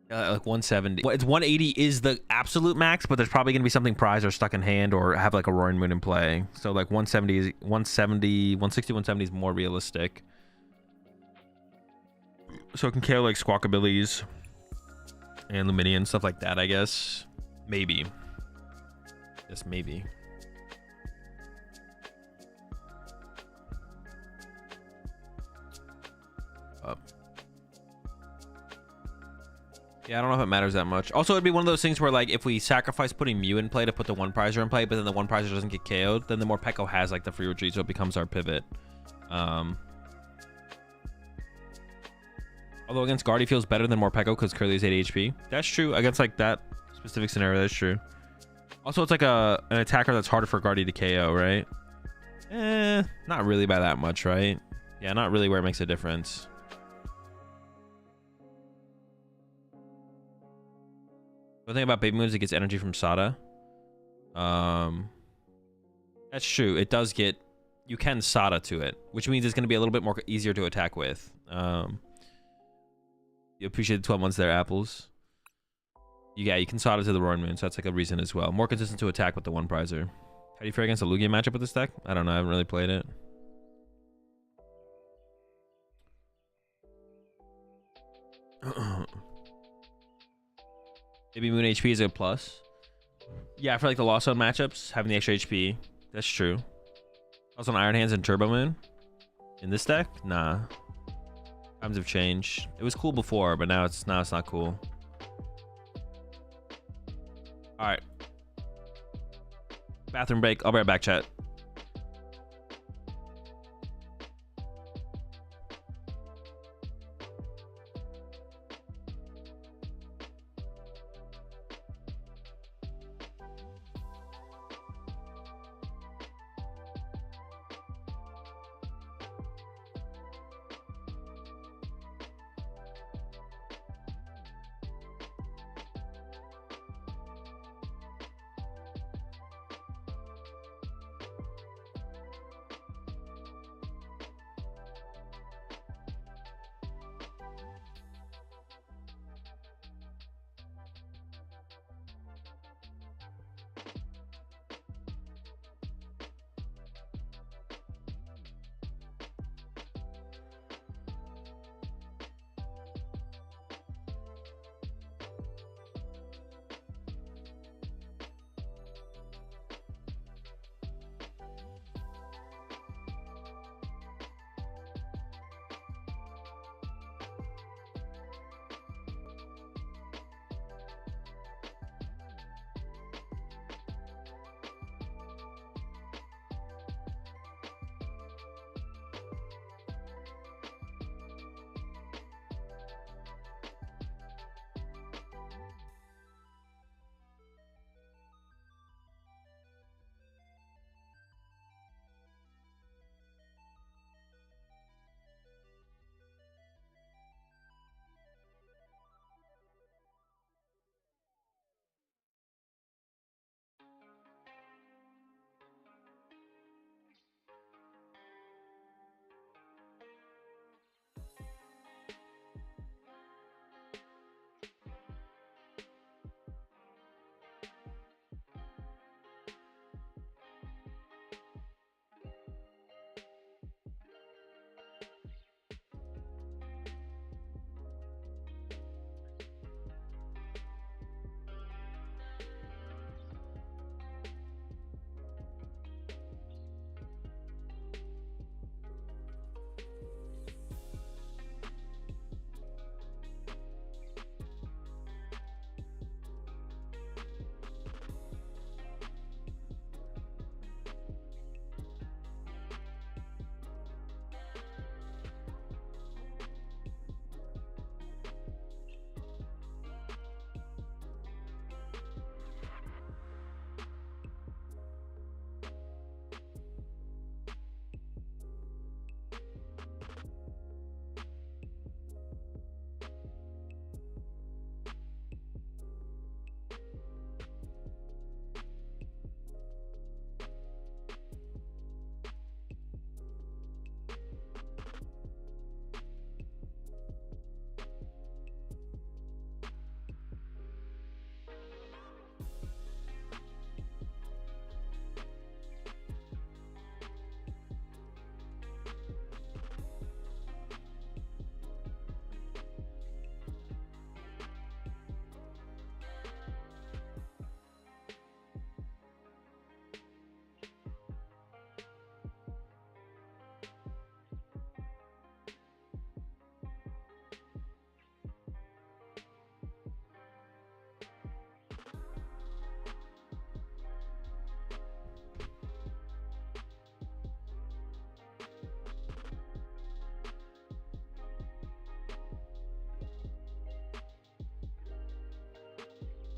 Like 170. It's 180 is the absolute max, but there's probably gonna be something prized or stuck in hand or have like a Roaring Moon in play. So like 170 is 160, 170 is more realistic. So it can KO like Squawkabillies and Lumineon, stuff like that, I guess. Maybe. Just maybe. Yeah, I don't know if it matters that much. Also, it'd be one of those things where like if we sacrifice putting Mew in play to put the one prizer in play, but then the one prizer doesn't get KO'd, then the Morpeko has like the free retreat, so it becomes our pivot. Although against Guard, he feels better than Morpeko because Curly is 80 HP. That's true. Against like that specific scenario, that's true. Also, it's like an attacker that's harder for Guardy to KO, right? Not really by that much, right? Yeah, not really where it makes a difference. The thing about Baby Moon is it gets energy from Sada. That's true. It does get... You can Sada to it, which means it's going to be a little bit more easier to attack with. You appreciate the 12 months there, Apples. Yeah, you can Sada to the Roaring Moon, so that's like a reason as well. More consistent to attack with the one prizer. How do you fare against a Lugia matchup with this deck? I don't know. I haven't really played it. Baby Moon HP is a plus. Yeah, for like the Lost Zone matchups, having the extra HP. That's true. Also on Iron Hands and Turbo Moon. In this deck? Nah. Times have changed. It was cool before, but now it's not cool. Alright. Bathroom break. I'll be right back, chat.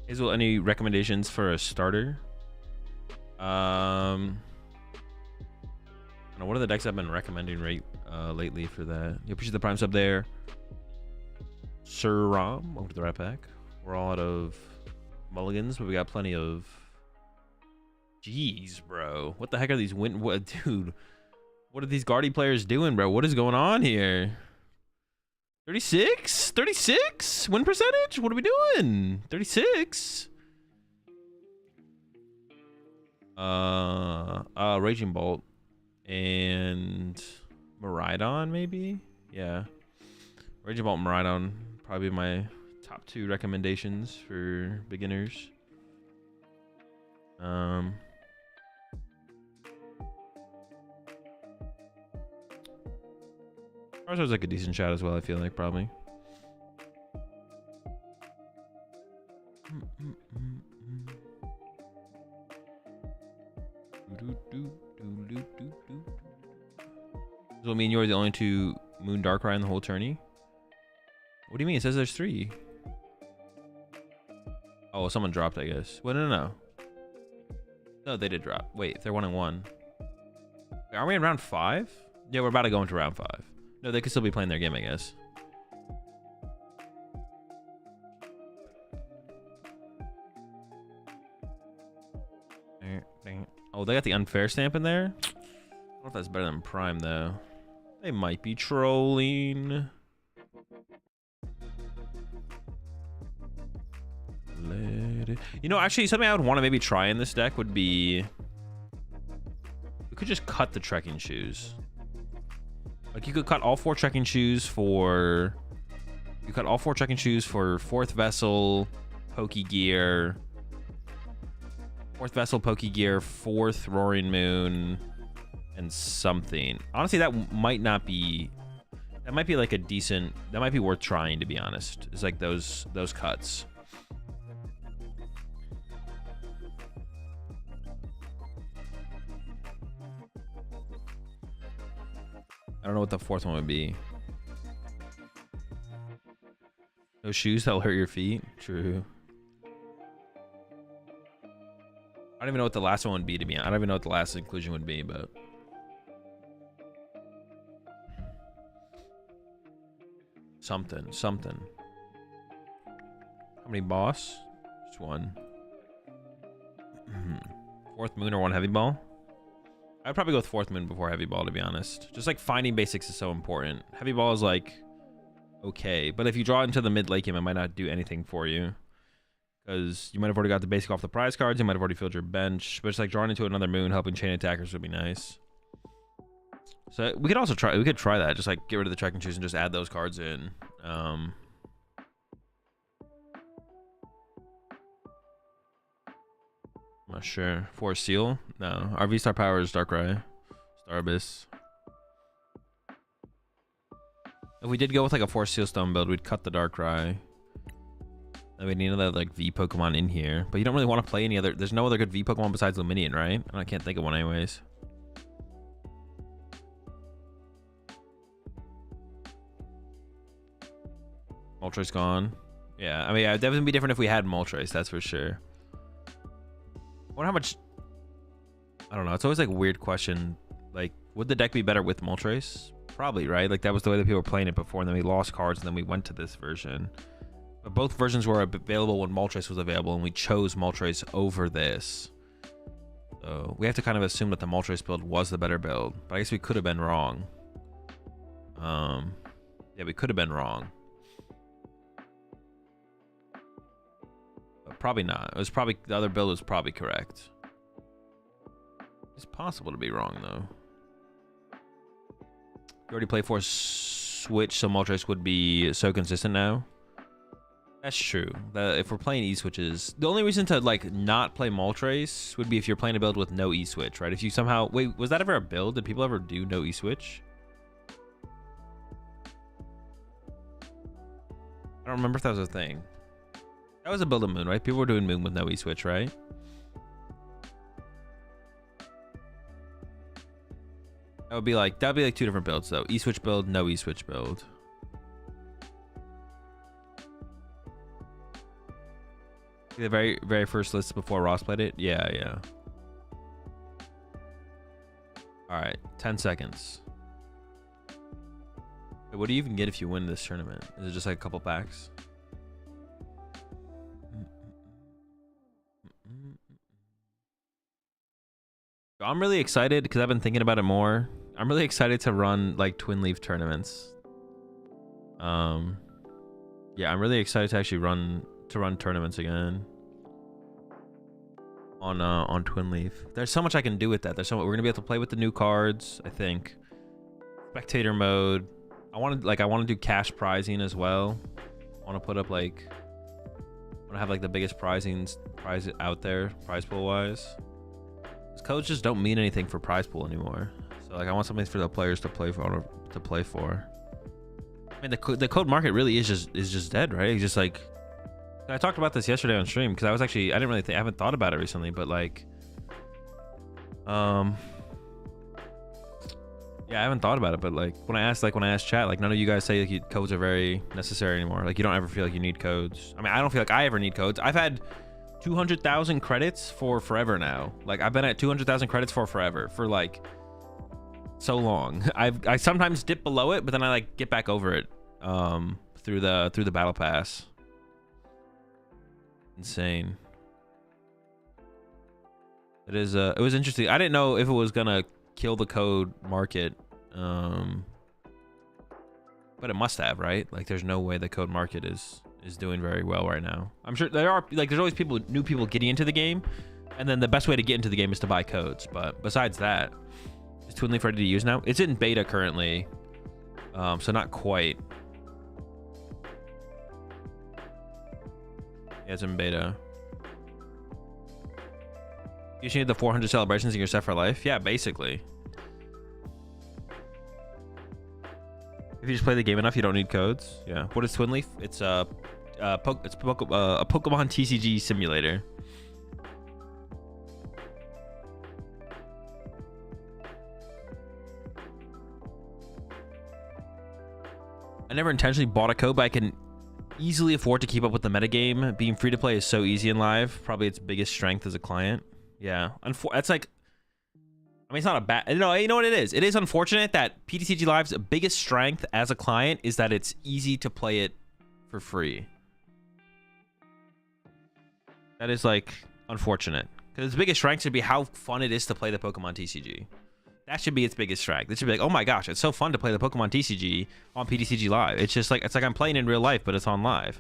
Azul, any recommendations for a starter? I don't know, what are the decks I've been recommending lately for that? You appreciate the prime sub there. Sir Rom, welcome to the right pack. We're all out of mulligans, but we got plenty of. Jeez, bro. What the heck are these dude? What are these Guardy players doing, bro? What is going on here? 36? 36? Win percentage? What are we doing? 36? Raging Bolt and Miraidon, maybe? Yeah. Raging Bolt and Miraidon probably my top 2 recommendations for beginners. Charizard's like a decent shot as well, I feel like, probably. Does it mean you're the only two Moon Darkrai in the whole tourney? What do you mean? It says there's 3. Oh, someone dropped, I guess. Well, no. No, they did drop. Wait, they're 1-1. Wait, are we in round 5? Yeah, we're about to go into round 5. No, they could still be playing their game, I guess. Oh, they got the unfair stamp in there? I don't know if that's better than Prime, though. They might be trolling. You know, actually, something I would want to maybe try in this deck would be... We could just cut the trekking shoes. Like, you could cut all 4 trekking shoes for... You cut all 4 trekking shoes for 4th Vessel, Pokegear... 4th Vessel, Pokegear, 4th Roaring Moon, and something. Honestly, that might not be... That might be like a decent... That might be worth trying, to be honest. It's like those cuts. I don't know what the 4th one would be. Those shoes that'll hurt your feet? True. I don't even know what the last one would be, to me. I don't even know what the last inclusion would be, but... Something. How many boss? Just 1. 4th Moon or 1 Heavy Ball? I'd probably go with 4th Moon before Heavy Ball, to be honest. Just like finding basics is so important. Heavy Ball is like okay, but if you draw it into the mid-late game, it might not do anything for you. Because you might have already got the basic off the prize cards, you might have already filled your bench, but it's like drawing into another moon, helping chain attackers would be nice. So we could also try that, just like get rid of the trekking shoes and just add those cards in. I'm not sure. Force Seal? No. Our V-Star power is Darkrai. Star Abyss. If we did go with like a Force Seal Stone build, we'd cut the Darkrai. I mean, you know, that like V Pokemon in here, but you don't really want to play any other. There's no other good V Pokemon besides Luminion, right? I can't think of one, anyways. Moltres gone. Yeah, I mean, it'd definitely be different if we had Moltres, that's for sure. I wonder how much. I don't know. It's always like a weird question. Like, would the deck be better with Moltres? Probably, right? Like, that was the way that people were playing it before, and then we lost cards, and then we went to this version. But both versions were available when Moltres was available, and we chose Moltres over this. So we have to kind of assume that the Moltres build was the better build. But I guess we could have been wrong. Yeah, we could have been wrong. But probably not. It was probably... The other build was probably correct. It's possible to be wrong, though. You already played for Switch, so Moltres would be so consistent now. That's true. If we're playing E-Switches, the only reason to like not play Moltres would be if you're playing a build with no E-Switch, right? If you somehow... Wait, was that ever a build? Did people ever do no E-Switch? I don't remember if that was a thing. That was a build of Moon, right? People were doing Moon with no E-Switch, right? That'd be like 2 different builds though. E-Switch build, no E-Switch build. The very first list before Ross played it? Yeah. Alright, 10 seconds. Wait, what do you even get if you win this tournament? Is it just like a couple packs? I'm really excited because I've been thinking about it more. I'm really excited to run like twin leaf tournaments. Yeah, I'm really excited to actually run tournaments again on twin leaf. There's so much I can do with that. We're gonna be able to play with the new cards, I think. Spectator mode. I want to do cash prizing as well. I want to put up like want to have like the biggest prize out there, prize pool wise. These codes just don't mean anything for prize pool anymore. So like I want something for the players to play for. I mean the code market really is just dead, right? It's just like I talked about this yesterday on stream because I haven't thought about it recently, but like yeah, I haven't thought about it, but like when I asked chat, like none of you guys say like codes are very necessary anymore. Like you don't ever feel like you need codes. I mean, I don't feel like I ever need codes. I've had 200,000 credits for forever now. Like I've been at 200,000 credits for forever, for like so long. I sometimes dip below it, but then I like get back over it through the battle pass. Insane. It is it was interesting. I didn't know if it was gonna kill the code market, but it must have, right? Like there's no way the code market is doing very well right now. I'm sure there are, like there's always new people getting into the game, and then the best way to get into the game is to buy codes. But besides that, is Twin Leaf ready to use now? It's in beta currently, so not quite. Yeah, it's in beta. You should need the 400 celebrations in your set for life. Yeah, basically. If you just play the game enough, you don't need codes. Yeah. What is Twin Leaf? It's a Pokemon TCG simulator. I never intentionally bought a code, but I can easily afford to keep up with the metagame. Being free to play is so easy in live. Probably its biggest strength as a client. Yeah, that's like, I mean, it's not a bad, you know what it is? It is unfortunate that PTCG Live's biggest strength as a client is that it's easy to play it for free. That is like unfortunate, because its biggest strength should be how fun it is to play the Pokemon TCG. That should be its biggest strength. It should be like, oh my gosh, it's so fun to play the Pokemon TCG on PTCG Live. It's just like, it's like I'm playing in real life, but it's on live.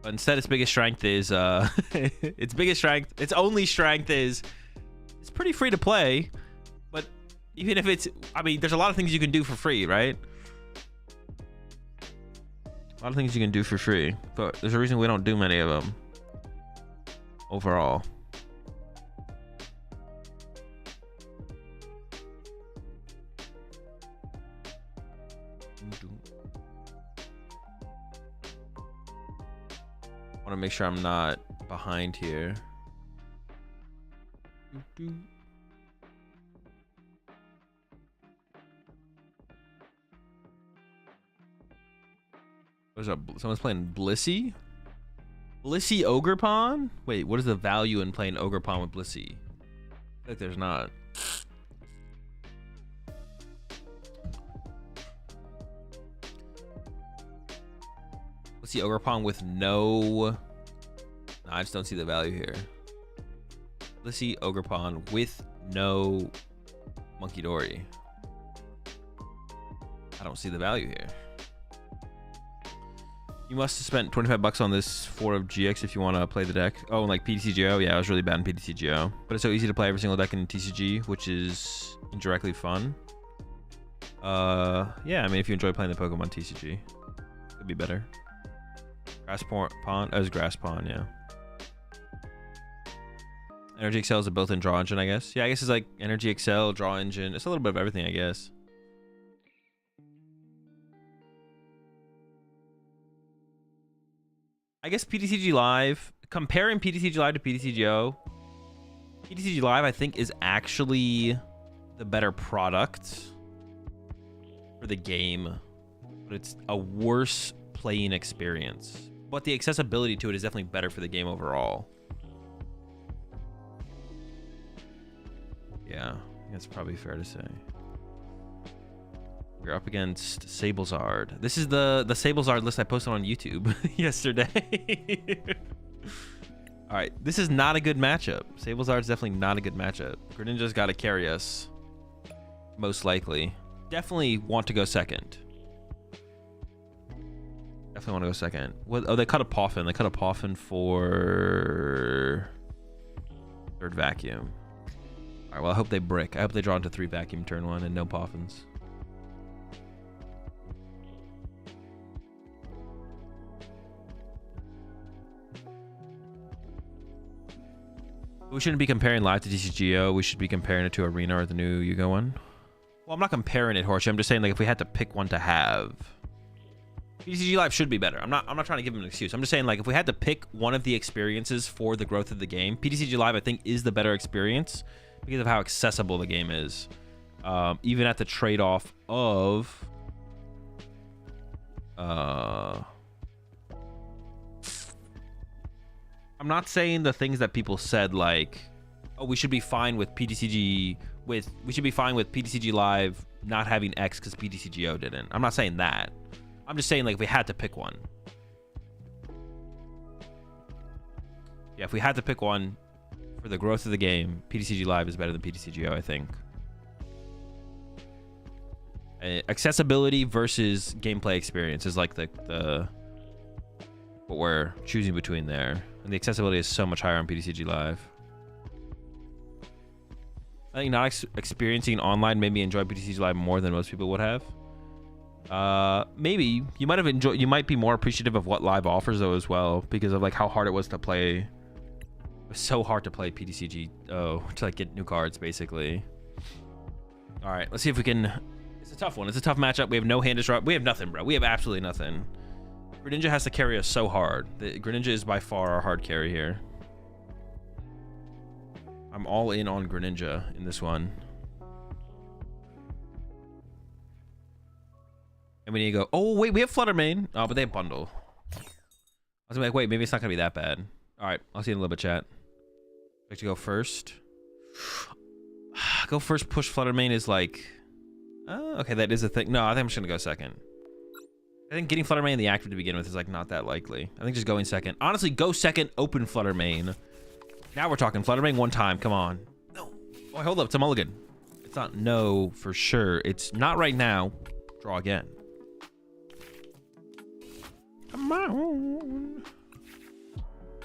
But instead, its biggest strength is its only strength is it's pretty free to play. But even if it's, I mean, there's a lot of things you can do for free, right? A lot of things you can do for free, but there's a reason we don't do many of them overall. Want to make sure I'm not behind here. What's up? Someone's playing Blissey? Blissey Ogerpon? Wait, what is the value in playing Ogerpon with Blissey? I feel like there's not. Blissey Ogerpon with no... I just don't see the value here. Blissey Ogerpon with no Monkey Dory. I don't see the value here. You must have spent 25 bucks on this 4 of GX if you want to play the deck. Oh, and like PTCGO? Yeah, I was really bad in PTCGO. But it's so easy to play every single deck in TCG, which is indirectly fun. Yeah, I mean, if you enjoy playing the Pokemon TCG, it'd be better. Grass Pond? Oh, it was Grass Pond, yeah. Energy Excel is a built-in draw engine, I guess. Yeah, I guess it's like Energy Excel, draw engine. It's a little bit of everything, I guess. I guess PTCG Live, comparing PTCG Live to PTCGO, PTCG Live, I think, is actually the better product for the game, but it's a worse playing experience. But the accessibility to it is definitely better for the game overall. Yeah, that's probably fair to say. We're up against Sablezard. This is the Sablezard list I posted on YouTube yesterday. All right, this is not a good matchup. Sablezard's definitely not a good matchup. Greninja's got to carry us, most likely. Definitely want to go second. Definitely want to go second. What? Oh, they cut a Poffin. They cut a Poffin for third vacuum. All right, well, I hope they brick. I hope they draw into 3 vacuum turn 1 and no Poffins. We shouldn't be comparing live to TCGO. We should be comparing it to Arena or the new Yu-Gi-Oh one. Well, I'm not comparing it, Horsey. I'm just saying, like, if we had to pick one to have, PTCG Live should be better. I'm not trying to give him an excuse. I'm just saying, like, if we had to pick one of the experiences for the growth of the game, PTCG Live, I think, is the better experience because of how accessible the game is. Even at the trade-off of... I'm not saying the things that people said, like, oh, we should be fine with PTCG... we should be fine with PTCG Live not having X because PTCGO didn't. I'm not saying that. I'm just saying, like, if we had to pick one. Yeah, if we had to pick one for the growth of the game, PTCG Live is better than PTCGO, I think. Accessibility versus gameplay experience is like the what we're choosing between there. And the accessibility is so much higher on PTCG Live. I think not experiencing online made me enjoy PTCG Live more than most people would have. Maybe you might have enjoyed. You might be more appreciative of what Live offers though as well, because of like how hard it was to play. It was so hard to play PTCG to like get new cards basically. All right, let's see if we can. It's a tough one. It's a tough matchup. We have no hand disrupt. We have nothing, bro. We have absolutely nothing. Greninja has to carry us so hard. Greninja is by far our hard carry here. I'm all in on Greninja in this one. And we need to go, oh, wait, we have Fluttermane. Oh, but they have Bundle. I was like, wait, maybe it's not going to be that bad. All right, I'll see you in a little bit, chat. Like to go first. Go first, push Fluttermane is like... okay, that is a thing. No, I think I'm just going to go second. I think getting Fluttermane in the active to begin with is like not that likely. I think just going second. Honestly, go second, open Fluttermane. Now we're talking Fluttermane one time. Come on. No. Oh, hold up. It's a mulligan. It's not no for sure. It's not right now. Draw again. Come on.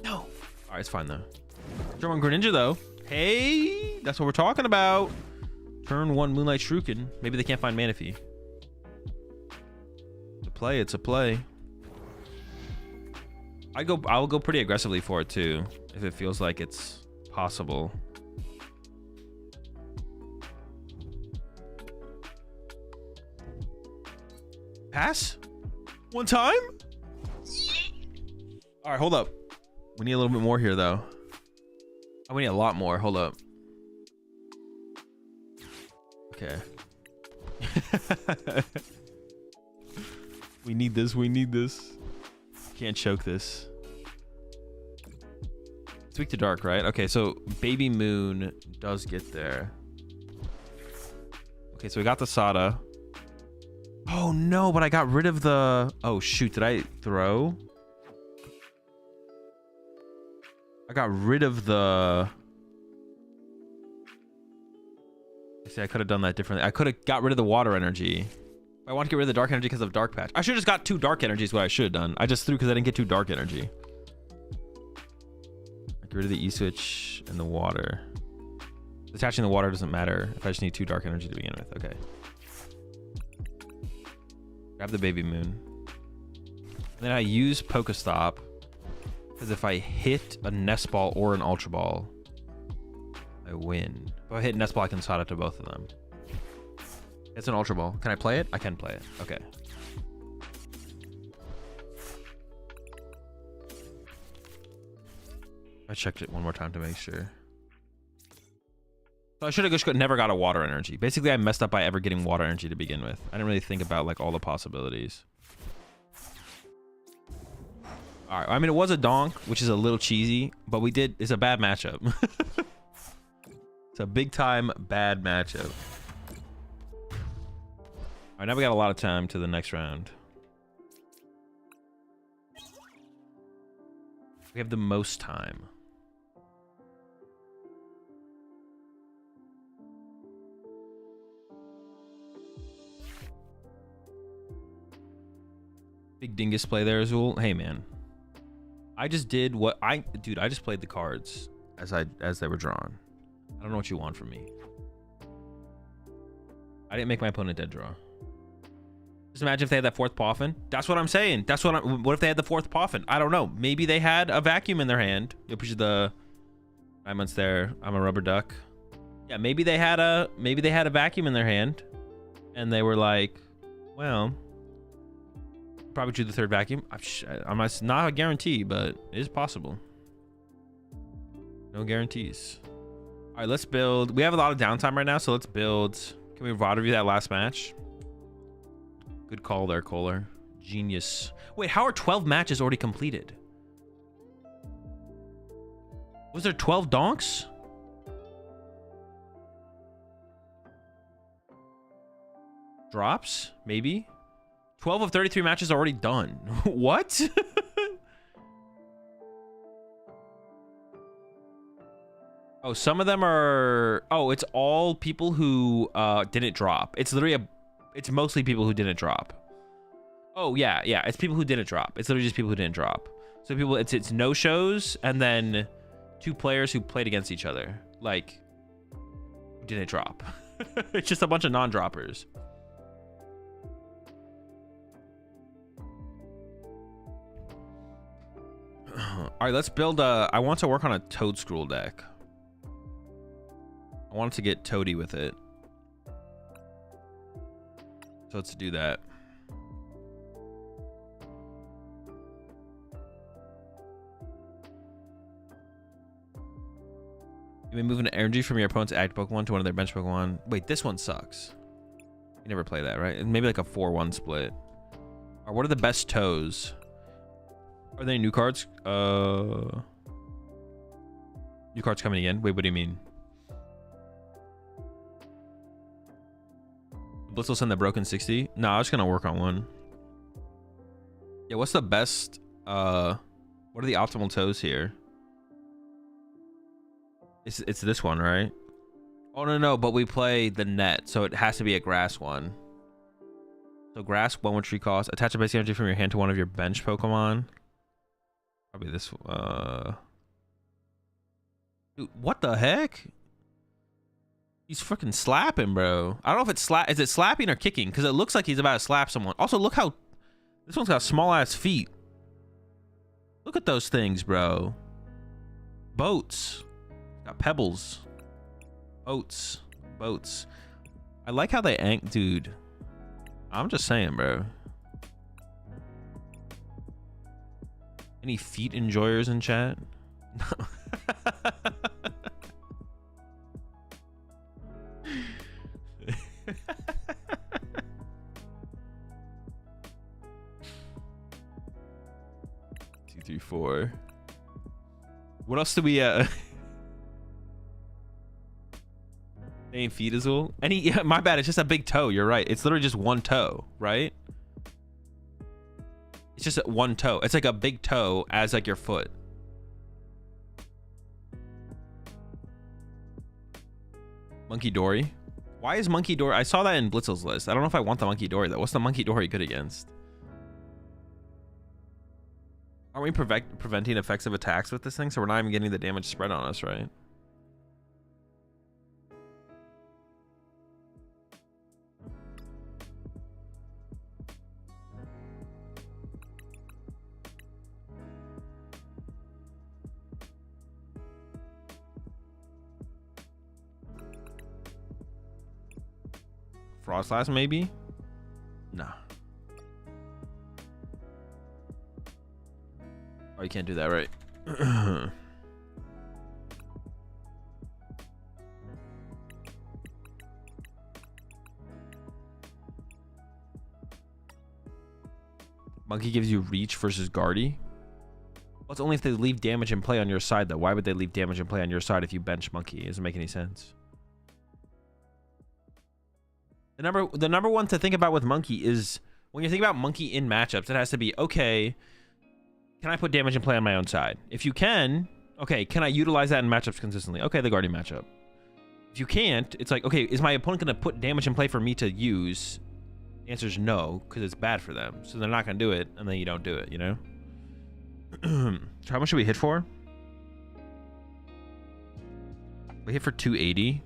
No. All right, it's fine though. Turn one Greninja though. Hey, that's what we're talking about. Turn one Moonlight Shuriken. Maybe they can't find Manaphy. It's a play. It's a play. I'll go pretty aggressively for it too, if it feels like it's possible. Pass? One time? All right, hold up. We need a little bit more here though. Oh, we need a lot more. Hold up. Okay. We need this. We need this. Can't choke this. It's weak to dark, right? Okay, so Baby Moon does get there. Okay, so we got the Sada. Oh no, but I got rid of the... Oh shoot, did I throw? I got rid of the... See, I could have done that differently. I could have got rid of the water energy. I want to get rid of the dark energy because of dark patch. I should have just got 2 dark energies. What I should have done. I just threw because I didn't get 2 dark energy. Get rid of the E-switch and the water. Detaching the water doesn't matter if I just need 2 dark energy to begin with. Okay. Grab the Baby Moon. And then I use Pokestop because if I hit a Nest Ball or an Ultra Ball, I win. If I hit Nest Ball, I can Sada to both of them. It's an Ultra Ball. Can I play it? I can play it. Okay. I checked it one more time to make sure. So I should have just never got a water energy. Basically, I messed up by ever getting water energy to begin with. I didn't really think about like all the possibilities. All right. I mean, it was a donk, which is a little cheesy, but we did. It's a bad matchup. It's a big time bad matchup. All right, now we got a lot of time to the next round. We have the most time. Big dingus play there, Azul. Hey, man. I just did what I... Dude, I just played the cards as they were drawn. I don't know what you want from me. I didn't make my opponent dead draw. Just imagine if they had that 4th Poffin. That's what I'm saying. That's what if they had the 4th Poffin? I don't know. Maybe they had a vacuum in their hand. Which is the... 9 months there. I'm a rubber duck. Yeah, maybe they had a vacuum in their hand, and they were like, well, probably drew the third vacuum. I'm not a guarantee, but it is possible. No guarantees. All right, let's build. We have a lot of downtime right now, so let's build. Can we VOD review that last match? Good call there, Kohler. Genius. Wait, how are 12 matches already completed? Was there 12 donks? Drops? Maybe? 12 of 33 matches already done. What? Oh, some of them are... Oh, it's all people who didn't drop. It's literally it's mostly people who didn't drop. Oh, yeah. It's people who didn't drop. It's literally just people who didn't drop. So people, it's no-shows and then 2 players who played against each other. Like, didn't drop. It's just a bunch of non-droppers. All right, let's build a... I want to work on a Toad Scroll deck. I want to get Toady with it. So let's do that. You may move an energy from your opponent's active Pokemon to one of their bench Pokemon. Wait, this one sucks. You never play that, right? Maybe like a 4-1 split. Or what are the best toes? Are there any new cards? New cards coming again? Wait, what do you mean? Blitz will send the broken 60? No, I was gonna work on one. Yeah, what's the best? What are the optimal toes here? It's this one, right? Oh no, but we play the net, so it has to be a grass one. So grass, 1 tree cost. Attach a basic energy from your hand to one of your bench Pokemon. Probably this. Dude, what the heck? He's freaking slapping, bro. I don't know if it's is it slapping or kicking? Because it looks like he's about to slap someone. Also, look how this one's got small ass feet. Look at those things, bro. Boats. Got pebbles. Boats. I like how they dude. I'm just saying, bro. Any feet enjoyers in chat? No. 2, 3, 4. What else do we Ain't feet as well. Yeah, my bad, it's just a big toe. You're right. It's literally just one toe, right? It's just one toe. It's like a big toe as like your foot. Monkey Dory. Why is Monkey Dory? I saw that in Blitzel's list. I don't know if I want the Monkey Dory though. What's the Monkey Dory good against? Aren't we preventing effective attacks with this thing? So we're not even getting the damage spread on us, right? Frostlass maybe? Nah. Oh, you can't do that, right? Monkey gives you reach versus Guardy. Well, it's only if they leave damage in play on your side, though. Why would they leave damage in play on your side if you bench Monkey? It doesn't make any sense. The number one to think about with Monkey is when you think about Monkey in matchups, it has to be, okay, can I put damage in play on my own side? If you can, okay, can I utilize that in matchups consistently? Okay, the Guardian matchup. If you can't, it's like, okay, is my opponent going to put damage in play for me to use? The answer is no, because it's bad for them. So they're not going to do it, and then you don't do it, you know? How much should we hit for? We hit for 280.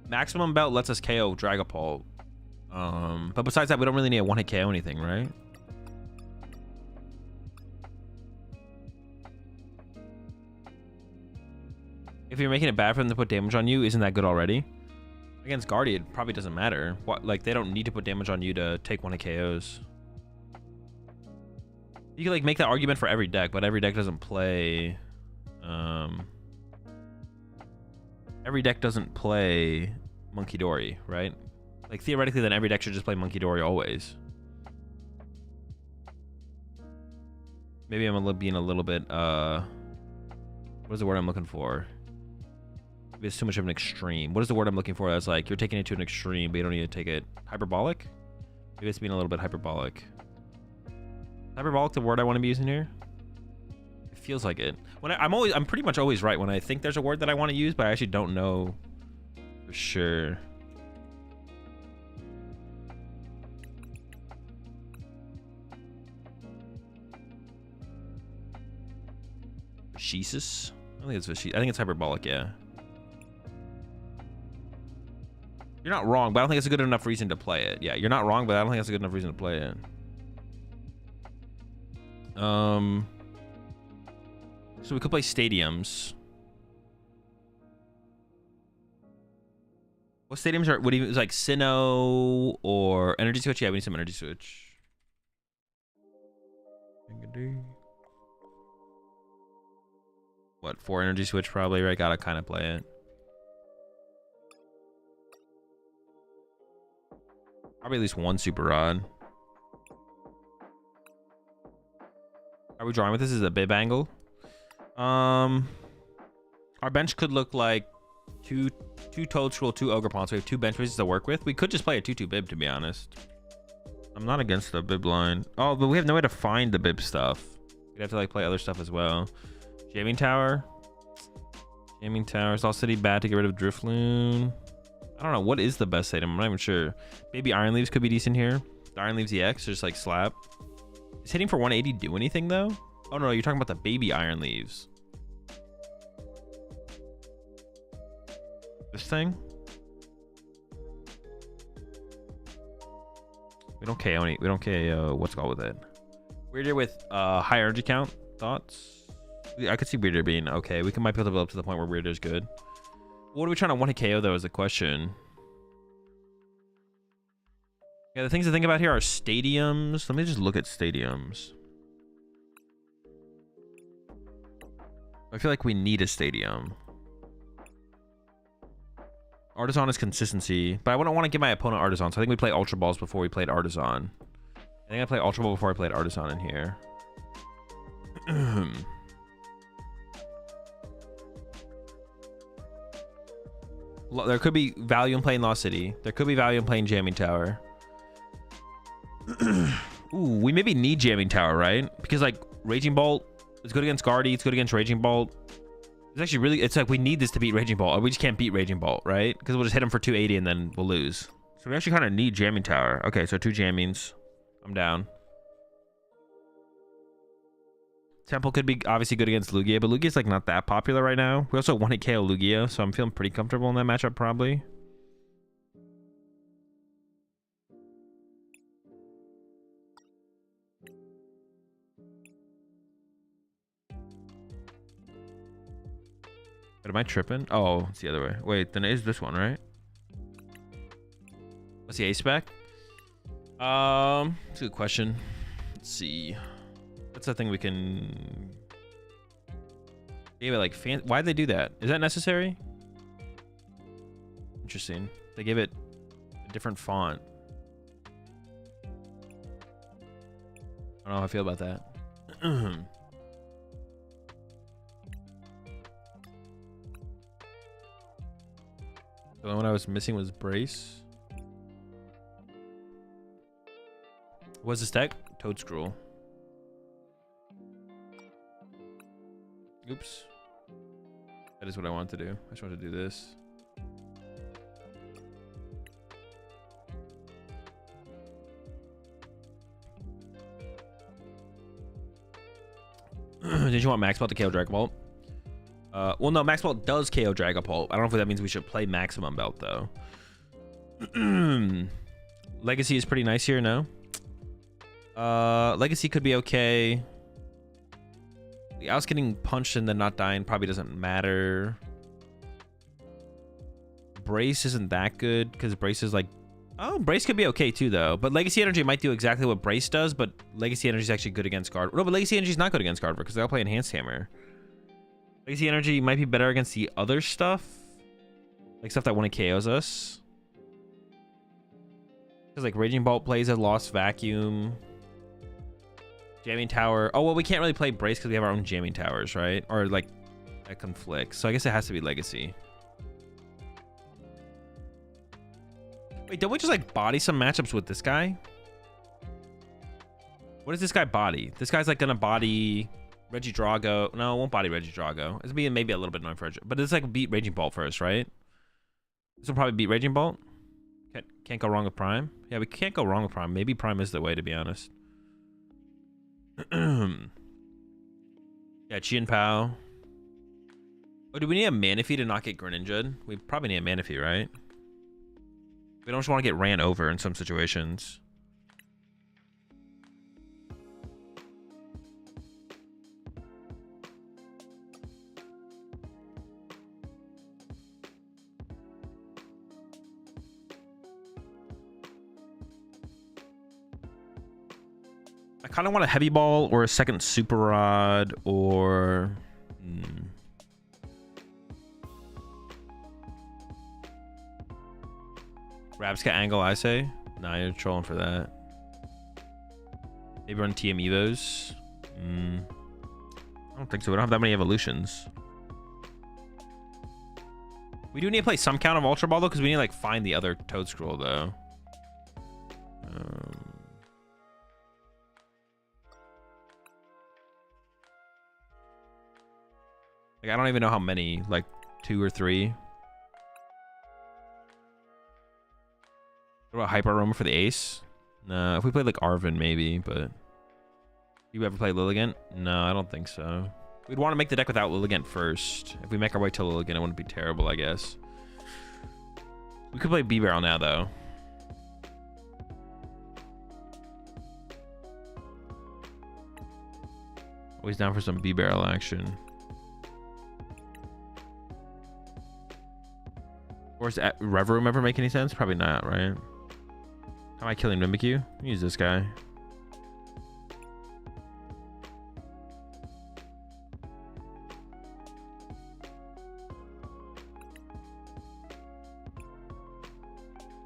Maximum belt lets us KO Dragapult. But besides that, we don't really need a one-hit KO anything, right? you're making it bad for them to put damage on you, isn't that good already? Against Guardian, it probably doesn't matter. What, like, they don't need to put damage on you to take one of KOs. You can like make that argument for every deck, but every deck doesn't play. Every deck doesn't play Monkey Dory, right? Like theoretically, then every deck should just play Monkey Dory always. Maybe I'm being a little bit. What is the word I'm looking for? Maybe it's too much of an extreme. What is the word I'm looking for? That's like you're taking it to an extreme, but you don't need to take it hyperbolic. Maybe it's being a little bit hyperbolic. Hyperbolic, the word I want to be using here? It feels like it. When I'm pretty much always right when I think there's a word that I want to use, but I actually don't know for sure. Fascisis? I think it's hyperbolic, yeah. You're not wrong, but I don't think it's a good enough reason to play it. Yeah, you're not wrong, but I don't think that's a good enough reason to play it. So we could play stadiums. What stadiums are? What even is like Sinnoh or Energy Switch? Yeah, we need some Energy Switch. What, 4 Energy Switch probably, right? Gotta kind of play it. Probably at least 1 Super Rod. Are we drawing with this? Is a bib angle? Our bench could look like two Toadstool, 2 Ogre Pawns. So we have 2 bench pieces to work with. We could just play a 2/2 bib, to be honest. I'm not against the bib line. Oh, but we have no way to find the bib stuff. We'd have to like play other stuff as well. Jamming Tower. Jamming Tower. Is all city bad to get rid of Drifloon? I don't know. What is the best stadium? I'm not even sure. Maybe Iron Leaves could be decent here. The Iron Leaves EX, just like slap. Is hitting for 180 do anything though? Oh no, you're talking about the baby Iron Leaves. This thing? We don't KO any. We don't KO what's called with it. Weirder with high energy count. Thoughts? I could see Weirder being okay. We might be able to build up to the point where Weirder's good. What are we trying to 1-hit KO though is the question. Yeah, the things to think about here are stadiums. Let me just look at stadiums. I feel like we need a stadium. Artisan is consistency, but I wouldn't want to give my opponent Artisan, so I think we play Ultra Balls before we played Artisan. I think I played Ultra Ball before I played Artisan in here. There could be value in playing Lost City. There could be value in playing Jamming Tower. Ooh, we maybe need Jamming Tower, right? Because like Raging Bolt is good against Guardy, it's good against Raging Bolt. It's actually really, it's like we need this to beat Raging Bolt. We just can't beat Raging Bolt, right? Because we'll just hit him for 280 and then we'll lose. So we actually kind of need Jamming Tower. Okay, so 2 jammings. I'm down. Temple could be obviously good against Lugia, but Lugia's like not that popular right now. We also 1-hit KO Lugia, so I'm feeling pretty comfortable in that matchup probably. But am I tripping? Oh, it's the other way. Wait, then it is this one, right? What's the ace back? It's a good question. Let's see. That's the thing we can... Gave it like why'd they do that? Is that necessary? Interesting. They gave it a different font. I don't know how I feel about that. The only one I was missing was Brace. What's this deck? Toadstool. Oops. That is what I wanted to do. I just wanted to do this. Did you want Max Belt to KO Dragon Ball? Well, no, Max Belt does KO Dragon Ball. I don't know if that means we should play Maximum Belt, though. Legacy is pretty nice here, no? Legacy could be okay. The Ouse getting punched and then not dying probably doesn't matter. Brace isn't that good because Brace is like, oh, Brace could be okay too though. But Legacy Energy might do exactly what Brace does, but Legacy Energy is actually good against Guard. No, but Legacy Energy is not good against Guard because they all play Enhanced Hammer. Legacy Energy might be better against the other stuff, like stuff that one KOs us. Because like Raging Bolt plays a Lost Vacuum. Jamming Tower. Oh, well, we can't really play Brace because we have our own Jamming Towers, right? Or like that conflicts. So I guess it has to be Legacy. Wait, don't we just like body some matchups with this guy? What does this guy body? This guy's like gonna body Reggie Drago. No, it won't body Reggie Drago. It's be maybe a little bit annoying for Reggie, but it's like beat Raging Bolt first, right? This will probably beat Raging Bolt. Can't go wrong with Prime. Yeah, we can't go wrong with Prime. Maybe Prime is the way, to be honest. Yeah, Chien Pao. Oh, do we need a Manaphy to not get Greninja'd? We probably need a Manaphy, right? We don't just want to get ran over in some situations. I kind of want a Heavy Ball or a second Super Rod or... Rabscat Angle, I say. Nah, you're trolling for that. Maybe run TM Evos. I don't think so. We don't have that many evolutions. We do need to play some count of Ultra Ball, though, because we need to, like, find the other Toad Scroll, though. Like, I don't even know how many. Like, 2 or 3. What about Hyper Aroma for the ace? No, if we played like Arvin, maybe, but... You ever play Lilligant? No, I don't think so. We'd want to make the deck without Lilligant first. If we make our way to Lilligant, it wouldn't be terrible, I guess. We could play B-Barrel now, though. Always down for some B-Barrel action. Or does Rev Room ever make any sense? Probably not, right? How am I killing Mimikyu? Use this guy.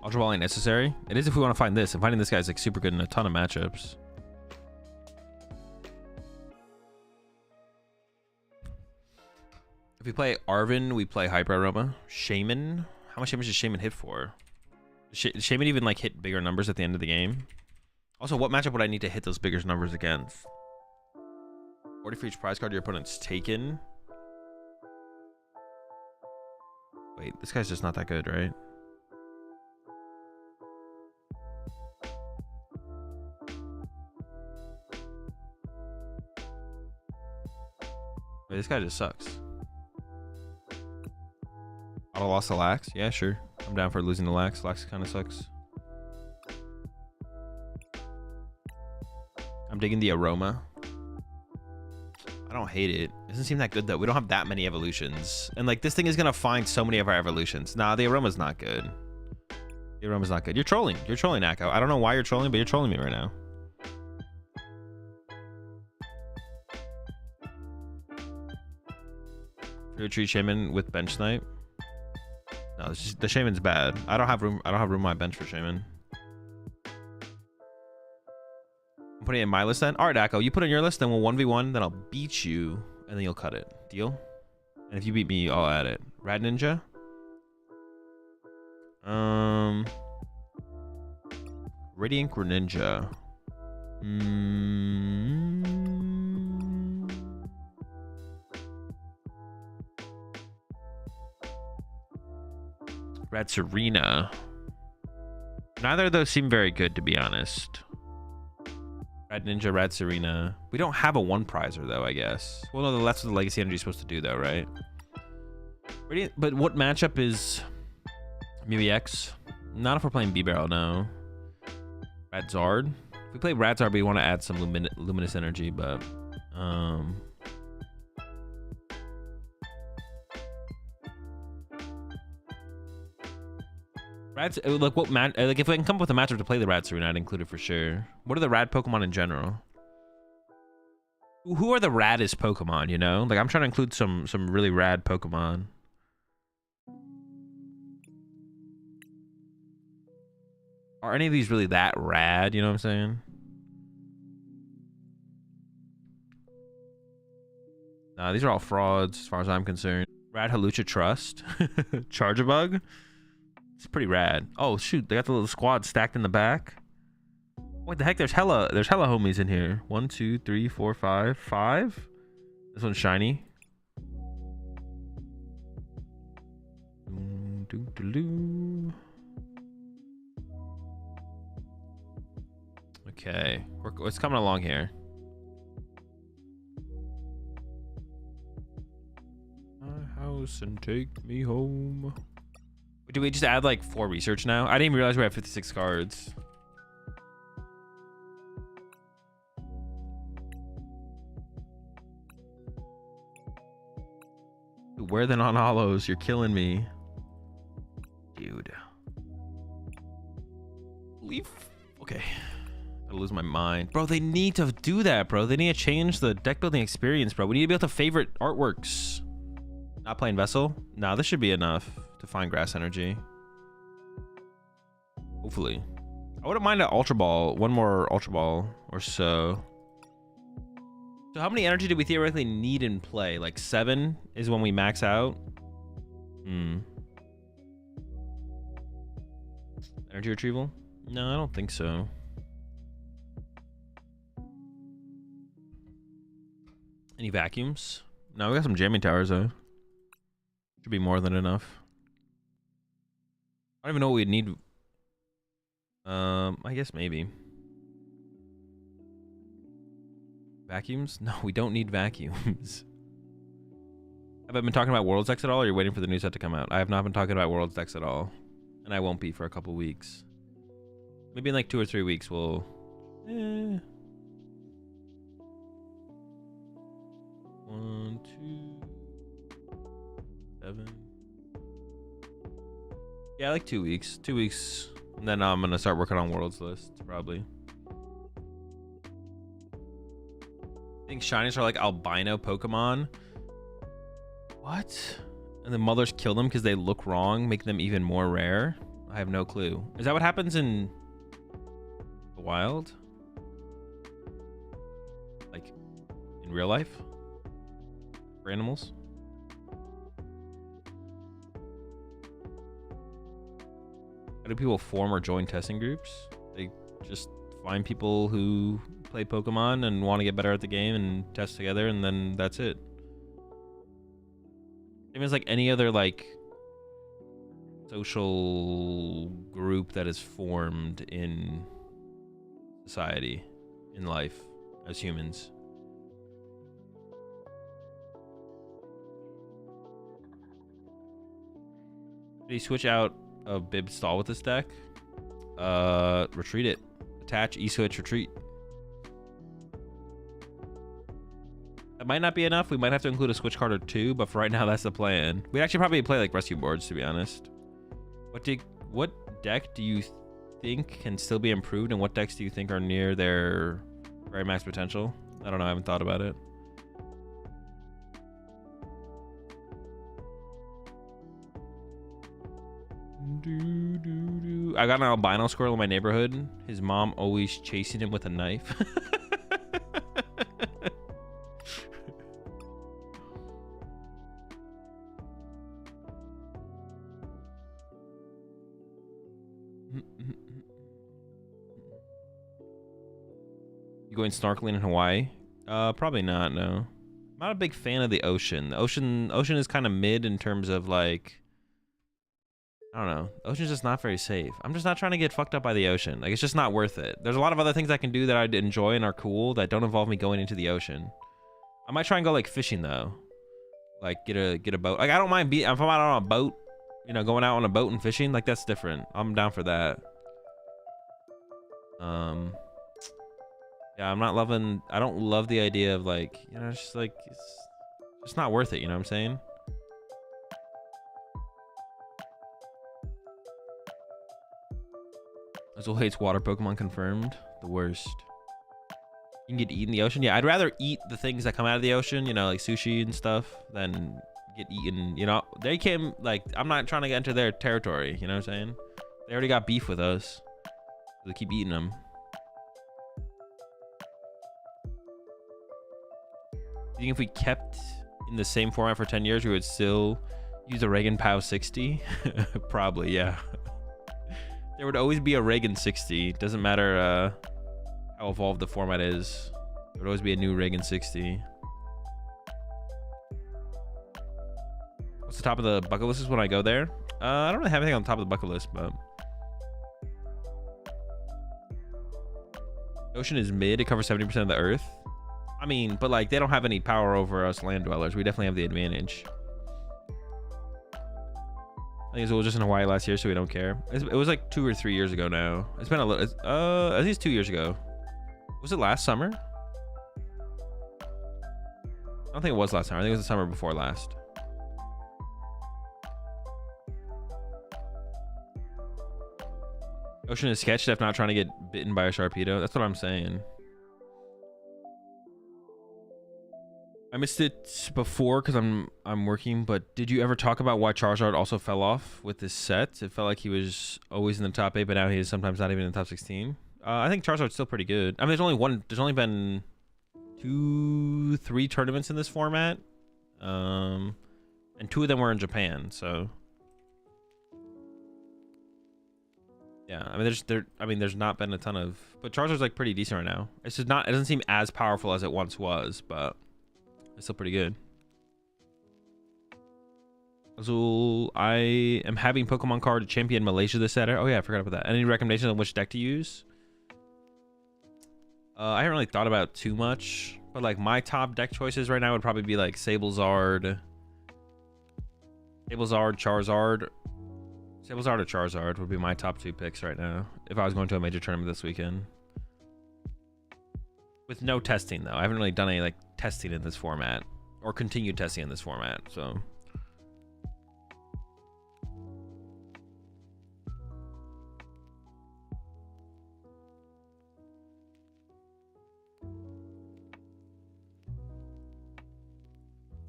Ultra Ball ain't necessary. It is if we want to find this. And finding this guy is like super good in a ton of matchups. If we play Arvin, we play Hyper Aroma. Shaman. How much damage does Shaman hit for? Does Shaman even like hit bigger numbers at the end of the game? Also, what matchup would I need to hit those bigger numbers against? 40 for each prize card your opponent's taken. Wait, this guy's just not that good, right? Wait, this guy just sucks. Auto lost the Lax? Yeah, sure. I'm down for losing the Lax. Lax kind of sucks. I'm digging the Aroma. I don't hate it. It doesn't seem that good, though. We don't have that many evolutions. And, like, this thing is going to find so many of our evolutions. Nah, the Aroma's not good. The Aroma's not good. You're trolling. You're trolling, Akko. I don't know why you're trolling, but you're trolling me right now. Fruit Tree Shaman with Bench Snipe. No, the Shaman's bad. I don't have room on my bench for Shaman. I'm putting it in my list then. All right, Akko, you put it in your list, then we'll 1v1, then I'll beat you, and then you'll cut it. Deal? And if you beat me, I'll add it. Rad Ninja? Radiant Greninja. Rad Serena. Neither of those seem very good, to be honest. Rad Ninja, Rad Serena. We don't have a one prizer though, I guess. Well, no, that's what the Legacy Energy is supposed to do though, right? But what matchup is Mew EX? Not if we're playing B-Barrel, no. Rad Zard. If we play Rad Zard, we want to add some Luminous Energy, but Rats, like what like if I can come up with a matchup to play the Rats Arena, I'd include it for sure. What are the rad Pokemon in general? Who are the raddest Pokemon, you know? Like I'm trying to include some really rad Pokemon. Are any of these really that rad, you know what I'm saying? Nah, these are all frauds as far as I'm concerned. Rad Halucha Trust. Charjabug. It's pretty rad. Oh shoot, they got the little squad stacked in the back. What the heck? There's hella homies in here. 1, 2, 3, 4, 5. 5? This one's shiny. Okay, it's coming along here. My house and take me home. Do we just add like 4 research now? I didn't even realize we have 56 cards. Dude, where are the non-hollows? You're killing me. Dude. Leave. Okay. I'll lose my mind. Bro, they need to do that, bro. They need to change the deck building experience, bro. We need to be able to favorite artworks. Not playing Vessel? Nah, this should be enough to find Grass Energy. Hopefully. I wouldn't mind an Ultra Ball. One more Ultra Ball or so. So how many energy do we theoretically need in play? Like 7 is when we max out? Energy retrieval? No, I don't think so. Any vacuums? No, we got some jamming towers though. Should be more than enough. I don't even know what we'd need. I guess maybe. Vacuums? No, we don't need vacuums. Have I been talking about Worlds decks at all, or are you waiting for the new set to come out? I have not been talking about Worlds decks at all. And I won't be for a couple weeks. Maybe in like 2 or 3 weeks we'll... 1, 2, 7. Yeah, like 2 weeks. 2 weeks. And then I'm gonna start working on Worlds list, probably. I think shinies are like albino Pokemon. What? And the mothers kill them because they look wrong, make them even more rare? I have no clue. Is that what happens in the wild? Like in real life? For animals? How do people form or join testing groups? They just find people who play Pokemon and want to get better at the game and test together, and then that's it. Same as like any other like social group that is formed in society, in life, as humans. Did he switch out of Bib Stall with this deck? Retreat it. Attach, E-switch, retreat. That might not be enough. We might have to include a switch card or 2, but for right now, that's the plan. We'd actually probably play like rescue boards, to be honest. What deck do you think can still be improved, and what decks do you think are near their very max potential? I don't know. I haven't thought about it. I got an albino squirrel in my neighborhood. His mom always chasing him with a knife. You going snorkeling in Hawaii? Probably not, no. I'm not a big fan of the ocean. The ocean is kind of mid in terms of like, I don't know. The ocean's just not very safe. I'm just not trying to get fucked up by the ocean. Like, it's just not worth it. There's a lot of other things I can do that I'd enjoy and are cool that don't involve me going into the ocean. I might try and go like fishing though. Like get a boat. Like I don't mind if I'm out on a boat, you know, going out on a boat and fishing, like that's different. I'm down for that. Yeah, I don't love the idea of like, you know, it's just like, it's just not worth it, you know what I'm saying? Azul hates water Pokemon confirmed. The worst. You can get eaten in the ocean. Yeah, I'd rather eat the things that come out of the ocean, you know, like sushi and stuff, than get eaten. You know, they came, like, I'm not trying to get into their territory. You know what I'm saying? They already got beef with us. So they keep eating them. I think if we kept in the same format for 10 years, we would still use a Reagan POW 60. Probably, yeah. There would always be a Reagan 60. Doesn't matter how evolved the format is. There would always be a new Reagan 60. What's the top of the bucket list is when I go there? I don't really have anything on the top of the bucket list, but ocean is mid. It covers 70% of the earth. I mean, but like they don't have any power over us land dwellers. We definitely have the advantage. I think it was just in Hawaii last year, so we don't care. It was like 2 or 3 years ago now. It's been a little. I think it's 2 years ago. Was it last summer? I don't think it was last summer. I think it was the summer before last. Ocean is sketched if not trying to get bitten by a Sharpedo. That's what I'm saying. I missed it before because I'm working, but did you ever talk about why Charizard also fell off with this set? It felt like he was always in the top 8, but now he is sometimes not even in the top 16. I think Charizard's still pretty good. I mean, there's only been 2, 3 tournaments in this format, and 2 of them were in Japan. So yeah, I mean, there's not been a ton of, but Charizard's like pretty decent right now. It's just not. It doesn't seem as powerful as it once was, but it's still pretty good. Azul, I am having Pokemon card to champion Malaysia this Saturday. Oh yeah, I forgot about that. Any recommendations on which deck to use? I haven't really thought about too much, but like my top deck choices right now would probably be like Sablezard, Charizard. Sablezard or Charizard would be my top 2 picks right now if I was going to a major tournament this weekend. With no testing though. I haven't really done any like testing in this format or continued testing in this format, so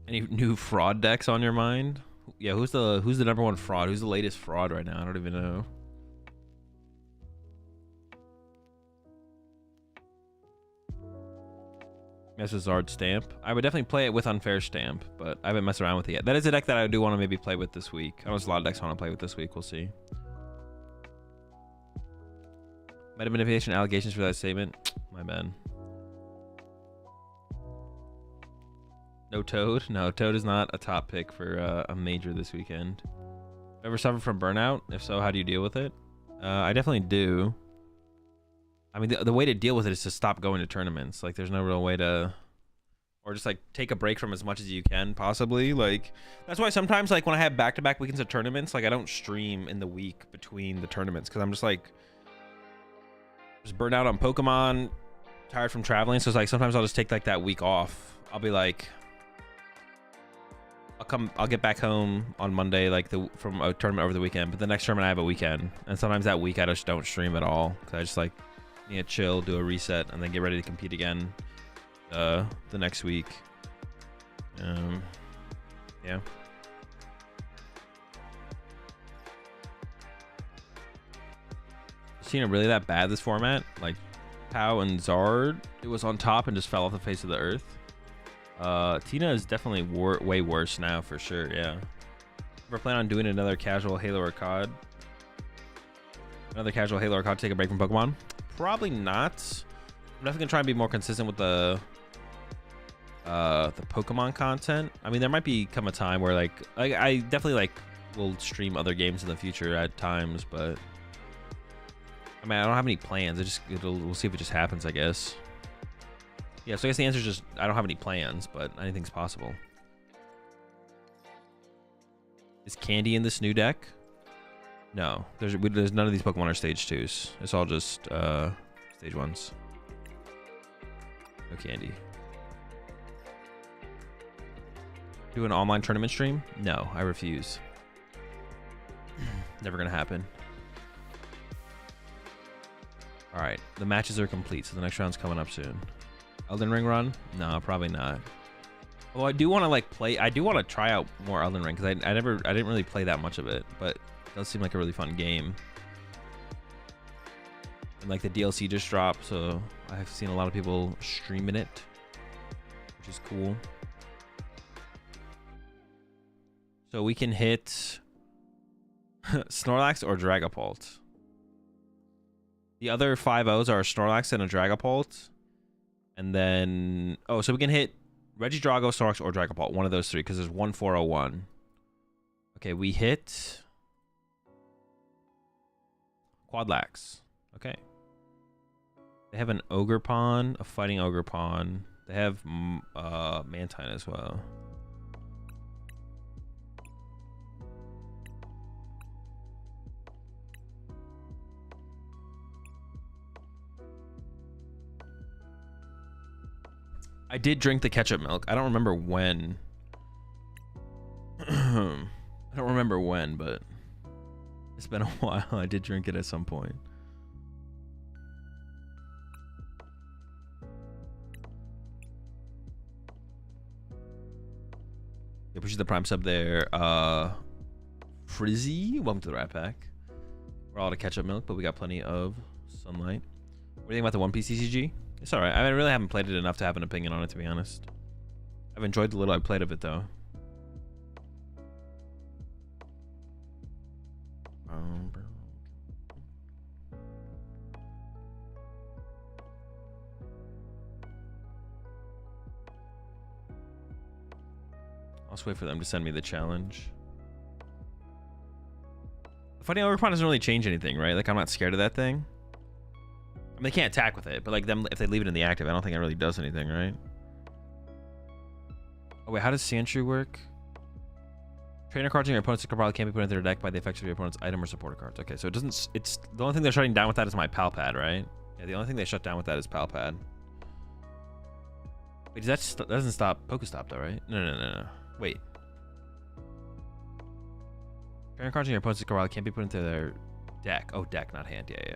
any new fraud decks on your mind? Yeah, who's the number 1 fraud? Who's the latest fraud right now? I don't even know. Zard Stamp. I would definitely play it with Unfair Stamp, but I haven't messed around with it yet. That is a deck that I do want to maybe play with this week. I know there's a lot of decks I want to play with this week. We'll see. Meta manipulation allegations for that statement. My bad. No Toad? No, Toad is not a top pick for a major this weekend. Ever suffered from burnout? If so, how do you deal with it? I definitely do. I mean, the way to deal with it is to stop going to tournaments. Like, there's no real way to, or just like take a break from as much as you can, possibly. Like, that's why sometimes, like, when I have back-to-back weekends of tournaments, like, I don't stream in the week between the tournaments because I'm just like, just burned out on Pokemon, tired from traveling. So it's like sometimes I'll just take like that week off. I'll be like, I'll get back home on Monday, like from a tournament over the weekend. But the next tournament I have a weekend, and sometimes that week I just don't stream at all because I just like need to chill, do a reset, and then get ready to compete again the next week. Yeah. Seen it really that bad this format? Like Pow and Zard, it was on top and just fell off the face of the earth. Tina is definitely way worse now for sure. Yeah. Ever plan on doing another casual Halo or COD? Another casual Halo or COD, take a break from Pokemon? Probably not. I'm definitely gonna try and be more consistent with the Pokemon content. I mean, there might come a time where like I definitely like will stream other games in the future at times, but I mean, I don't have any plans. We'll see if it just happens, I guess. Yeah, so I guess the answer is just I don't have any plans, but anything's possible. Is Candy in this new deck? No, there's none of these Pokemon are stage 2s. It's all just stage 1s. No Candy. Do an online tournament stream? No, I refuse. Never gonna happen. All right, the matches are complete, so the next round's coming up soon. Elden Ring run? No, probably not. Well, I do want to like play. I do want to try out more Elden Ring because I didn't really play that much of it, but it does seem like a really fun game. And like the DLC just dropped, so I've seen a lot of people streaming it, which is cool. So we can hit Snorlax or Dragapult. The other 5-0s are Snorlax and a Dragapult. And then... Oh, so we can hit Regidrago, Snorlax, or Dragapult. One of those three, because there's 1-4-0-1. Okay, we hit... Quadlax. Okay. They have an Ogerpon, a Fighting Ogerpon. They have Mantine as well. I did drink the ketchup milk. I don't remember when. I don't remember when, but it's been a while. I did drink it at some point. Yeah, push the prime sub there. Frizzy, welcome to the Rat Pack. We're all out of ketchup milk, but we got plenty of sunlight. What do you think about the One Piece TCG? It's alright. I really haven't played it enough to have an opinion on it, to be honest. I've enjoyed the little I played of it, though. I'll just wait for them to send me the challenge. The Fighting Ogerpon doesn't really change anything, right? Like, I'm not scared of that thing. I mean, they can't attack with it, but like them, if they leave it in the active, I don't think it really does anything, right? Oh wait, how does Sandshrew work? Trainer cards in your opponent's probably can't be put into their deck by the effects of your opponent's item or supporter cards. Okay, so it doesn't. It's the only thing they're shutting down with that is my Palpad, right? Yeah, the only thing they shut down with that is Palpad. Wait, that doesn't stop Pokestop though, right? No. Wait. Trainer cards in your opponent's probably can't be put into their deck. Oh, deck, not hand. Yeah.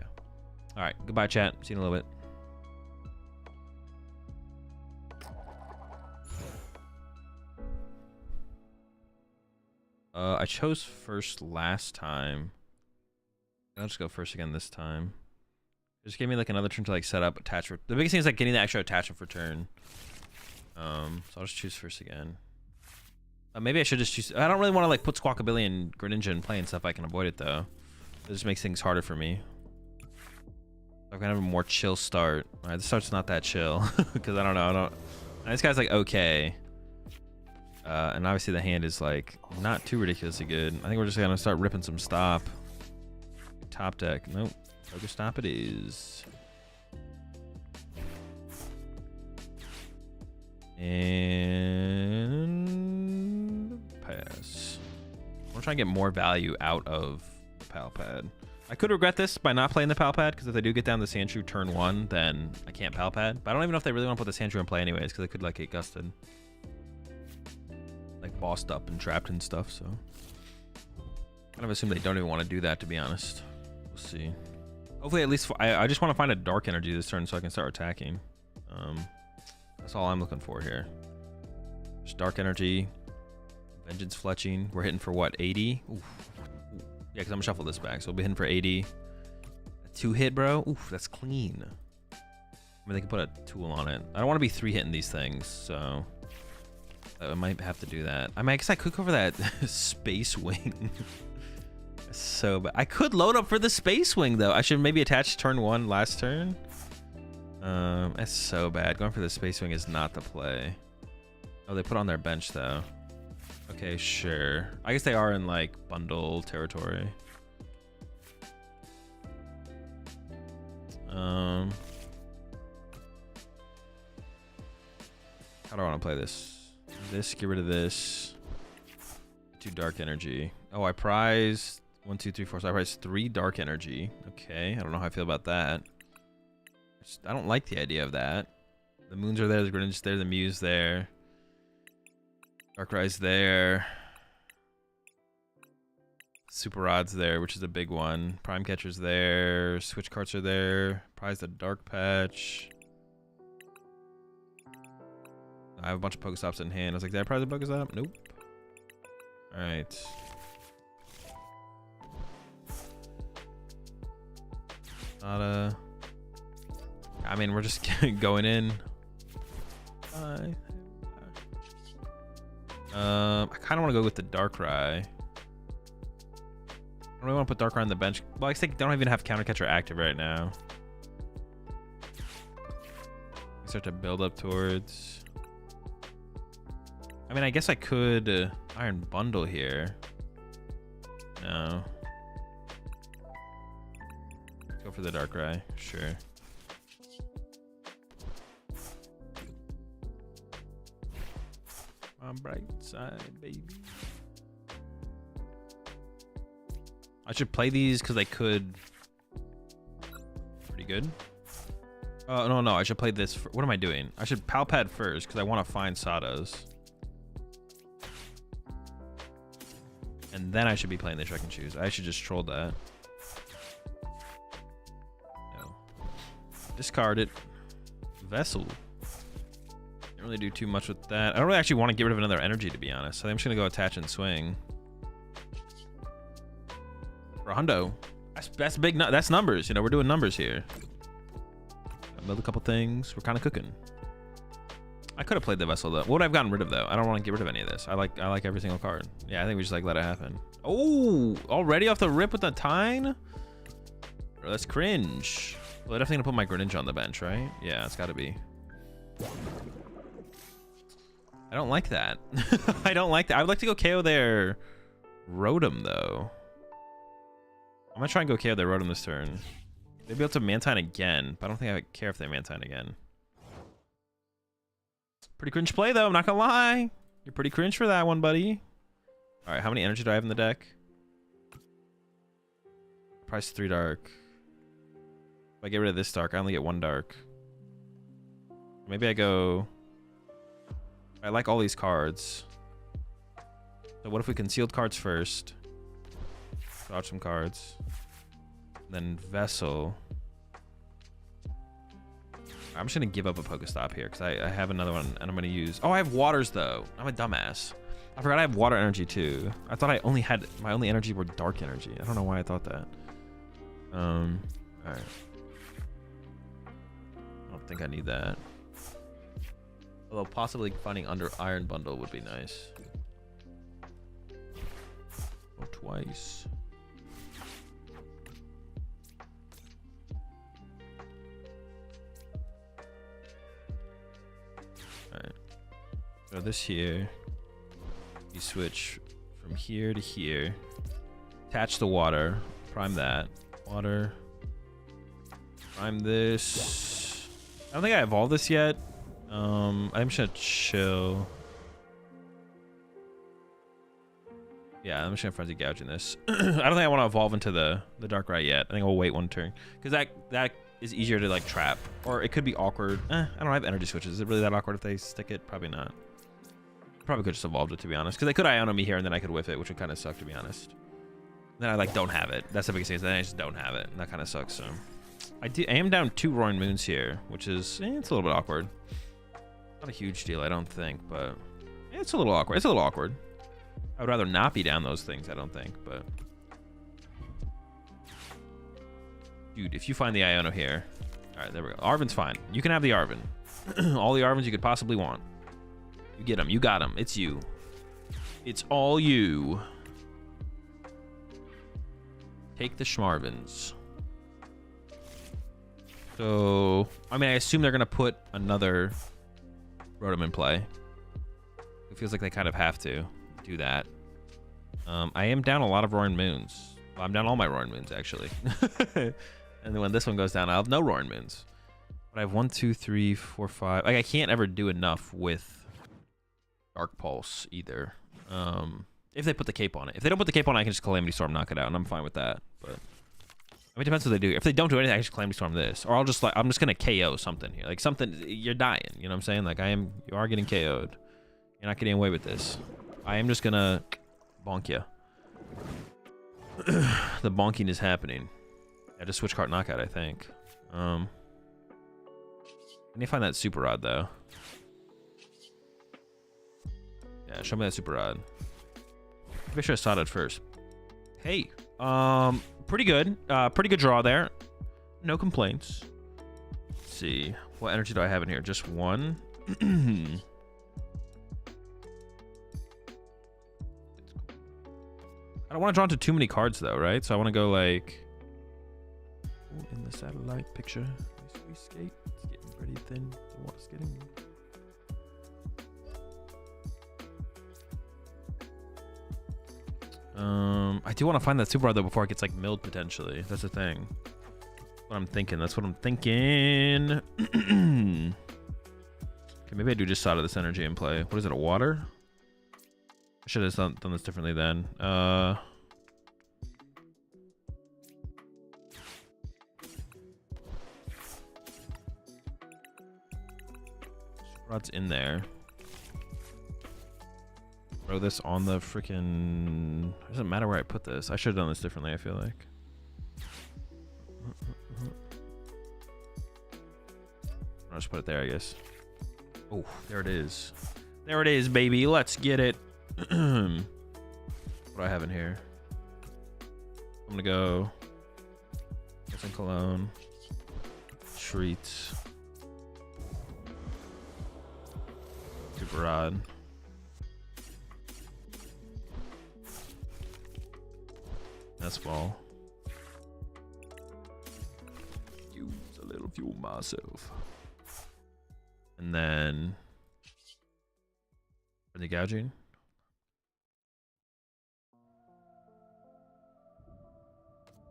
All right, goodbye, chat. See you in a little bit. I chose first last time. I'll just go first again this time. Just give me like another turn to like set up attachment. The biggest thing is like getting the extra attachment for turn. So I'll just choose first again. Maybe I should just choose. I don't really want to like put Squawkabilly and Greninja in play and stuff. I can avoid it though. It just makes things harder for me. I'm gonna have a more chill start. All right, the start's not that chill because I don't know. This guy's like okay, and obviously the hand is like not too ridiculously good. I think we're just gonna start ripping some stop. Top deck, nope. Pokestop it is. And pass. I'm gonna try and get more value out of the Palpad. I could regret this by not playing the Palpad, because if they do get down the Sandshrew turn 1, then I can't Palpad. But I don't even know if they really want to put the Sandshrew in play anyways, because they could like get gusted. Like bossed up and trapped and stuff, so. Kind of assume they don't even want to do that, to be honest. We'll see. Hopefully at least, I just want to find a Dark Energy this turn so I can start attacking. That's all I'm looking for here. Just Dark Energy. Vengeance Fletching. We're hitting for what, 80? Oof. Yeah, because I'm gonna shuffle this back, so we'll be hitting for 80. A 2-hit, bro. Oof, that's clean. I mean, they can put a tool on it. I don't want to be 3-hitting these things, so I might have to do that. I mean, I guess I could go for that Space Wing. So bad. I could load up for the Space Wing though. I should maybe attach turn 1 last turn. That's so bad. Going for the Space Wing is not the play. Oh, they put on their bench though. Okay, sure. I guess they are in like bundle territory. How do I want to play this? This, get rid of this. 2 Dark Energy. Oh, I prize 1, 2, 3, 4. So I prize 3 Dark Energy. Okay, I don't know how I feel about that. I don't like the idea of that. The moons are there, the Greninja's there, the Mew's there. Darkrai's there. Super Rod's there, which is a big one. Prime Catcher's there. Switch carts are there. Prize the Dark Patch. I have a bunch of Pokestops in hand. I was like, did I prize a Pokestop? Nope. Alright. I mean, we're just going in. I kind of want to go with the Darkrai. I don't really want to put Darkrai on the bench. Well, I think they don't even have Counter Catcher active right now. Start to build up towards. I mean, I guess I could Iron Bundle here. No. Let's go for the Darkrai, sure. On bright side, baby. I should play these because I could. Pretty good. No, I should play this. What am I doing? I should Palpad first because I want to find Sadas. And then I should be playing the Shrek and Choose. I should just troll that. No. Discard it. Vessel. Didn't really do too much with that. I don't really actually want to get rid of another energy, to be honest. So I'm just going to go attach and swing. For a hundo. That's big. That's numbers. You know, we're doing numbers here. Build a couple things. We're kind of cooking. I could have played the Vessel though. What would I have gotten rid of though? I don't want to get rid of any of this. I like every single card. Yeah, I think we just like let it happen. Oh, already off the rip with the Tine? Bro, that's cringe. Well, I'm definitely gonna put my Greninja on the bench, right? Yeah, it's gotta be. I don't like that. I don't like that. I would like to go KO their Rotom though. I'm gonna try and go KO their Rotom this turn. They'd be able to Mantine again, but I don't think I would care if they Mantine again. Pretty cringe play, though. I'm not gonna lie. You're pretty cringe for that one, buddy. All right, how many energy do I have in the deck? Price 3 dark. If I get rid of this dark, I only get 1 dark. Maybe I go... I like all these cards. So what if we concealed cards first? Dodge some cards. Then Vessel. I'm just gonna give up a Pokestop here because I have another one and I'm gonna use. Oh, I have waters though. I'm a dumbass. I forgot I have water energy too. I thought I only had my only energy were dark energy. I don't know why I thought that. All right. I don't think I need that. Although possibly finding under Iron Bundle would be nice. Oh, twice. Alright. So this here, you switch from here to here. Attach the water. Prime that. Water. Prime this. I don't think I evolved this yet. I'm just gonna chill. Yeah, I'm just gonna Frenzy Gouge in this. I don't think I want to evolve into the Darkrai yet. I think I'll wait one turn. Because that is easier to like trap. Or it could be awkward. I don't have energy switches. Is it really that awkward if they stick it? Probably not. Probably could just evolved it, to be honest. Because they could Iono me here and then I could whiff it, which would kind of suck, to be honest. Then I like don't have it. That's the biggest thing, is then I just don't have it. And that kind of sucks, so. I am down 2 Roaring Moons here, which is, it's a little bit awkward. Not a huge deal, I don't think, but it's a little awkward. It's a little awkward. I would rather not be down those things, I don't think, but. Dude, if you find the Iono here. All right, there we go. Arven's fine. You can have the Arven. All the Arvens you could possibly want. You get them. You got them. It's you. It's all you. Take the Schmarvens. So, I mean, I assume they're going to put another Rotom in play. It feels like they kind of have to do that. I am down a lot of Roaring Moons. Well, I'm down all my Roaring Moons, actually. And then when this one goes down, I'll have no Roaring Moons. But I have 1, 2, 3, 4, 5. Like, I can't ever do enough with Dark Pulse either. If they put the cape on it. If they don't put the cape on it, I can just Calamity Storm, knock it out, and I'm fine with that. But I mean, it depends what they do. If they don't do anything, I can just Calamity Storm this. Or I'm just gonna KO something here. Like something, you're dying. You know what I'm saying? Like you are getting KO'd. You're not getting away with this. I am just gonna bonk you. The bonking is happening. Yeah, just switch card knockout, I think. I need to find that super rod though. Yeah, show me that super rod. Maybe I should have saw it first. Hey, pretty good. Pretty good draw there. No complaints. Let's see. What energy do I have in here? Just one. I don't want to draw into too many cards though, right? So I want to go like in the satellite picture. We skate. It's getting pretty thin. The water's getting. I do want to find that super rod though before it gets like milled potentially. That's the thing. That's what I'm thinking. That's what I'm thinking. Okay, maybe I do just solder this energy in play. What is it? A water? I should have done this differently then. Rod's in there. Throw this on the freaking. It doesn't matter where I put this. I should have done this differently, I feel like. I'll just put it there, I guess. Oh, there it is. There it is, baby. Let's get it. What do I have in here? I'm gonna go some cologne, treats, super rod, that's ball. Use a little fuel myself, and then for the gouging.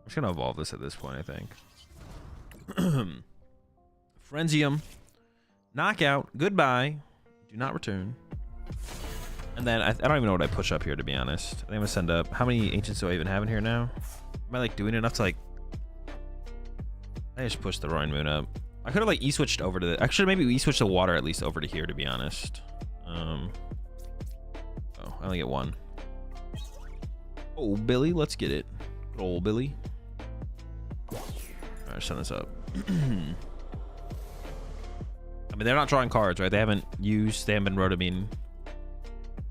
I'm just gonna evolve this at this point, I think. Frenzium. Knockout. Goodbye. Do not return. And then I don't even know what I push up here, to be honest. I think I'm gonna send up. How many ancients do I even have in here now? Am I like doing enough to like? I just pushed the Roaring Moon up. I could have like e-switched over to the. Actually, maybe e-switched the water at least over to here, to be honest. Oh, I only get one. Oh, Billy, let's get it. Good old Billy. Alright, send this up. I mean, they're not drawing cards, right? They haven't been rotoming.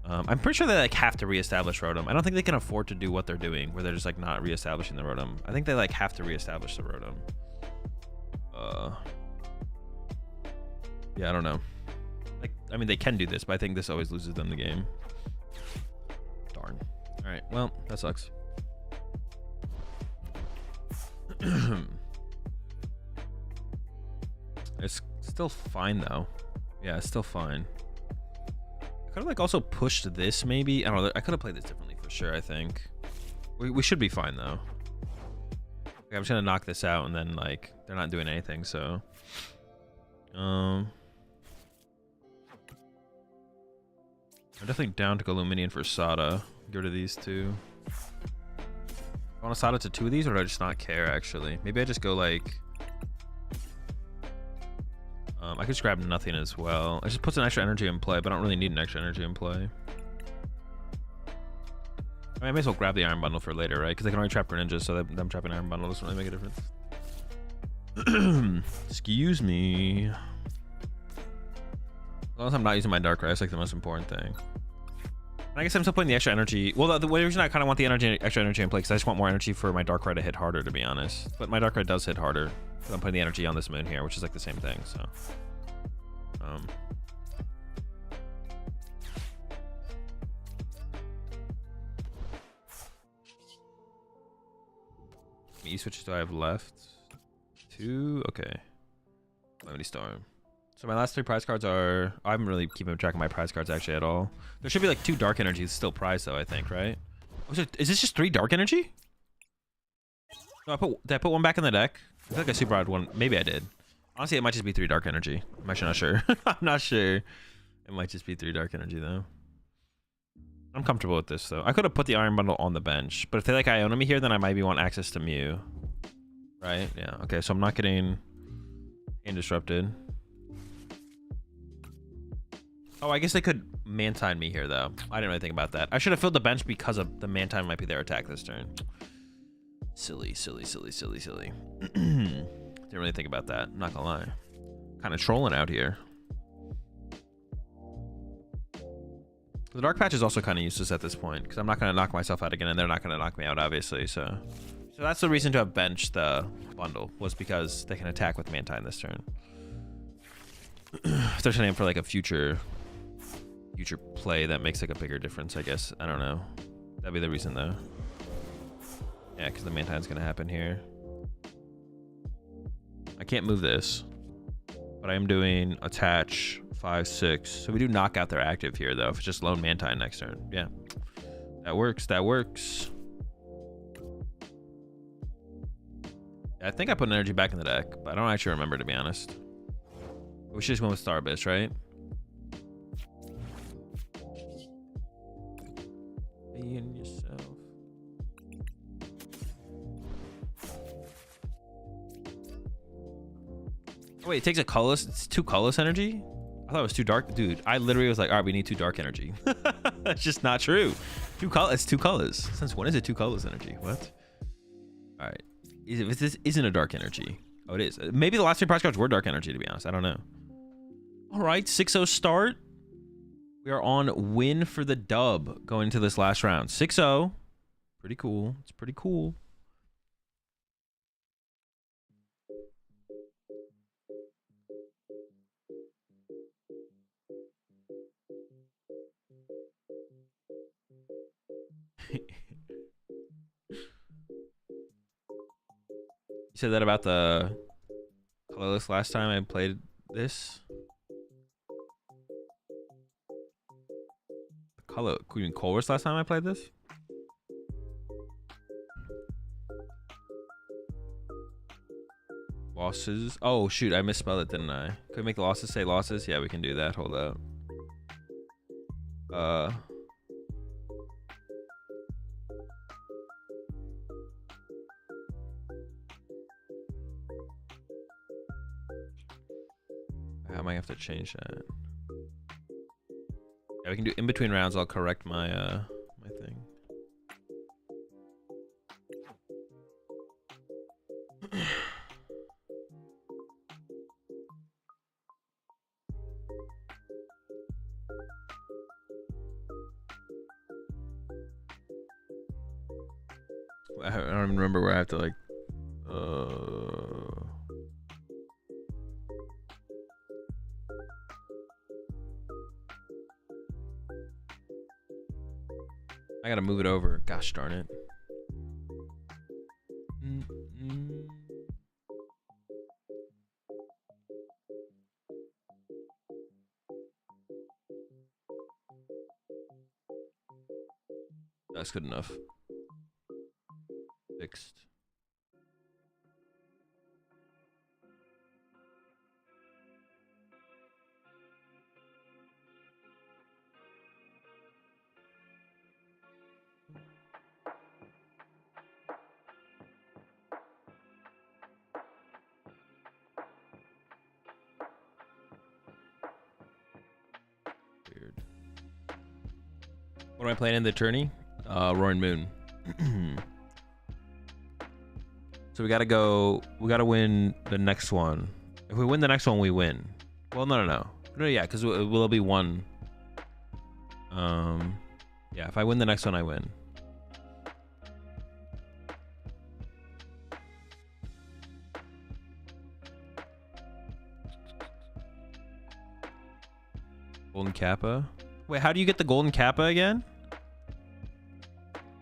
I'm pretty sure they like have to reestablish rotom. I don't think they can afford to do what they're doing, where they're just like not reestablishing the rotom. I think they like have to reestablish the rotom. Yeah, I don't know. Like, I mean, they can do this, but I think this always loses them the game. Darn. All right, well, that sucks. It's still fine though. Yeah, it's still fine. I could have like also pushed this maybe. I don't know. I could have played this differently for sure, I think. We should be fine though. Okay, I'm just gonna knock this out and then like they're not doing anything, so I'm definitely down to go Luminian for Sada. Get rid of these two. I want to Sada to two of these, or do I just not care actually? Maybe I just go like I could just grab nothing as well. It just puts an extra energy in play, but I don't really need an extra energy in play. I mean, I may as well grab the Iron Bundle for later, right? Because I can only trap Greninjas, so them trapping Iron Bundle doesn't really make a difference. Excuse me. As long as I'm not using my Darkrai, that's like the most important thing. I guess I'm still putting the extra energy. Well, the reason I kind of want the extra energy in play because I just want more energy for my Darkrai to hit harder, to be honest. But my Darkrai does hit harder. So I'm putting the energy on this moon here, which is like the same thing. So, E switches do I have left? Two. Okay. Lemony Storm. So my last three prize cards are. I haven't really keeping track of my prize cards actually at all. There should be like 2 dark energies still prized though, I think, right? Is this just 3 dark energy? No, did I put one back in the deck? I feel like I super odd one. Maybe I did. Honestly, it might just be 3 dark energy. I'm actually not sure. I'm not sure. It might just be 3 dark energy though. I'm comfortable with this though. I could have put the Iron Bundle on the bench, but if they like Ionomy here, then I might want access to Mew. Right? Yeah. Okay, so I'm not getting Indisrupted. Oh, I guess they could Mantine me here though. I didn't really think about that. I should have filled the bench because of the Mantine might be their attack this turn. Silly. Didn't really think about that. I'm not gonna lie. Kind of trolling out here. The dark patch is also kind of useless at this point because I'm not gonna knock myself out again, and they're not gonna knock me out, obviously. So that's the reason to have benched the bundle, was because they can attack with Mantine this turn. If they're setting up for like a future play that makes like a bigger difference, I guess. I don't know. That'd be the reason though. Yeah, because the Mantine's gonna happen here. I can't move this, but I am doing attach 5, 6. So we do knock out their active here though. If it's just lone Mantine next turn, yeah, that works. That works. I think I put an energy back in the deck, but I don't actually remember, to be honest. We should just went with Starbist, right? Be in yourself. Oh, wait, it takes a colorless. It's 2 colorless energy? I thought it was 2 dark. Dude, I literally was like, all right, we need 2 dark energy. That's just not true. It's 2 colors. Since when is it 2 colors energy? What? All right. This isn't a dark energy. Oh, it is. Maybe the last 3 prize cards were dark energy, to be honest. I don't know. All right, 6-0 start. We are on win for the dub going into this last round. 6-0. Pretty cool. It's pretty cool. You said that about the colorless last time I played this. Queen colorless last time I played this. Losses. Oh shoot, I misspelled it, didn't I? Could we make the losses say losses? Yeah, we can do that. Hold up. I might have to change that. Yeah, we can do in between rounds. I'll correct my my thing. I don't even remember where I have to like. I gotta move it over. Gosh darn it. That's good enough. Fixed. Weird. What am I playing in the tourney? Roaring Moon. So we gotta win the next one. If we win the next one, we win. Well, no, yeah, because will be one. Yeah, if I win the next one, I win. Golden Kappa. Wait, how do you get the Golden Kappa again?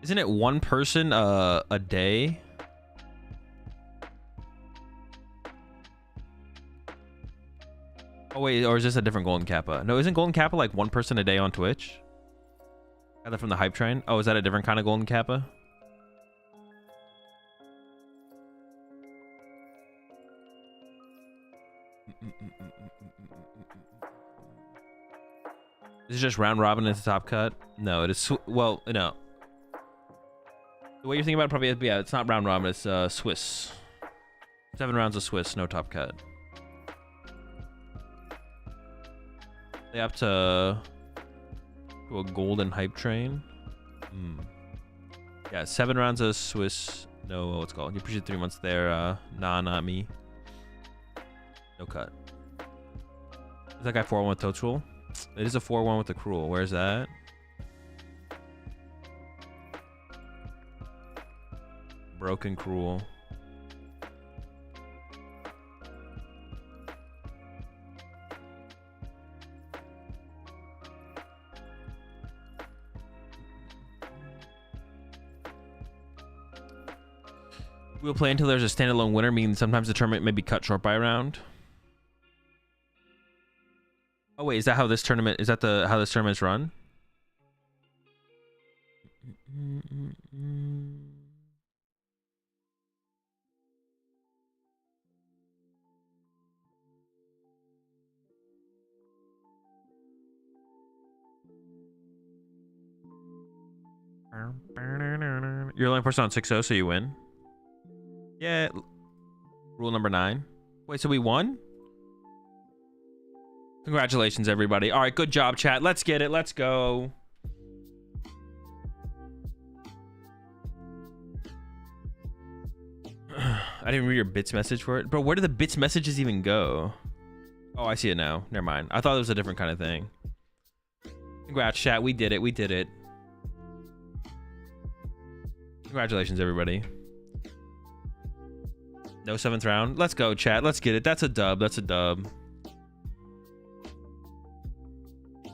Isn't it 1 person a day? Oh wait, or is this a different Golden Kappa? No, isn't Golden Kappa like 1 person a day on Twitch? Either from the hype train? Oh, is that a different kind of Golden Kappa? Is it just round robin as the top cut? No, it is. Well, no. The way you're thinking about it probably is, yeah, it's not round robin, it's Swiss. 7 rounds of Swiss, no top cut. They up to a golden hype train. Yeah, 7 rounds of Swiss, No, what's it called? You appreciate 3 months there. Nah, not me. No cut. Is that guy 4-1 with Toadstool? It is a 4-1 with the Cruel. Where's that? Broken Cruel. We'll play until there's a standalone winner, meaning sometimes the tournament may be cut short by a round. Oh wait, is that how this tournament how this tournament's run? You're the only person on 6-0, so you win. Yeah. Rule number 9. Wait, so we won? Congratulations, everybody. All right, good job, chat. Let's get it. Let's go. I didn't read your bits message for it. Bro, where did the bits messages even go? Oh, I see it now. Never mind. I thought it was a different kind of thing. Congrats, chat. We did it. We did it. Congratulations, everybody. No 7th round. Let's go, chat. Let's get it. That's a dub. That's a dub.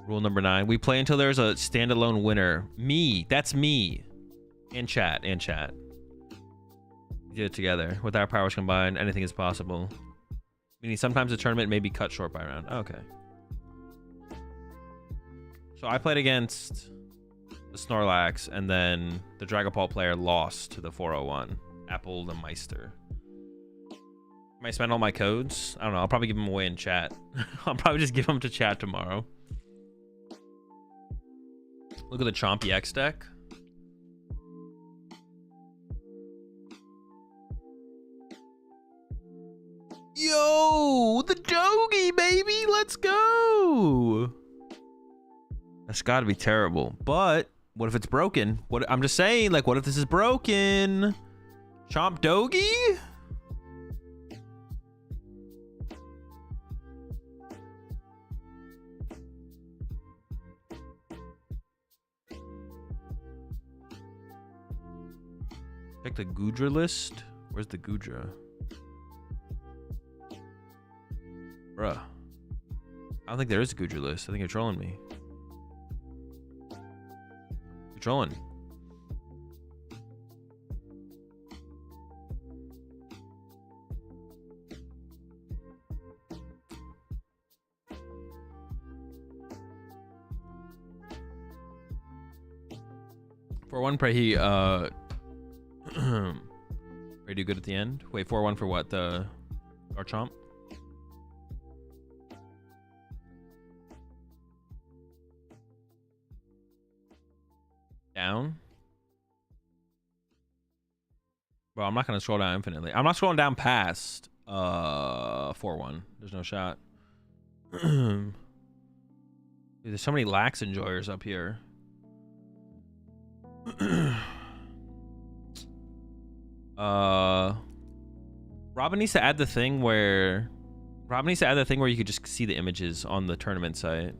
Rule number 9. We play until there's a standalone winner. Me. That's me. And chat. And chat. We did it together. With our powers combined, anything is possible. Meaning sometimes the tournament may be cut short by a round. Okay. So I played against the Snorlax, and then the Dragapult player lost to the 401. Apple the Meister. Might spend all my codes. I don't know. I'll probably give them away in chat. I'll probably just give them to chat tomorrow. Look at the Chompy X deck. Yo, the Dogie, baby. Let's go. That's got to be terrible. But what if it's broken? What I'm just saying, like, what if this is broken? Chomp Dogie? Check the Goodra list. Where's the Goodra? Bruh. I don't think there is a Goodra list. I think you're trolling me. You're trolling. For one, pray he Pray do good at the end. Wait, 4-1 for what? The Garchomp? Down? Bro, I'm not gonna scroll down infinitely. I'm not scrolling down past 4-1. There's no shot. Dude, there's so many lax enjoyers up here. Robin needs to add the thing where you could just see the images on the tournament site.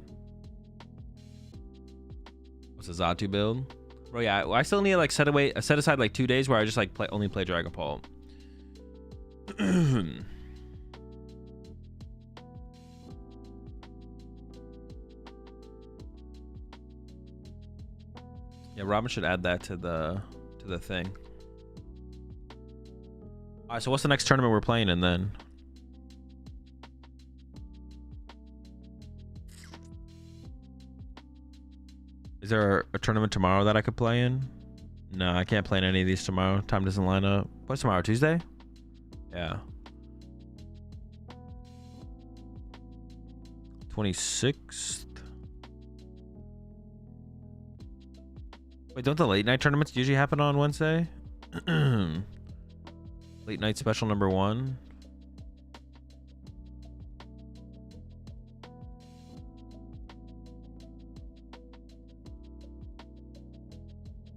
What's a Zatu build? Bro, yeah, I still need to like set aside like 2 days where I just like only play Dragapult. Yeah, Robin should add that to the thing. All right, so what's the next tournament we're playing in then? Is there a tournament tomorrow that I could play in? No, I can't play in any of these tomorrow. Time doesn't line up. What's tomorrow? Tuesday? Yeah. 26th. Wait, don't the late night tournaments usually happen on Wednesday? Late night special number 1.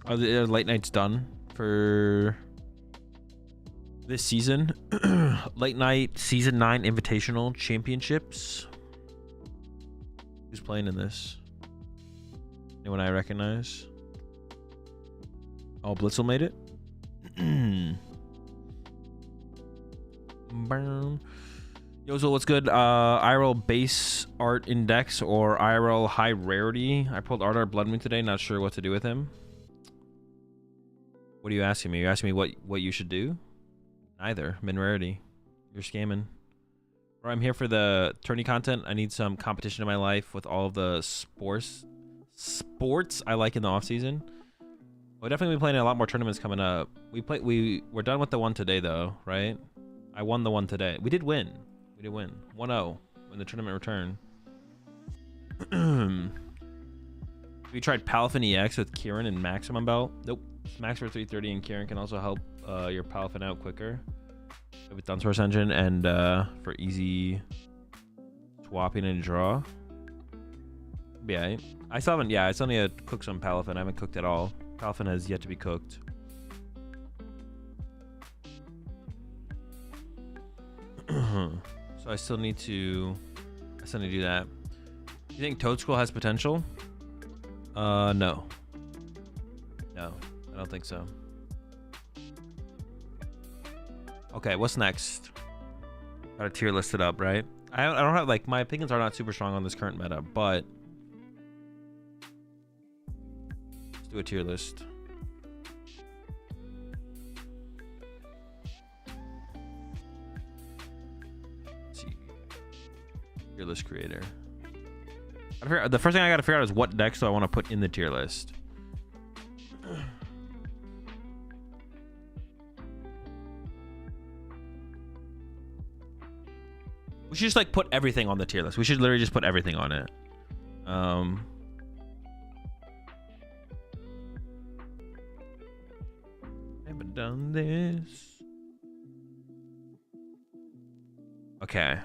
Are the late nights done for this season. Late night season 9 invitational championships. Who's playing in this? Anyone I recognize? Oh, Blitzel made it. Yozo, what's good? IRL base art index or IRL high rarity. I pulled Art Blood Moon today. Not sure what to do with him. What are you asking me? You're asking me what you should do? Neither. Min rarity. You're scamming. Or I'm here for the tourney content. I need some competition in my life with all of the sports I like in the off season. We'll definitely be playing a lot more tournaments coming up. We're done with the one today though, right? I won the one today. We did win. 1-0 when the tournament returned. We tried Palafin EX with Kieran and Maximum Belt. Nope. Max for 330 and Kieran can also help your Palafin out quicker with Dunsource Engine and for easy swapping and draw. Yeah, I still haven't. Yeah, I still need to cook some Palafin. I haven't cooked at all. Palafin has yet to be cooked. So I still need to do that. You think Toad School has potential? No. No, I don't think so. Okay, what's next? Gotta tier list it up, right? I don't have, like, my opinions are not super strong on this current meta, but let's do a tier list. Let's see. Tier list creator. The first thing I gotta figure out is what decks do I want to put in the tier list. We should just like put everything on the tier list. We should literally just put everything on it. Never done this. Okay.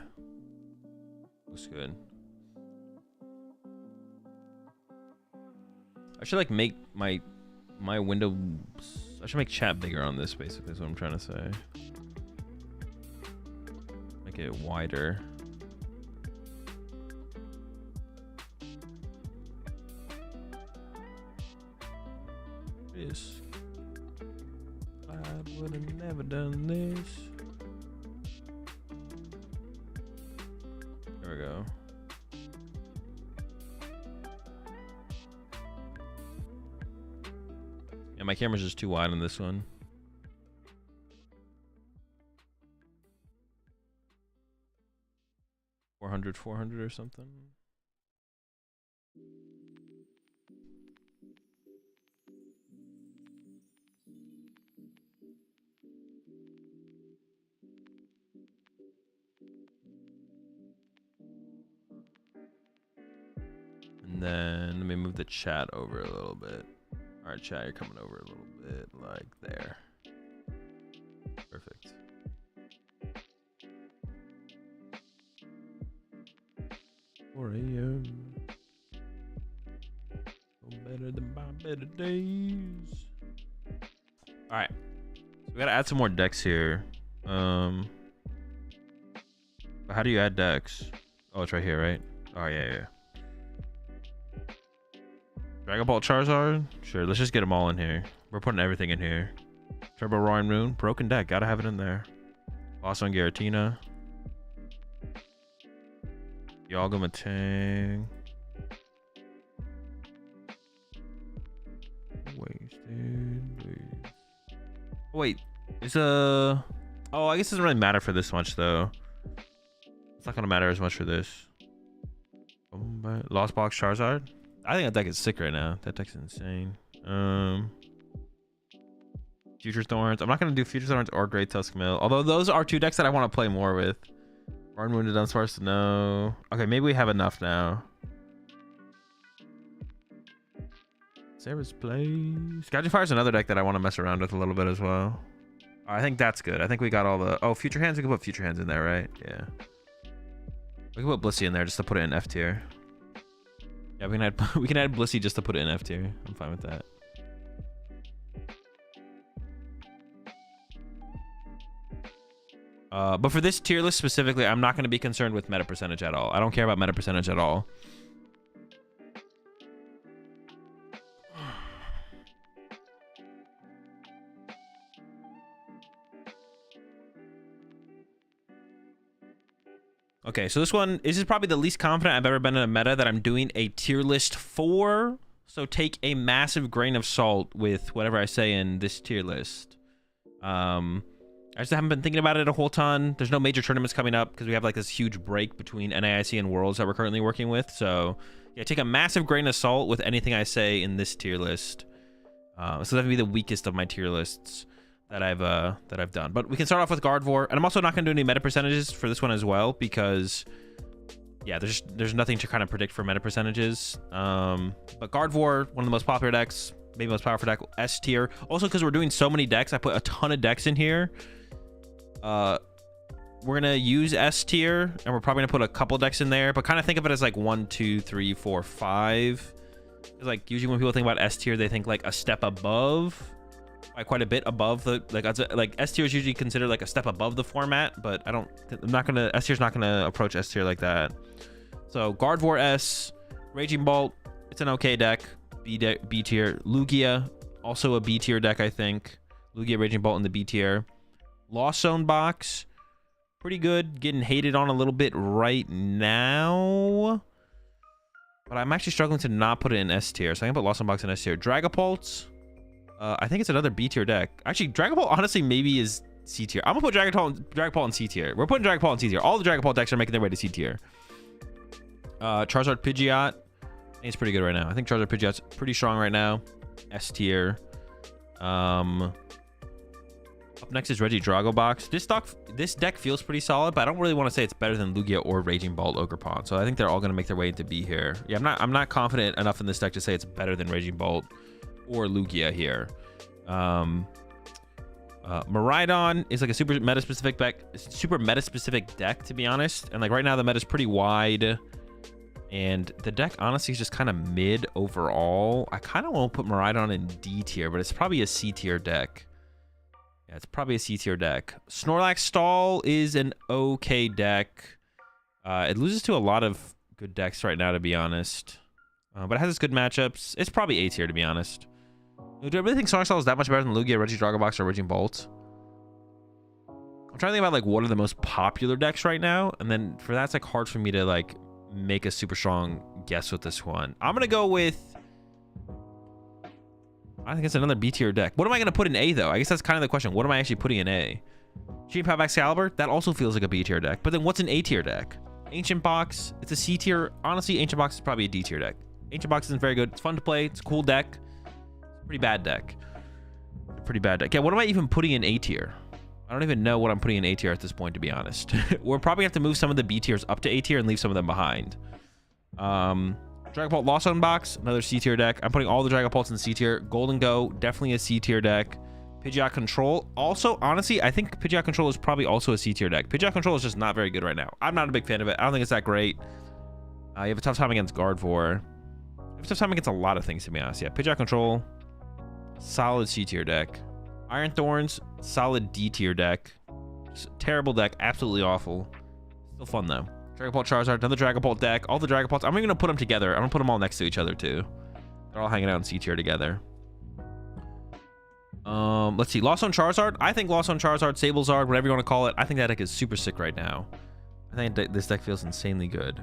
Looks good. I should like make my window. I should make chat bigger on this. Basically, is what I'm trying to say. Make it wider. This. I would have never done this. There we go. Yeah, my camera's just too wide on this one. $400 or something. And then let me move the chat over a little bit. All right, chat, you're coming over a little bit like there. Perfect. Better than my better days. All right, so we gotta add some more decks here. But how do you add decks? Oh, it's right here, right? Oh yeah. Dragon Ball Charizard? Sure, let's just get them all in here. We're putting everything in here. Turbo Roaring Moon, broken deck, gotta have it in there. Lost on Giratina. Yalgamatang. Wait, is oh, I guess it doesn't really matter for this much though. It's not gonna matter as much for this. Lost Box Charizard. I think that deck is sick right now. That deck's insane. Future Thorns. I'm not gonna do Future Thorns or Great Tusk Mill. Although those are two decks that I want to play more with. Barn Wounded Dunsparce, no. Okay, maybe we have enough now. Sarah's Play. Scavenging is another deck that I want to mess around with a little bit as well. I think that's good. I think we got all the... Oh, Future Hands. We can put Future Hands in there, right? Yeah. We can put Blissey in there just to put it in F tier. Yeah, we can add Blissey just to put it in F tier. I'm fine with that. But for this tier list specifically, I'm not going to be concerned with meta percentage at all. I don't care about meta percentage at all. Okay, so this is probably the least confident I've ever been in a meta that I'm doing a tier list for. So take a massive grain of salt with whatever I say in this tier list. I just haven't been thinking about it a whole ton. There's no major tournaments coming up because we have like this huge break between NAIC and Worlds that we're currently working with. So yeah, take a massive grain of salt with anything I say in this tier list. So that would be the weakest of my tier lists that I've done. But we can start off with Gardevoir, and I'm also not going to do any meta percentages for this one as well because yeah, there's nothing to kind of predict for meta percentages. But Gardevoir, one of the most popular decks, maybe most powerful deck, S tier. Also, because we're doing so many decks, I put a ton of decks in here. We're gonna use S tier, and we're probably gonna put a couple decks in there, but kind of think of it as like 1, 2, 3, 4, 5. Because like usually when people think about S tier, they think like a step above, like quite a bit above the like S tier is usually considered like a step above the format, but S tier's not gonna approach S tier like that. So Gardevoir S, Raging Bolt, it's an okay deck. B tier. Lugia, also a B tier deck, I think. Lugia, Raging Bolt in the B tier. Lost Zone box, pretty good. Getting hated on a little bit right now, but I'm actually struggling to not put it in S tier, so I can put Lost Zone box in S tier. Dragapult, I think it's another B tier deck. Actually, Dragapult honestly maybe is C tier. I'm gonna put Dragapult in C tier. We're putting Dragapult in C tier. All the Dragapult decks are making their way to C tier. Charizard Pidgeot, it's pretty good right now. I think Charizard Pidgeot's pretty strong right now. S tier. Up next is Regidrago box. This deck feels pretty solid, but I don't really want to say it's better than Lugia or Raging Bolt Ogerpon. So I think they're all going to make their way into B here. Yeah, I'm not confident enough in this deck to say it's better than Raging Bolt or Lugia here. Miraidon is like a super meta specific deck, to be honest. And like right now the meta is pretty wide. And the deck honestly is just kind of mid overall. I kind of want to put Miraidon in D tier, but it's probably a C tier deck. Yeah, it's probably a C tier deck. Snorlax Stall is an okay deck. It loses to a lot of good decks right now, to be honest. But it has its good matchups. It's probably A tier, to be honest. Do I really think Snorlax Stall is that much better than Lugia, Regidrago box, or Raging Bolt? I'm trying to think about like what are the most popular decks right now, and then for that, it's like hard for me to like make a super strong guess with this one. I'm gonna go with, I think it's another B tier deck. What am I gonna put in A though? I guess that's kind of the question. What am I actually putting in A? Cheap Path Excalibur, that also feels like a B tier deck. But then what's an A tier deck? Ancient Box, it's a C tier. Honestly, Ancient Box is probably a D tier deck. Ancient Box isn't very good. It's fun to play. It's a cool deck. Pretty bad deck. Pretty bad deck. Yeah, what am I even putting in A tier? I don't even know what I'm putting in A tier at this point, to be honest. We'll probably have to move some of the B tiers up to A tier and leave some of them behind. Dragapult Lost Zone box, another C tier deck. I'm putting all the Dragapults in C tier. Golden Go, definitely a C tier deck. Pidgeot Control, also, honestly, I think Pidgeot Control is probably also a C tier deck. Pidgeot Control is just not very good right now. I'm not a big fan of it. I don't think it's that great. You have a tough time against Gardevoir. You have a tough time against a lot of things, to be honest. Yeah, Pidgeot Control, solid C tier deck. Iron Thorns, solid D tier deck. Terrible deck, absolutely awful. Still fun though. Dragapult Charizard, another Dragapult deck. All the Dragapults, I'm even gonna put them together. I'm gonna put them all next to each other too. They're all hanging out in C tier together. Let's see, Lost Zone Charizard. I think Lost Zone Charizard, Sablezard, whatever you want to call it, I think that deck is super sick right now. I think this deck feels insanely good.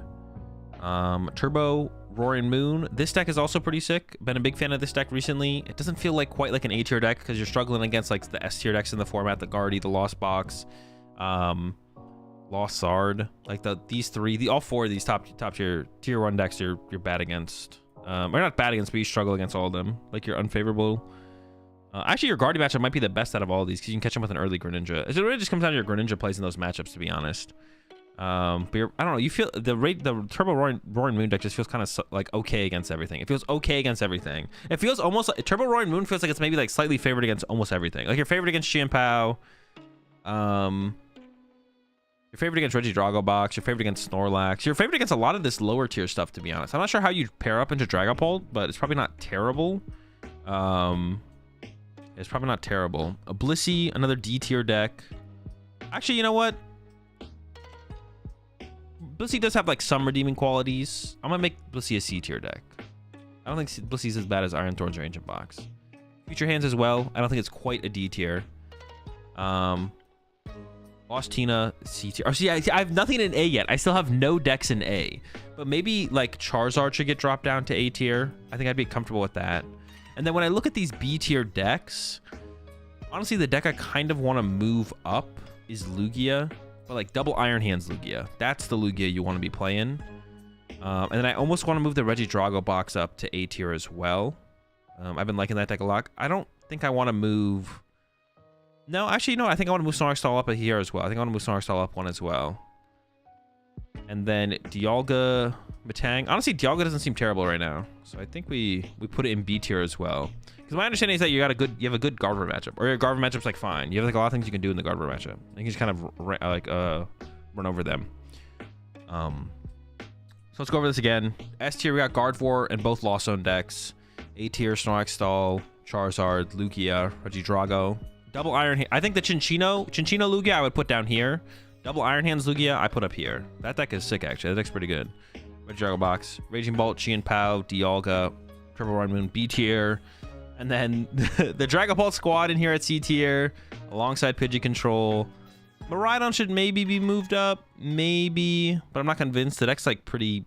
Turbo Roaring Moon, this deck is also pretty sick. Been a big fan of this deck recently. It doesn't feel like quite like an A tier deck because you're struggling against like the S tier decks in the format, the Guardy, the Lost Box, Lost Zard, like all four of these top tier 1 decks you're bad against. Or not bad against, but you struggle against all of them. Like you're unfavorable. Actually, your Guardy matchup might be the best out of all of these because you can catch them with an early Greninja. It really just comes down to your Greninja plays in those matchups, to be honest. But I don't know. You feel the Turbo Roaring Moon deck just feels kind of like okay against everything. It feels okay against everything. It feels almost like Turbo Roaring Moon feels like it's maybe like slightly favored against almost everything. Like you're favored against Chien-Pao. You're favored against Regidrago box. You're favored against Snorlax. You're favored against a lot of this lower tier stuff, to be honest. I'm not sure how you'd pair up into Dragapult, but it's probably not terrible. It's probably not terrible. A Blissey, another D tier deck. Actually, you know what? Blissey does have like some redeeming qualities. I'm gonna make Blissey a C tier deck. I don't think Blissey's as bad as Iron Thorns or Ancient Box. Future Hands as well. I don't think it's quite a D tier. Lost Tina, C tier. Oh, see, I have nothing in A yet. I still have no decks in A. But maybe like Charizard should get dropped down to A tier. I think I'd be comfortable with that. And then when I look at these B tier decks, honestly, the deck I kind of want to move up is Lugia. But like double Iron Hands Lugia. That's the Lugia you want to be playing. And then I almost want to move the Regidrago box up to A tier as well. I've been liking that deck a lot. I don't think I want to move... No, actually, no. I think I want to move Sonic Stall up here as well. I think I want to move Sonic Stall up one as well. And then Dialga, Metang. Honestly, Dialga doesn't seem terrible right now. So I think we put it in B tier as well. Because my understanding is that you have a good Gardevoir matchup. Or your Gardevoir matchup's like fine. You have like a lot of things you can do in the Gardevoir matchup. You can just kind of run over them. So let's go over this again. S tier, we got Gardevoir and both Lost Zone decks. A tier, Snorlax Stall, Charizard, Lugia, Regidrago. Double Iron Hand. I think the Chinchino Lugia I would put down here. Double Iron Hands Lugia I put up here. That deck is sick, actually. That deck's pretty good. Regidrago box. Raging Bolt, Chien Pao, Dialga, Triple Run Moon, B tier. And then the Dragapult squad in here at C tier. Alongside Pidgey Control. Miraidon should maybe be moved up. Maybe. But I'm not convinced. The deck's like pretty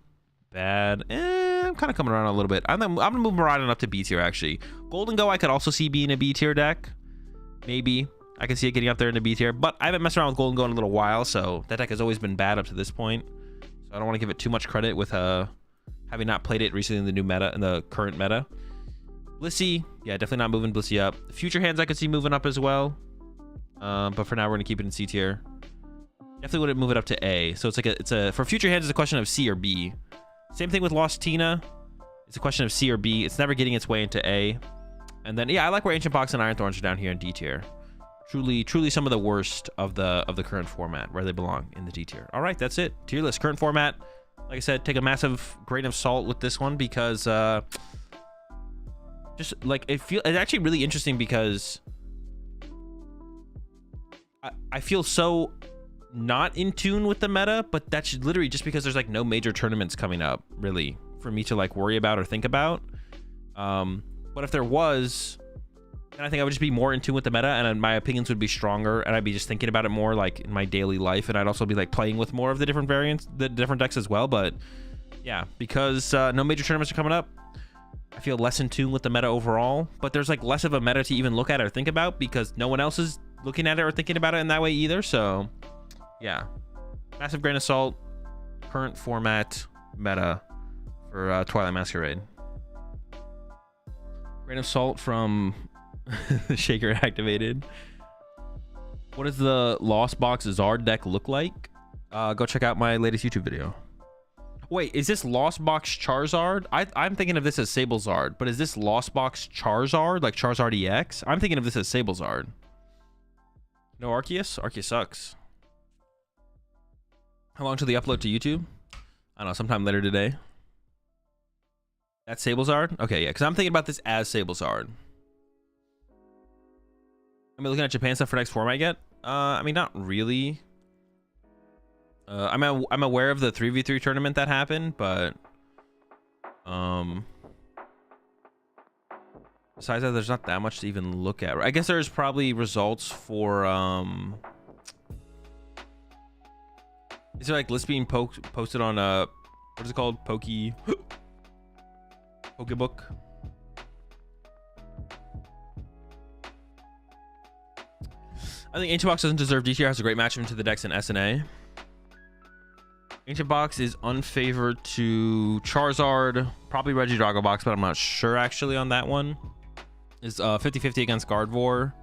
bad. I'm kind of coming around a little bit. I'm gonna move Miraidon up to B tier, actually. Golden Go I could also see being a B tier deck. Maybe. I can see it getting up there in the B tier. But I haven't messed around with Golden Go in a little while, so that deck has always been bad up to this point. So I don't want to give it too much credit with having not played it recently in the new meta, in the current meta. Blissey, yeah, definitely not moving Blissey up. Future Hands I could see moving up as well. But for now we're gonna keep it in C tier. Definitely wouldn't move it up to A. So it's for Future Hands it's a question of C or B. Same thing with Lost Tina. It's a question of C or B. It's never getting its way into A. And then yeah, I like where Ancient Box and Iron Thorns are down here in D tier. Truly some of the worst of the current format, where they belong in the D tier. All right, that's it. Tier list, current format. Like I said, take a massive grain of salt with this one because just like it's actually really interesting because I feel so not in tune with the meta, but that's literally just because there's like no major tournaments coming up really for me to like worry about or think about. But if there was, then I think I would just be more in tune with the meta and my opinions would be stronger and I'd be just thinking about it more like in my daily life, and I'd also be like playing with more of the different variants, the different decks as well. But yeah, because no major tournaments are coming up, I feel less in tune with the meta overall, but there's like less of a meta to even look at or think about because no one else is looking at it or thinking about it in that way either. So yeah, massive grain of salt, current format meta for Twilight Masquerade. Grain of salt from Shaker activated. What does the Lost Box Zard deck look like? Go check out my latest YouTube video. Wait, is this Lost Box Charizard? I'm thinking of this as Sablezard, but is this Lost Box Charizard, like Charizard EX? I'm thinking of this as Sablezard. No Arceus? Arceus sucks. How long till the upload to YouTube? I don't know, sometime later today. That's Sablezard? Okay, yeah, because I'm thinking about this as Sablezard. Am I looking at Japan stuff for next format yet? I mean, not really. I'm aware of the 3v3 tournament that happened, but besides that, there's not that much to even look at. I guess there's probably results for is there like lists being posted on what is it called? Pokebook? I think Ancient Box doesn't deserve D tier. Has a great matchup into the decks in SNA. Ancient Box is unfavored to Charizard, probably Regidrago box, but I'm not sure actually on that one. Is 50-50 against Gardevoir.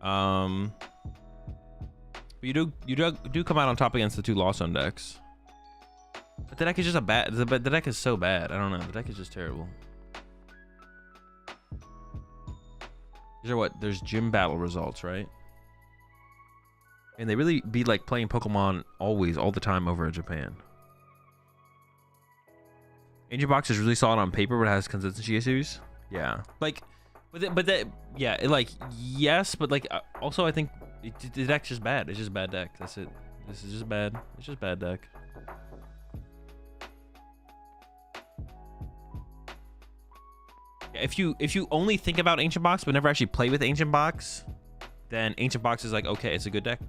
But you do come out on top against the two Lost Zone decks. But the deck is just the deck is so bad. I don't know. The deck is just terrible. These are what? There's gym battle results, right? And they really be like playing Pokemon always, all the time over in Japan. Ancient Box is really solid on paper, but it has consistency issues. Yeah. Like, Yeah, like, yes, but like, also I think the deck's just bad. It's just a bad deck. That's it. This is just bad. It's just bad deck. Yeah, if you only think about Ancient Box but never actually play with Ancient Box, then Ancient Box is like, okay, it's a good deck.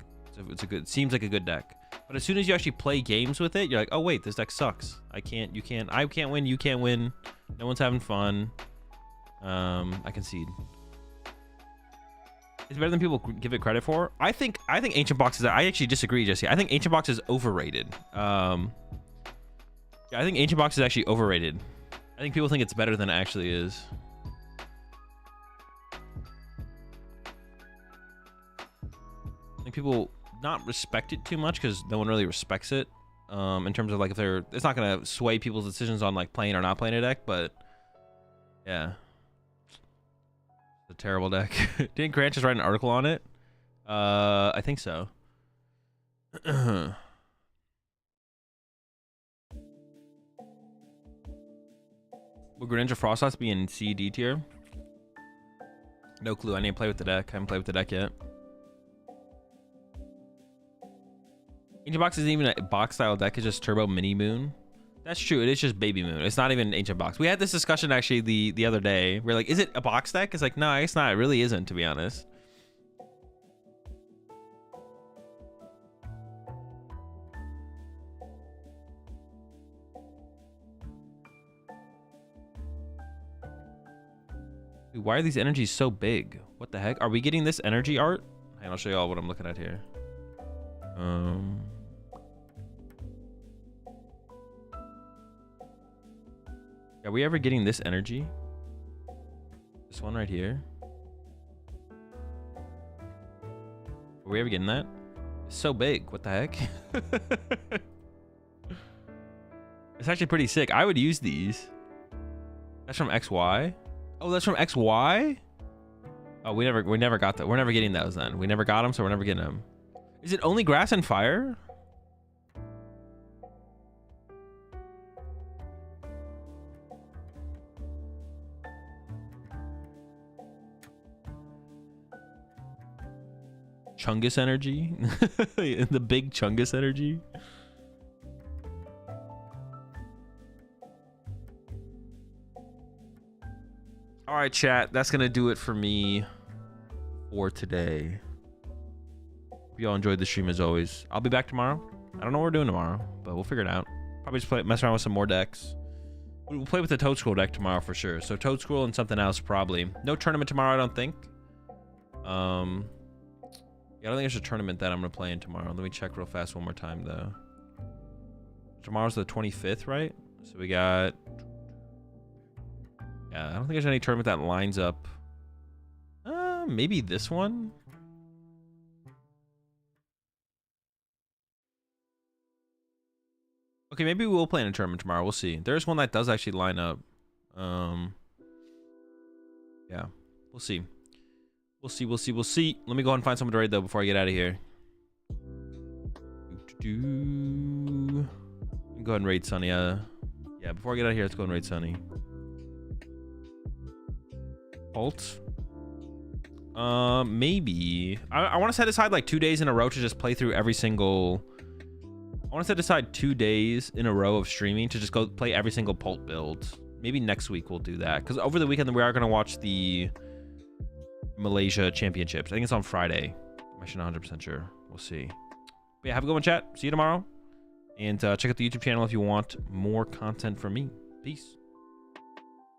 It seems like a good deck. But as soon as you actually play games with it, you're like, oh wait, this deck sucks. I can't win, you can't win. No one's having fun. I concede. It's better than people give it credit for. I think Ancient Box is. I actually disagree, Jesse. I think Ancient Box is overrated. Yeah, I think Ancient Box is actually overrated. I think people think it's better than it actually is. I think people not respect it too much because no one really respects it. In terms of like, if it's not gonna sway people's decisions on like playing or not playing a deck, but yeah. A terrible deck. Didn't Grant just write an article on it? I think so. Will Greninja Frostlass be in C, D tier? No clue. I need to play with the deck. I haven't played with the deck yet. Ancient Box isn't even a box style deck. It's just Turbo Mini Moon. That's true. It is just Baby Moon. It's not even Ancient Box. We had this discussion actually the other day. We're like, is it a box deck? It's like, no, it's not. It really isn't, to be honest. Dude, why are these energies so big? What the heck? Are we getting this energy art? Hang on, I'll show you all what I'm looking at here. Are we ever getting this energy? This one right here? Are we ever getting that? It's so big. What the heck? It's actually pretty sick. I would use these. That's from XY. Oh, that's from XY? Oh, we never got that. We're never getting those then. We never got them, so we're never getting them. Is it only grass and fire? Chungus energy? The big Chungus energy? All right, chat. That's going to do it for me for today. Hope you all enjoyed the stream as always. I'll be back tomorrow. I don't know what we're doing tomorrow, but we'll figure it out. Probably just mess around with some more decks. We'll play with the Toad Scroll deck tomorrow for sure. So Toad Scroll and something else probably. No tournament tomorrow, I don't think. Yeah, I don't think there's a tournament that I'm going to play in tomorrow. Let me check real fast one more time, though. Tomorrow's the 25th, right? So we got... Yeah, I don't think there's any tournament that lines up. Maybe this one? Okay, maybe we'll play in a tournament tomorrow. We'll see. There's one that does actually line up. Yeah, we'll see. We'll see. Let me go ahead and find someone to raid, though, before I get out of here. Go ahead and raid Sunny. Yeah, before I get out of here, let's go and raid Sunny. Alt? Maybe. I want to set aside like 2 days in a row to just play through every single... I want to set aside 2 days in a row of streaming to just go play every single Pult build. Maybe next week we'll do that. Because over the weekend, we are going to watch the... Malaysia Championships. I think it's on Friday. I'm actually not 100% sure. We'll see. But yeah, have a good one, chat. See you tomorrow. And check out the YouTube channel if you want more content from me. Peace.